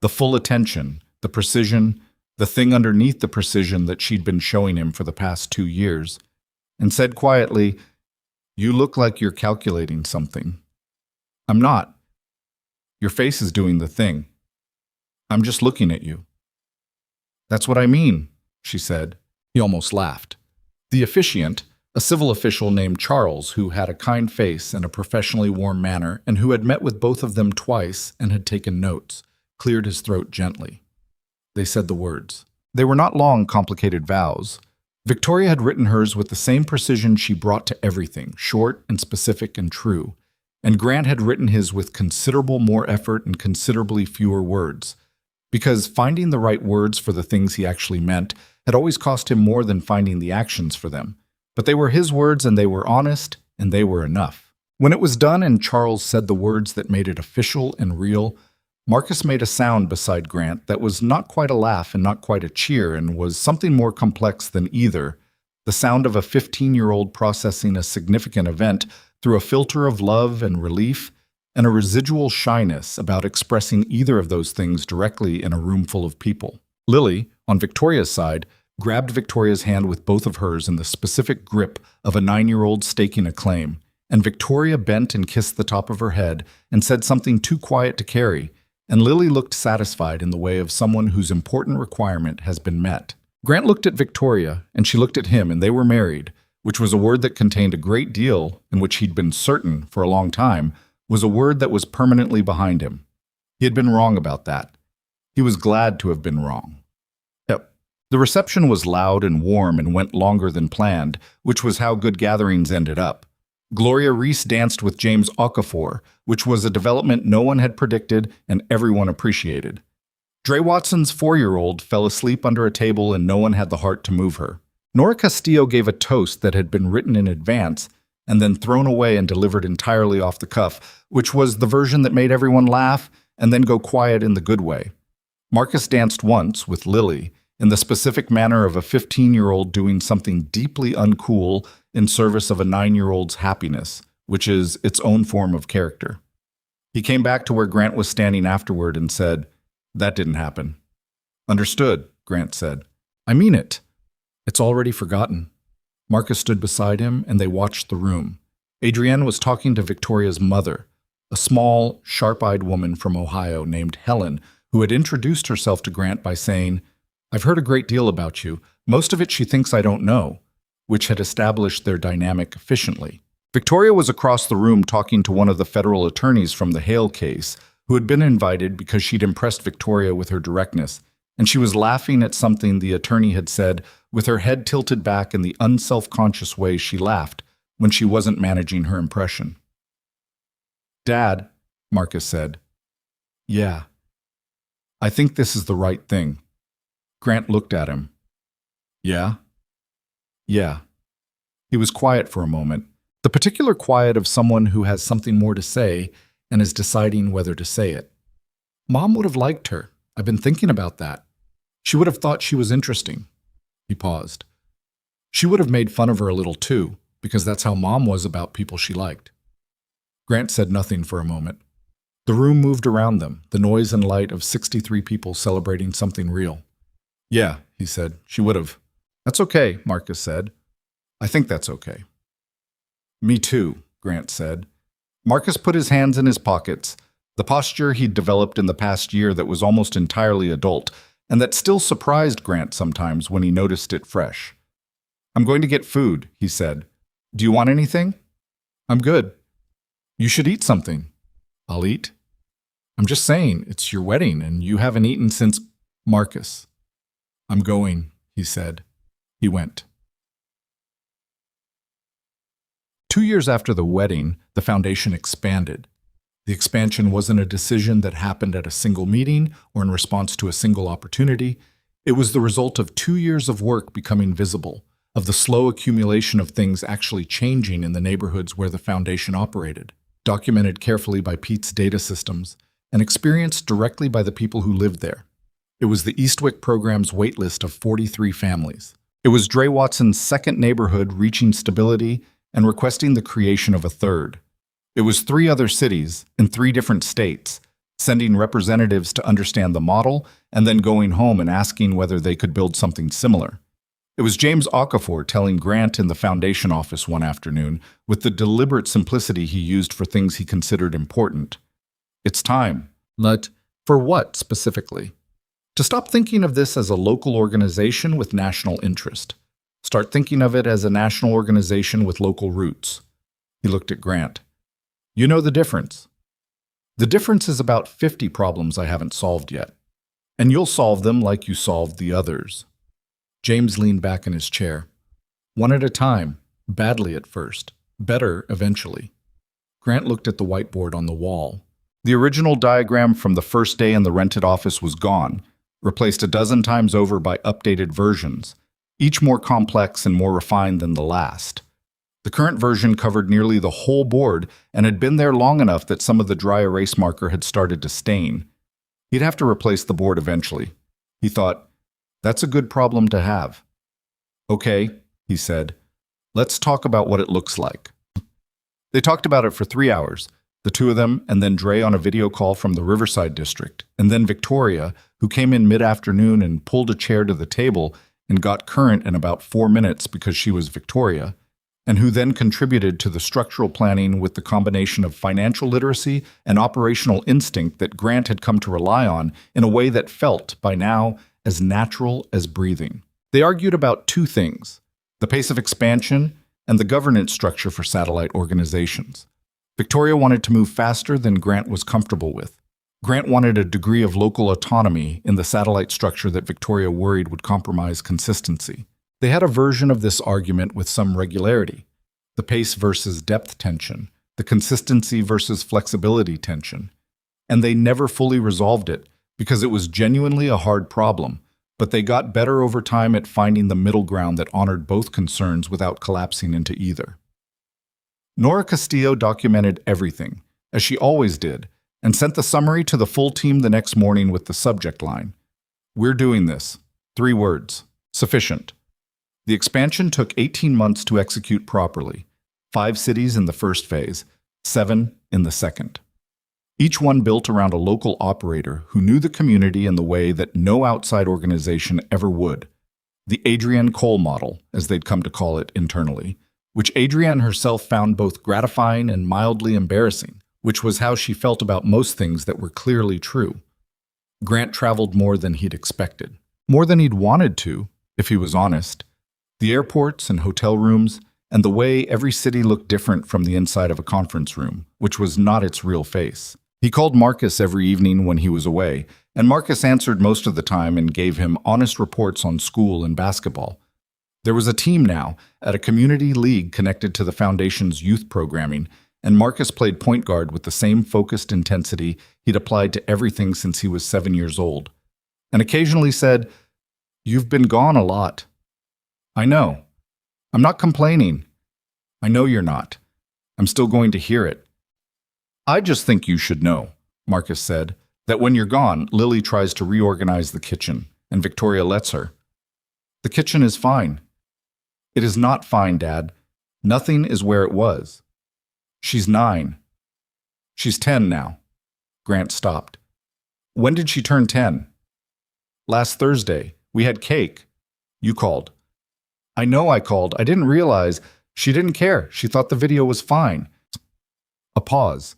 The full attention, the precision, the thing underneath the precision that she'd been showing him for the past 2 years, and said quietly, "You look like you're calculating something." "I'm not. Your face is doing the thing. I'm just looking at you." "That's what I mean," she said. He almost laughed. The officiant, a civil official named Charles, who had a kind face and a professionally warm manner, and who had met with both of them twice and had taken notes, cleared his throat gently. They said the words. They were not long, complicated vows. Victoria had written hers with the same precision she brought to everything, short and specific and true, and Grant had written his with considerable more effort and considerably fewer words, because finding the right words for the things he actually meant had always cost him more than finding the actions for them. But they were his words, and they were honest, and they were enough. When it was done and Charles said the words that made it official and real, Marcus made a sound beside Grant that was not quite a laugh and not quite a cheer and was something more complex than either, the sound of a 15-year-old processing a significant event through a filter of love and relief and a residual shyness about expressing either of those things directly in a room full of people. Lily, on Victoria's side, grabbed Victoria's hand with both of hers in the specific grip of a 9-year-old staking a claim, and Victoria bent and kissed the top of her head and said something too quiet to carry, and Lily looked satisfied in the way of someone whose important requirement has been met. Grant looked at Victoria, and she looked at him, and they were married, which was a word that contained a great deal, and which he'd been certain, for a long time, was a word that was permanently behind him. He had been wrong about that. He was glad to have been wrong. The reception was loud and warm and went longer than planned, which was how good gatherings ended up. Gloria Reese danced with James Okafor, which was a development no one had predicted and everyone appreciated. Dre Watson's 4-year-old fell asleep under a table and no one had the heart to move her. Nora Castillo gave a toast that had been written in advance and then thrown away and delivered entirely off the cuff, which was the version that made everyone laugh and then go quiet in the good way. Marcus danced once with Lily in the specific manner of a 15-year-old doing something deeply uncool in service of a 9-year-old's happiness, which is its own form of character. He came back to where Grant was standing afterward and said, "That didn't happen." "Understood," Grant said. "I mean it." "It's already forgotten." Marcus stood beside him and they watched the room. Adrienne was talking to Victoria's mother, a small, sharp-eyed woman from Ohio named Helen, who had introduced herself to Grant by saying, "I've heard a great deal about you. Most of it she thinks I don't know," which had established their dynamic efficiently. Victoria was across the room talking to one of the federal attorneys from the Hale case, who had been invited because she'd impressed Victoria with her directness, and she was laughing at something the attorney had said with her head tilted back in the unself-conscious way she laughed when she wasn't managing her impression. "Dad," Marcus said. "Yeah. I think this is the right thing." Grant looked at him. "Yeah?" "Yeah." He was quiet for a moment, the particular quiet of someone who has something more to say and is deciding whether to say it. "Mom would have liked her. I've been thinking about that. She would have thought she was interesting." He paused. "She would have made fun of her a little too, because that's how Mom was about people she liked." Grant said nothing for a moment. The room moved around them, the noise and light of 63 people celebrating something real. "Yeah," he said, "she would have." "That's okay," Marcus said. "I think that's okay." "Me too," Grant said. Marcus put his hands in his pockets, the posture he'd developed in the past year that was almost entirely adult, and that still surprised Grant sometimes when he noticed it fresh. "I'm going to get food," he said. "Do you want anything?" "I'm good." "You should eat something." "I'll eat." "I'm just saying, it's your wedding, and you haven't eaten since—" "Marcus." "I'm going," he said. He went. 2 years after the wedding, the foundation expanded. The expansion wasn't a decision that happened at a single meeting or in response to a single opportunity. It was the result of 2 years of work becoming visible, of the slow accumulation of things actually changing in the neighborhoods where the foundation operated, documented carefully by Pete's data systems, and experienced directly by the people who lived there. It was the Eastwick program's waitlist of 43 families. It was Dre Watson's second neighborhood reaching stability and requesting the creation of a third. It was 3 other cities in 3 different states, sending representatives to understand the model and then going home and asking whether they could build something similar. It was James Okafor telling Grant in the foundation office one afternoon, with the deliberate simplicity he used for things he considered important. "It's time." For what, specifically? To stop thinking of this as a local organization with national interest. Start thinking of it as a national organization with local roots. He looked at Grant. "You know the difference. The difference is about 50 problems I haven't solved yet. And you'll solve them like you solved the others." James leaned back in his chair. "One at a time, badly at first, better eventually." Grant looked at the whiteboard on the wall. The original diagram from the first day in the rented office was gone, replaced a dozen times over by updated versions, each more complex and more refined than the last. The current version covered nearly the whole board and had been there long enough that some of the dry erase marker had started to stain. He'd have to replace the board eventually. He thought, that's a good problem to have. "Okay," he said, "let's talk about what it looks like." They talked about it for 3 hours, the 2 of them, and then Dre on a video call from the Riverside district, and then Victoria, who came in mid-afternoon and pulled a chair to the table and got current in about 4 minutes because she was Victoria, and who then contributed to the structural planning with the combination of financial literacy and operational instinct that Grant had come to rely on in a way that felt, by now, as natural as breathing. They argued about 2 things: the pace of expansion and the governance structure for satellite organizations. Victoria wanted to move faster than Grant was comfortable with. Grant wanted a degree of local autonomy in the satellite structure that Victoria worried would compromise consistency. They had a version of this argument with some regularity. the pace versus depth tension, the consistency versus flexibility tension. And they never fully resolved it because it was genuinely a hard problem, but they got better over time at finding the middle ground that honored both concerns without collapsing into either. Nora Castillo documented everything, as she always did, and sent the summary to the full team the next morning with the subject line: "We're doing this. 3 words. Sufficient." The expansion took 18 months to execute properly. 5 cities in the first phase, 7 in the second. Each one built around a local operator who knew the community in the way that no outside organization ever would. The Adrienne Cole model, as they'd come to call it internally, which Adrienne herself found both gratifying and mildly embarrassing, which was how she felt about most things that were clearly true. Grant traveled more than he'd expected, more than he'd wanted to, if he was honest. The airports and hotel rooms, and the way every city looked different from the inside of a conference room, which was not its real face. He called Marcus every evening when he was away, and Marcus answered most of the time and gave him honest reports on school and basketball. There was a team now at a community league connected to the Foundation's youth programming, and Marcus played point guard with the same focused intensity he'd applied to everything since he was 7 years old, and occasionally said, "You've been gone a lot." "I know. I'm not complaining." "I know you're not. I'm still going to hear it." "I just think you should know," Marcus said, "that when you're gone, Lily tries to reorganize the kitchen, and Victoria lets her." "The kitchen is fine." "It is not fine, Dad. Nothing is where it was." "She's 9. She's 10 now." Grant stopped. "When did she turn 10? "Last Thursday. We had cake. You called." "I know I called. I didn't realize. She didn't care. She thought the video was fine." A pause.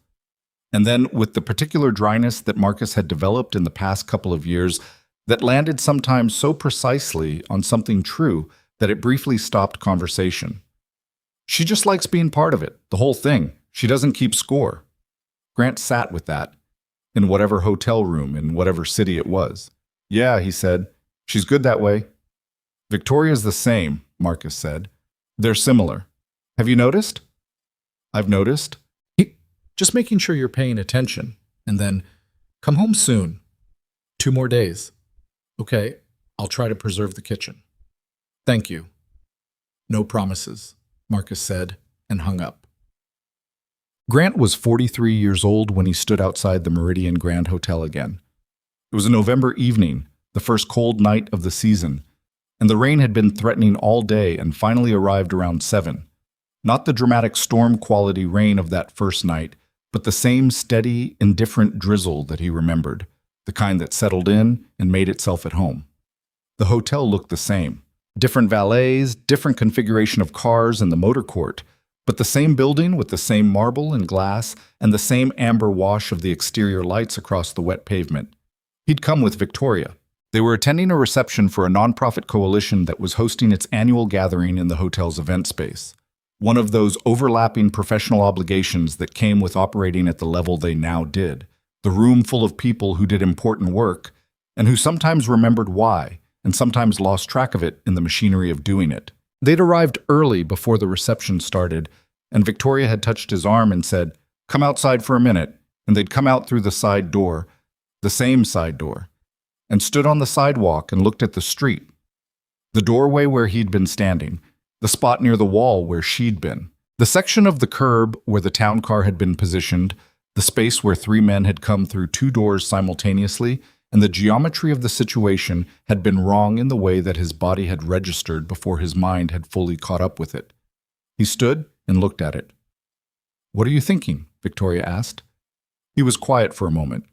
And then, with the particular dryness that Marcus had developed in the past couple of years, that landed sometimes so precisely on something true that it briefly stopped conversation. "She just likes being part of it, the whole thing. She doesn't keep score." Grant sat with that, in whatever hotel room, in whatever city it was. "Yeah," he said, "she's good that way." "Victoria's the same," Marcus said. "They're similar. Have you noticed?" "I've noticed." "Just making sure you're paying attention. And then, come home soon. 2 more days. Okay, I'll try to preserve the kitchen." "Thank you." "No promises," Marcus said, and hung up. Grant was 43 years old when he stood outside the Meridian Grand Hotel again. It was a November evening, the first cold night of the season, and the rain had been threatening all day and finally arrived around 7. Not the dramatic storm-quality rain of that first night, but the same steady, indifferent drizzle that he remembered, the kind that settled in and made itself at home. The hotel looked the same. Different valets, different configuration of cars in the motor court, but the same building with the same marble and glass and the same amber wash of the exterior lights across the wet pavement. He'd come with Victoria. They were attending a reception for a nonprofit coalition that was hosting its annual gathering in the hotel's event space. One of those overlapping professional obligations that came with operating at the level they now did. The room full of people who did important work, and who sometimes remembered why, and sometimes lost track of it in the machinery of doing it. They'd arrived early before the reception started, and Victoria had touched his arm and said, "Come outside for a minute," and they'd come out through the side door, the same side door, and stood on the sidewalk and looked at the street. The doorway where he'd been standing, the spot near the wall where she'd been, the section of the curb where the town car had been positioned, the space where 3 men had come through 2 doors simultaneously, and the geometry of the situation had been wrong in the way that his body had registered before his mind had fully caught up with it. He stood and looked at it. "What are you thinking?" Victoria asked. He was quiet for a moment.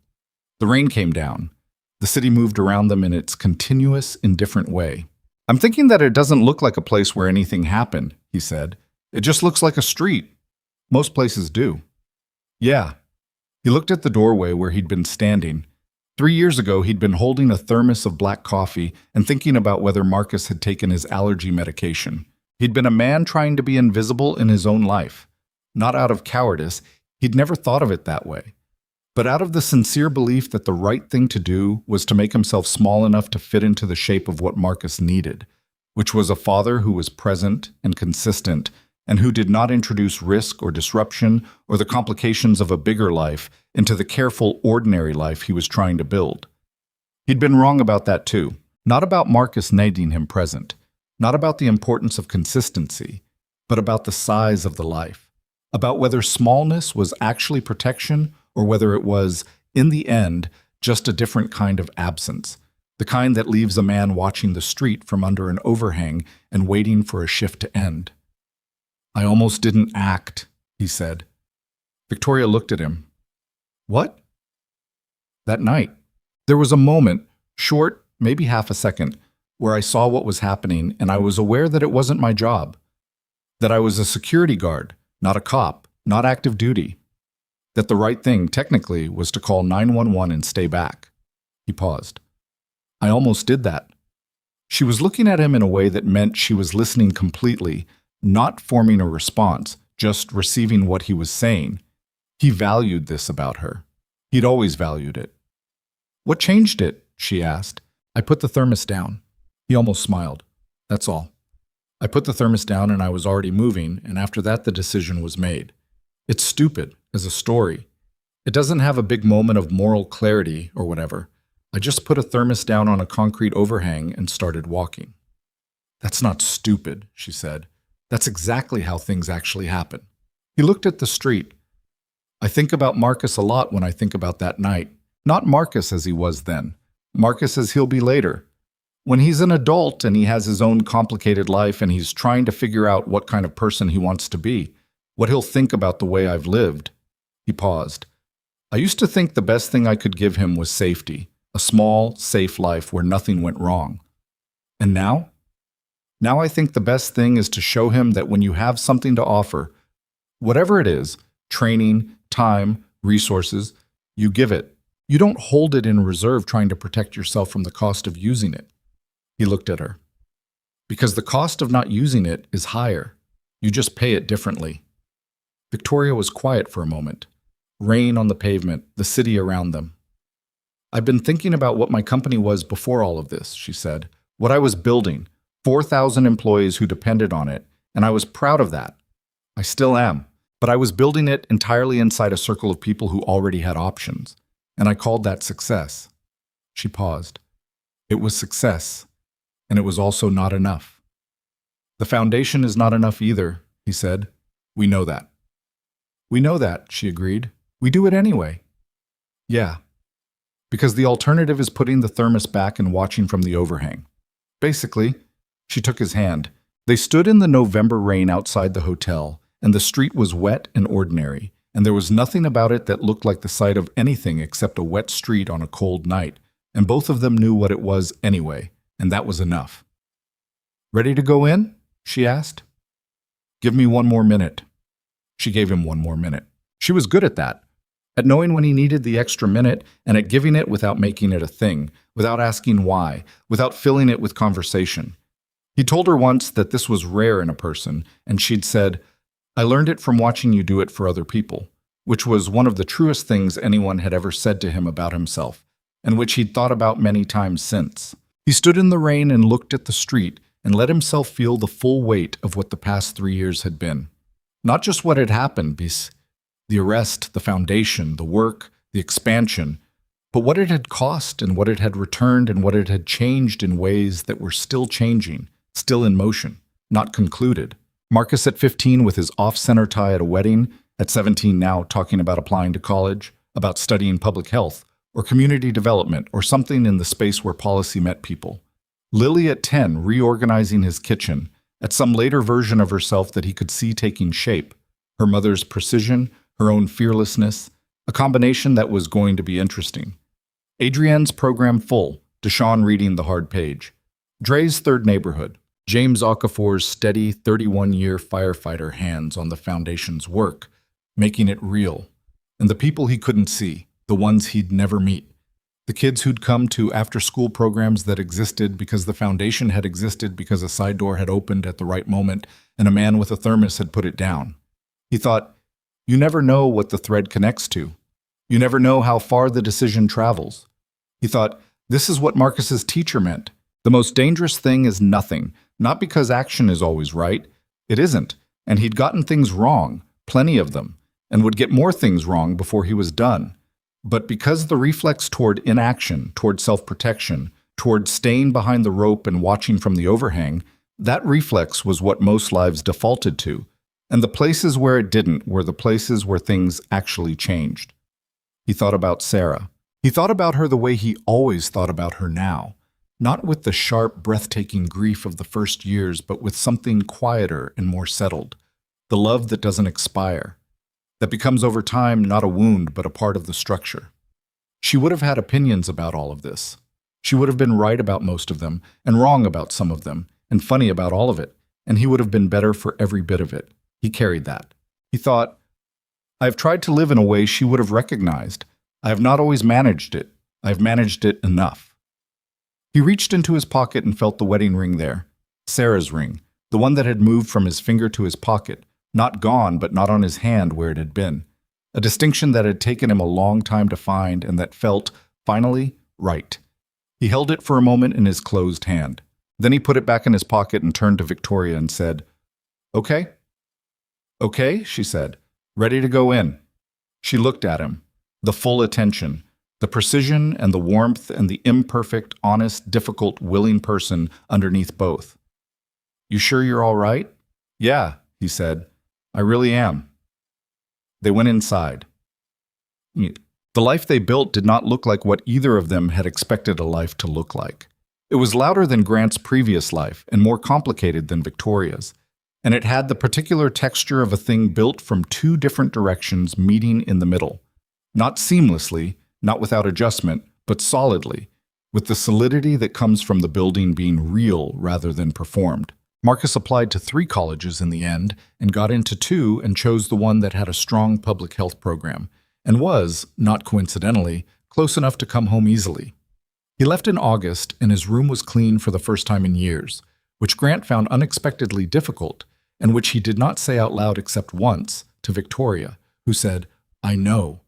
The rain came down. The city moved around them in its continuous, indifferent way. "I'm thinking that it doesn't look like a place where anything happened," he said. "It just looks like a street. Most places do." "Yeah." He looked at the doorway where he'd been standing. 3 years ago, he'd been holding a thermos of black coffee and thinking about whether Marcus had taken his allergy medication. He'd been a man trying to be invisible in his own life. Not out of cowardice, he'd never thought of it that way, but out of the sincere belief that the right thing to do was to make himself small enough to fit into the shape of what Marcus needed, which was a father who was present and consistent and who did not introduce risk or disruption or the complications of a bigger life into the careful, ordinary life he was trying to build. He'd been wrong about that too. Not about Marcus needing him present, not about the importance of consistency, but about the size of the life, about whether smallness was actually protection or whether it was, in the end, just a different kind of absence, the kind that leaves a man watching the street from under an overhang and waiting for a shift to end. "I almost didn't act," he said. Victoria looked at him. "What?" "That night. There was a moment, short, maybe half a second, where I saw what was happening and I was aware that it wasn't my job, that I was a security guard, not a cop, not active duty, that the right thing, technically, was to call 911 and stay back." He paused. "I almost did that." She was looking at him in a way that meant she was listening completely, not forming a response, just receiving what he was saying. He valued this about her. He'd always valued it. "What changed it?" she asked. "I put the thermos down." He almost smiled. "That's all. I put the thermos down and I was already moving, and after that the decision was made. It's stupid, as a story. It doesn't have a big moment of moral clarity or whatever. I just put a thermos down on a concrete overhang and started walking." "That's not stupid," she said. "That's exactly how things actually happen." He looked at the street. "I think about Marcus a lot when I think about that night. Not Marcus as he was then. Marcus as he'll be later. When he's an adult and he has his own complicated life and he's trying to figure out what kind of person he wants to be, what he'll think about the way I've lived." He paused. "I used to think the best thing I could give him was safety, a small, safe life where nothing went wrong. And now? Now I think the best thing is to show him that when you have something to offer, whatever it is, training, time, resources, you give it. You don't hold it in reserve trying to protect yourself from the cost of using it." He looked at her. "Because the cost of not using it is higher. You just pay it differently." Victoria was quiet for a moment. Rain on the pavement, the city around them. "I've been thinking about what my company was before all of this," she said. "What I was building, 4,000 employees who depended on it, and I was proud of that. I still am. But I was building it entirely inside a circle of people who already had options, and I called that success." She paused. "It was success, and it was also not enough." "The foundation is not enough either," he said. "We know that." "We know that," she agreed. "We do it anyway." "Yeah. Because the alternative is putting the thermos back and watching from the overhang. Basically." She took his hand. They stood in the November rain outside the hotel, and the street was wet and ordinary, and there was nothing about it that looked like the sight of anything except a wet street on a cold night, and both of them knew what it was anyway, and that was enough. "Ready to go in?" she asked. "Give me 1 more minute." She gave him 1 more minute. She was good at that, at knowing when he needed the extra minute and at giving it without making it a thing, without asking why, without filling it with conversation. He told her once that this was rare in a person, and she'd said, "I learned it from watching you do it for other people," which was one of the truest things anyone had ever said to him about himself, and which he'd thought about many times since. He stood in the rain and looked at the street and let himself feel the full weight of what the past 3 years had been. Not just what had happened, the arrest, the foundation, the work, the expansion, but what it had cost and what it had returned and what it had changed in ways that were still changing, still in motion, not concluded. Marcus at 15 with his off-center tie at a wedding, at 17 now talking about applying to college, about studying public health, or community development, or something in the space where policy met people. Lily at 10 reorganizing his kitchen, at some later version of herself that he could see taking shape, her mother's precision, her own fearlessness, a combination that was going to be interesting. Adrienne's program full, Deshawn reading the hard page. Dre's third neighborhood, James Okafor's steady 31-year firefighter hands on the foundation's work, making it real. And the people he couldn't see, the ones he'd never meet. The kids who'd come to after-school programs that existed because the foundation had existed because a side door had opened at the right moment and a man with a thermos had put it down. He thought, you never know what the thread connects to. You never know how far the decision travels. He thought, this is what Marcus's teacher meant. The most dangerous thing is nothing, not because action is always right. It isn't, And he'd gotten things wrong, plenty of them, and would get more things wrong before he was done. But because the reflex toward inaction, toward self-protection, toward staying behind the rope and watching from the overhang, that reflex was what most lives defaulted to. And the places where it didn't were the places where things actually changed. He thought about Sarah. He thought about her the way he always thought about her now. Not with the sharp, breathtaking grief of the first years, but with something quieter and more settled. The love that doesn't expire. That becomes over time not a wound, but a part of the structure. She would have had opinions about all of this. She would have been right about most of them, and wrong about some of them, and funny about all of it, and he would have been better for every bit of it. He carried that. He thought, I have tried to live in a way she would have recognized. I have not always managed it. I have managed it enough. He reached into his pocket and felt the wedding ring there. Sarah's ring, the one that had moved from his finger to his pocket, not gone, but not on his hand where it had been. A distinction that had taken him a long time to find and that felt, finally, right. He held it for a moment in his closed hand. Then he put it back in his pocket and turned to Victoria and said, Okay? Okay, she said. Ready to go in. She looked at him. The full attention, the precision and the warmth and the imperfect, honest, difficult, willing person underneath both. You sure you're all right? Yeah, he said. I really am. They went inside. The life they built did not look like what either of them had expected a life to look like. It was louder than Grant's previous life and more complicated than Victoria's. And it had the particular texture of a thing built from two different directions meeting in the middle. Not seamlessly, not without adjustment, but solidly, with the solidity that comes from the building being real rather than performed. Marcus applied to 3 colleges in the end and got into 2 and chose the one that had a strong public health program and was, not coincidentally, close enough to come home easily. He left in August and his room was clean for the first time in years, which Grant found unexpectedly difficult and which he did not say out loud except once to Victoria, who said, I know,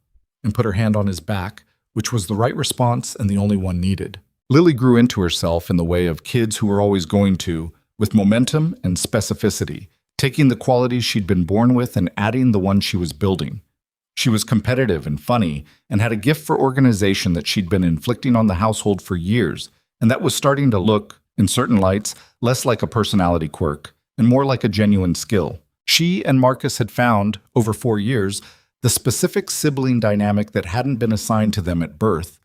and put her hand on his back, which was the right response and the only one needed. Lily grew into herself in the way of kids who were always going to, with momentum and specificity, taking the qualities she'd been born with and adding the one she was building. She was competitive and funny and had a gift for organization that she'd been inflicting on the household for years, and that was starting to look, in certain lights, less like a personality quirk and more like a genuine skill. She and Marcus had found, over 4 years, the specific sibling dynamic that hadn't been assigned to them at birth,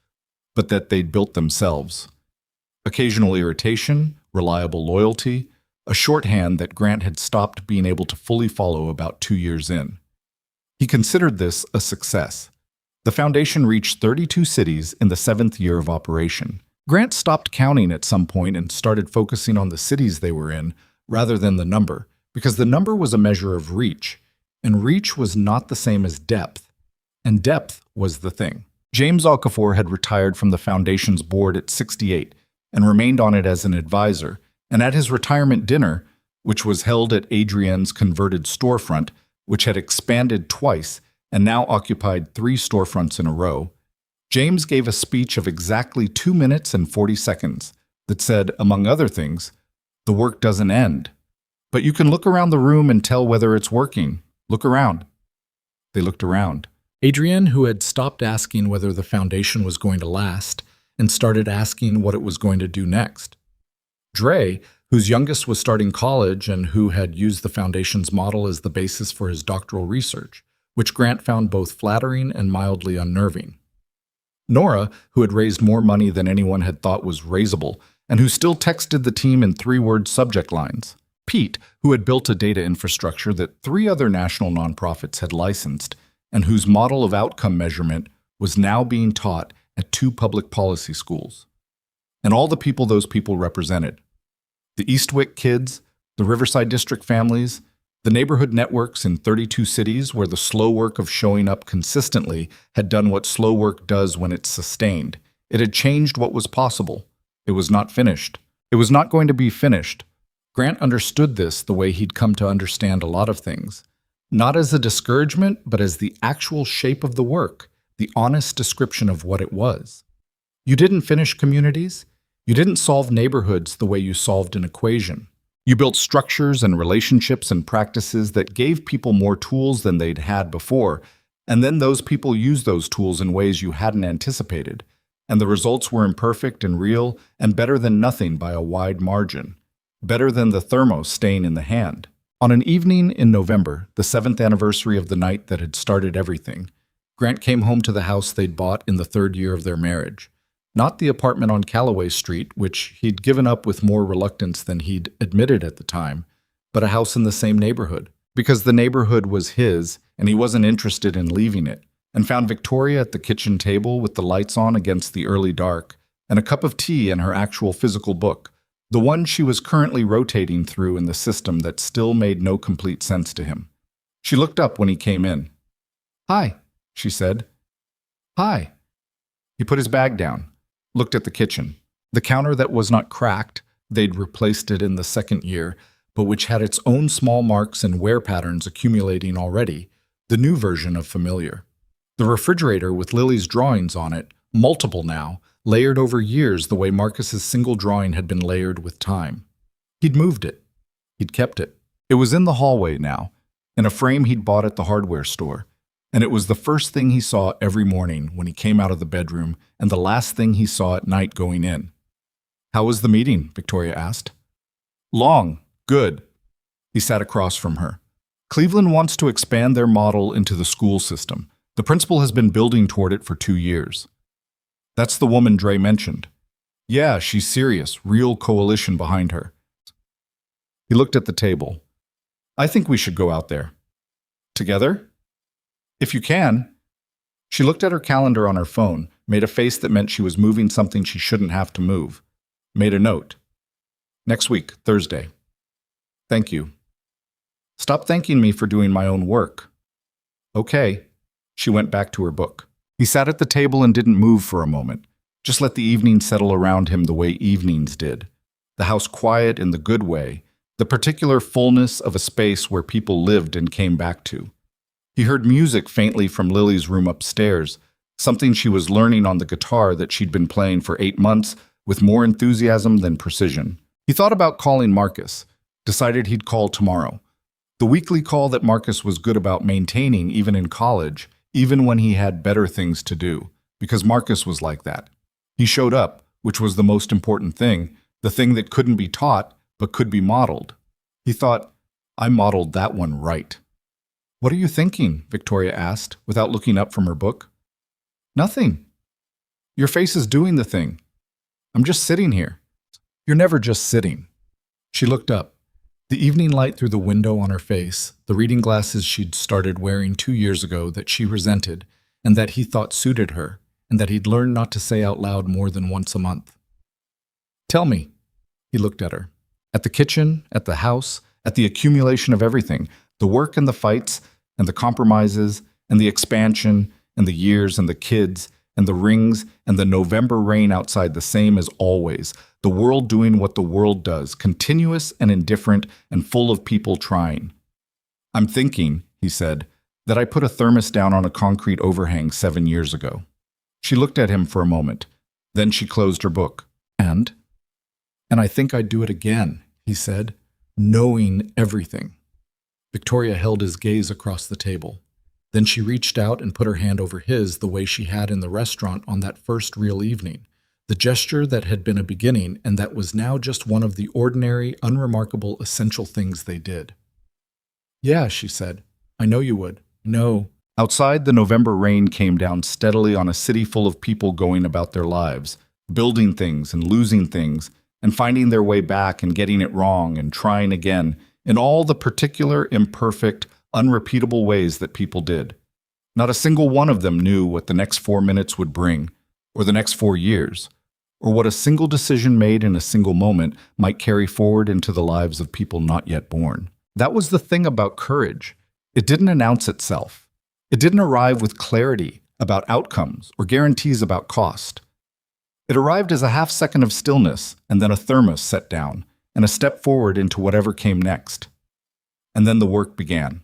but that they'd built themselves. Occasional irritation, reliable loyalty, a shorthand that Grant had stopped being able to fully follow about 2 years in. He considered this a success. The foundation reached 32 cities in the 7th year of operation. Grant stopped counting at some point and started focusing on the cities they were in rather than the number, because the number was a measure of reach, and reach was not the same as depth, and depth was the thing. James Okafor had retired from the foundation's board at 68 and remained on it as an advisor, and at his retirement dinner, which was held at Adrienne's converted storefront, which had expanded twice and now occupied 3 storefronts in a row, James gave a speech of exactly 2 minutes and 40 seconds that said, among other things, the work doesn't end. But you can look around the room and tell whether it's working. Look around. They looked around. Adrienne, who had stopped asking whether the foundation was going to last and started asking what it was going to do next. Dre, whose youngest was starting college and who had used the foundation's model as the basis for his doctoral research, which Grant found both flattering and mildly unnerving. Nora, who had raised more money than anyone had thought was raisable, and who still texted the team in 3-word subject lines. Pete, who had built a data infrastructure that 3 other national nonprofits had licensed, and whose model of outcome measurement was now being taught at 2 public policy schools. And all the people those people represented. The Eastwick kids, the Riverside District families, the neighborhood networks in 32 cities where the slow work of showing up consistently had done what slow work does when it's sustained. It had changed what was possible. It was not finished. It was not going to be finished. Grant understood this the way he'd come to understand a lot of things. Not as a discouragement, but as the actual shape of the work, the honest description of what it was. You didn't finish communities. You didn't solve neighborhoods the way you solved an equation. You built structures and relationships and practices that gave people more tools than they'd had before, and then those people used those tools in ways you hadn't anticipated. And the results were imperfect and real and better than nothing by a wide margin. Better than the thermos stain in the hand. On an evening in November, the 7th anniversary of the night that had started everything, Grant came home to the house they'd bought in the 3rd year of their marriage. Not the apartment on Callaway Street, which he'd given up with more reluctance than he'd admitted at the time, but a house in the same neighborhood, because the neighborhood was his and he wasn't interested in leaving it, and found Victoria at the kitchen table with the lights on against the early dark, and a cup of tea and her actual physical book, the one she was currently rotating through in the system that still made no complete sense to him. She looked up when he came in. "Hi," she said. "Hi." He put his bag down, looked at the kitchen. The counter that was not cracked, they'd replaced it in the 2nd year, but which had its own small marks and wear patterns accumulating already, the new version of familiar. The refrigerator with Lily's drawings on it, multiple now, layered over years the way Marcus's single drawing had been layered with time. He'd moved it. He'd kept it. It was in the hallway now, in a frame he'd bought at the hardware store, and it was the first thing he saw every morning when he came out of the bedroom and the last thing he saw at night going in. "How was the meeting?" Victoria asked. "Long. Good." He sat across from her. "Cleveland wants to expand their model into the school system. The principal has been building toward it for 2 years. That's the woman Dre mentioned. Yeah, she's serious, real coalition behind her." He looked at the table. "I think we should go out there." "Together?" "If you can." She looked at her calendar on her phone, made a face that meant she was moving something she shouldn't have to move. Made a note. "Next week, Thursday." "Thank you." "Stop thanking me for doing my own work." "Okay." She went back to her book. He sat at the table and didn't move for a moment. Just let the evening settle around him the way evenings did. The house quiet in the good way, the particular fullness of a space where people lived and came back to. He heard music faintly from Lily's room upstairs, something she was learning on the guitar that she'd been playing for 8 months with more enthusiasm than precision. He thought about calling Marcus, decided he'd call tomorrow. The weekly call that Marcus was good about maintaining even in college, even when he had better things to do, because Marcus was like that. He showed up, which was the most important thing, the thing that couldn't be taught but could be modeled. He thought, "I modeled that one right." "What are you thinking?" Victoria asked, without looking up from her book. "Nothing. Your face is doing the thing. I'm just sitting here." "You're never just sitting." She looked up. The evening light through the window on her face, the reading glasses she'd started wearing 2 years ago that she resented, and that he thought suited her, and that he'd learned not to say out loud more than once a month. "Tell me." He looked at her. At the kitchen, at the house, at the accumulation of everything, the work and the fights, and the compromises, and the expansion, and the years and the kids, and the rings, and the November rain outside the same as always, the world doing what the world does, continuous and indifferent and full of people trying. "I'm thinking," he said, "that I put a thermos down on a concrete overhang 7 years ago." She looked at him for a moment. Then she closed her book. And I think I'd do it again," he said, knowing everything. Victoria held his gaze across the table. Then she reached out and put her hand over his the way she had in the restaurant on that first real evening, the gesture that had been a beginning and that was now just one of the ordinary, unremarkable, essential things they did. "Yeah," she said, "I know you would. No." Outside, the November rain came down steadily on a city full of people going about their lives, building things and losing things, and finding their way back and getting it wrong and trying again, in all the particular, imperfect, unrepeatable ways that people did. Not a single one of them knew what the next 4 minutes would bring, or the next 4 years, or what a single decision made in a single moment might carry forward into the lives of people not yet born. That was the thing about courage. It didn't announce itself. It didn't arrive with clarity about outcomes or guarantees about cost. It arrived as a half-second of stillness and then a thermos set down and a step forward into whatever came next. And then the work began.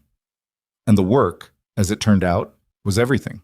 And the work, as it turned out, was everything.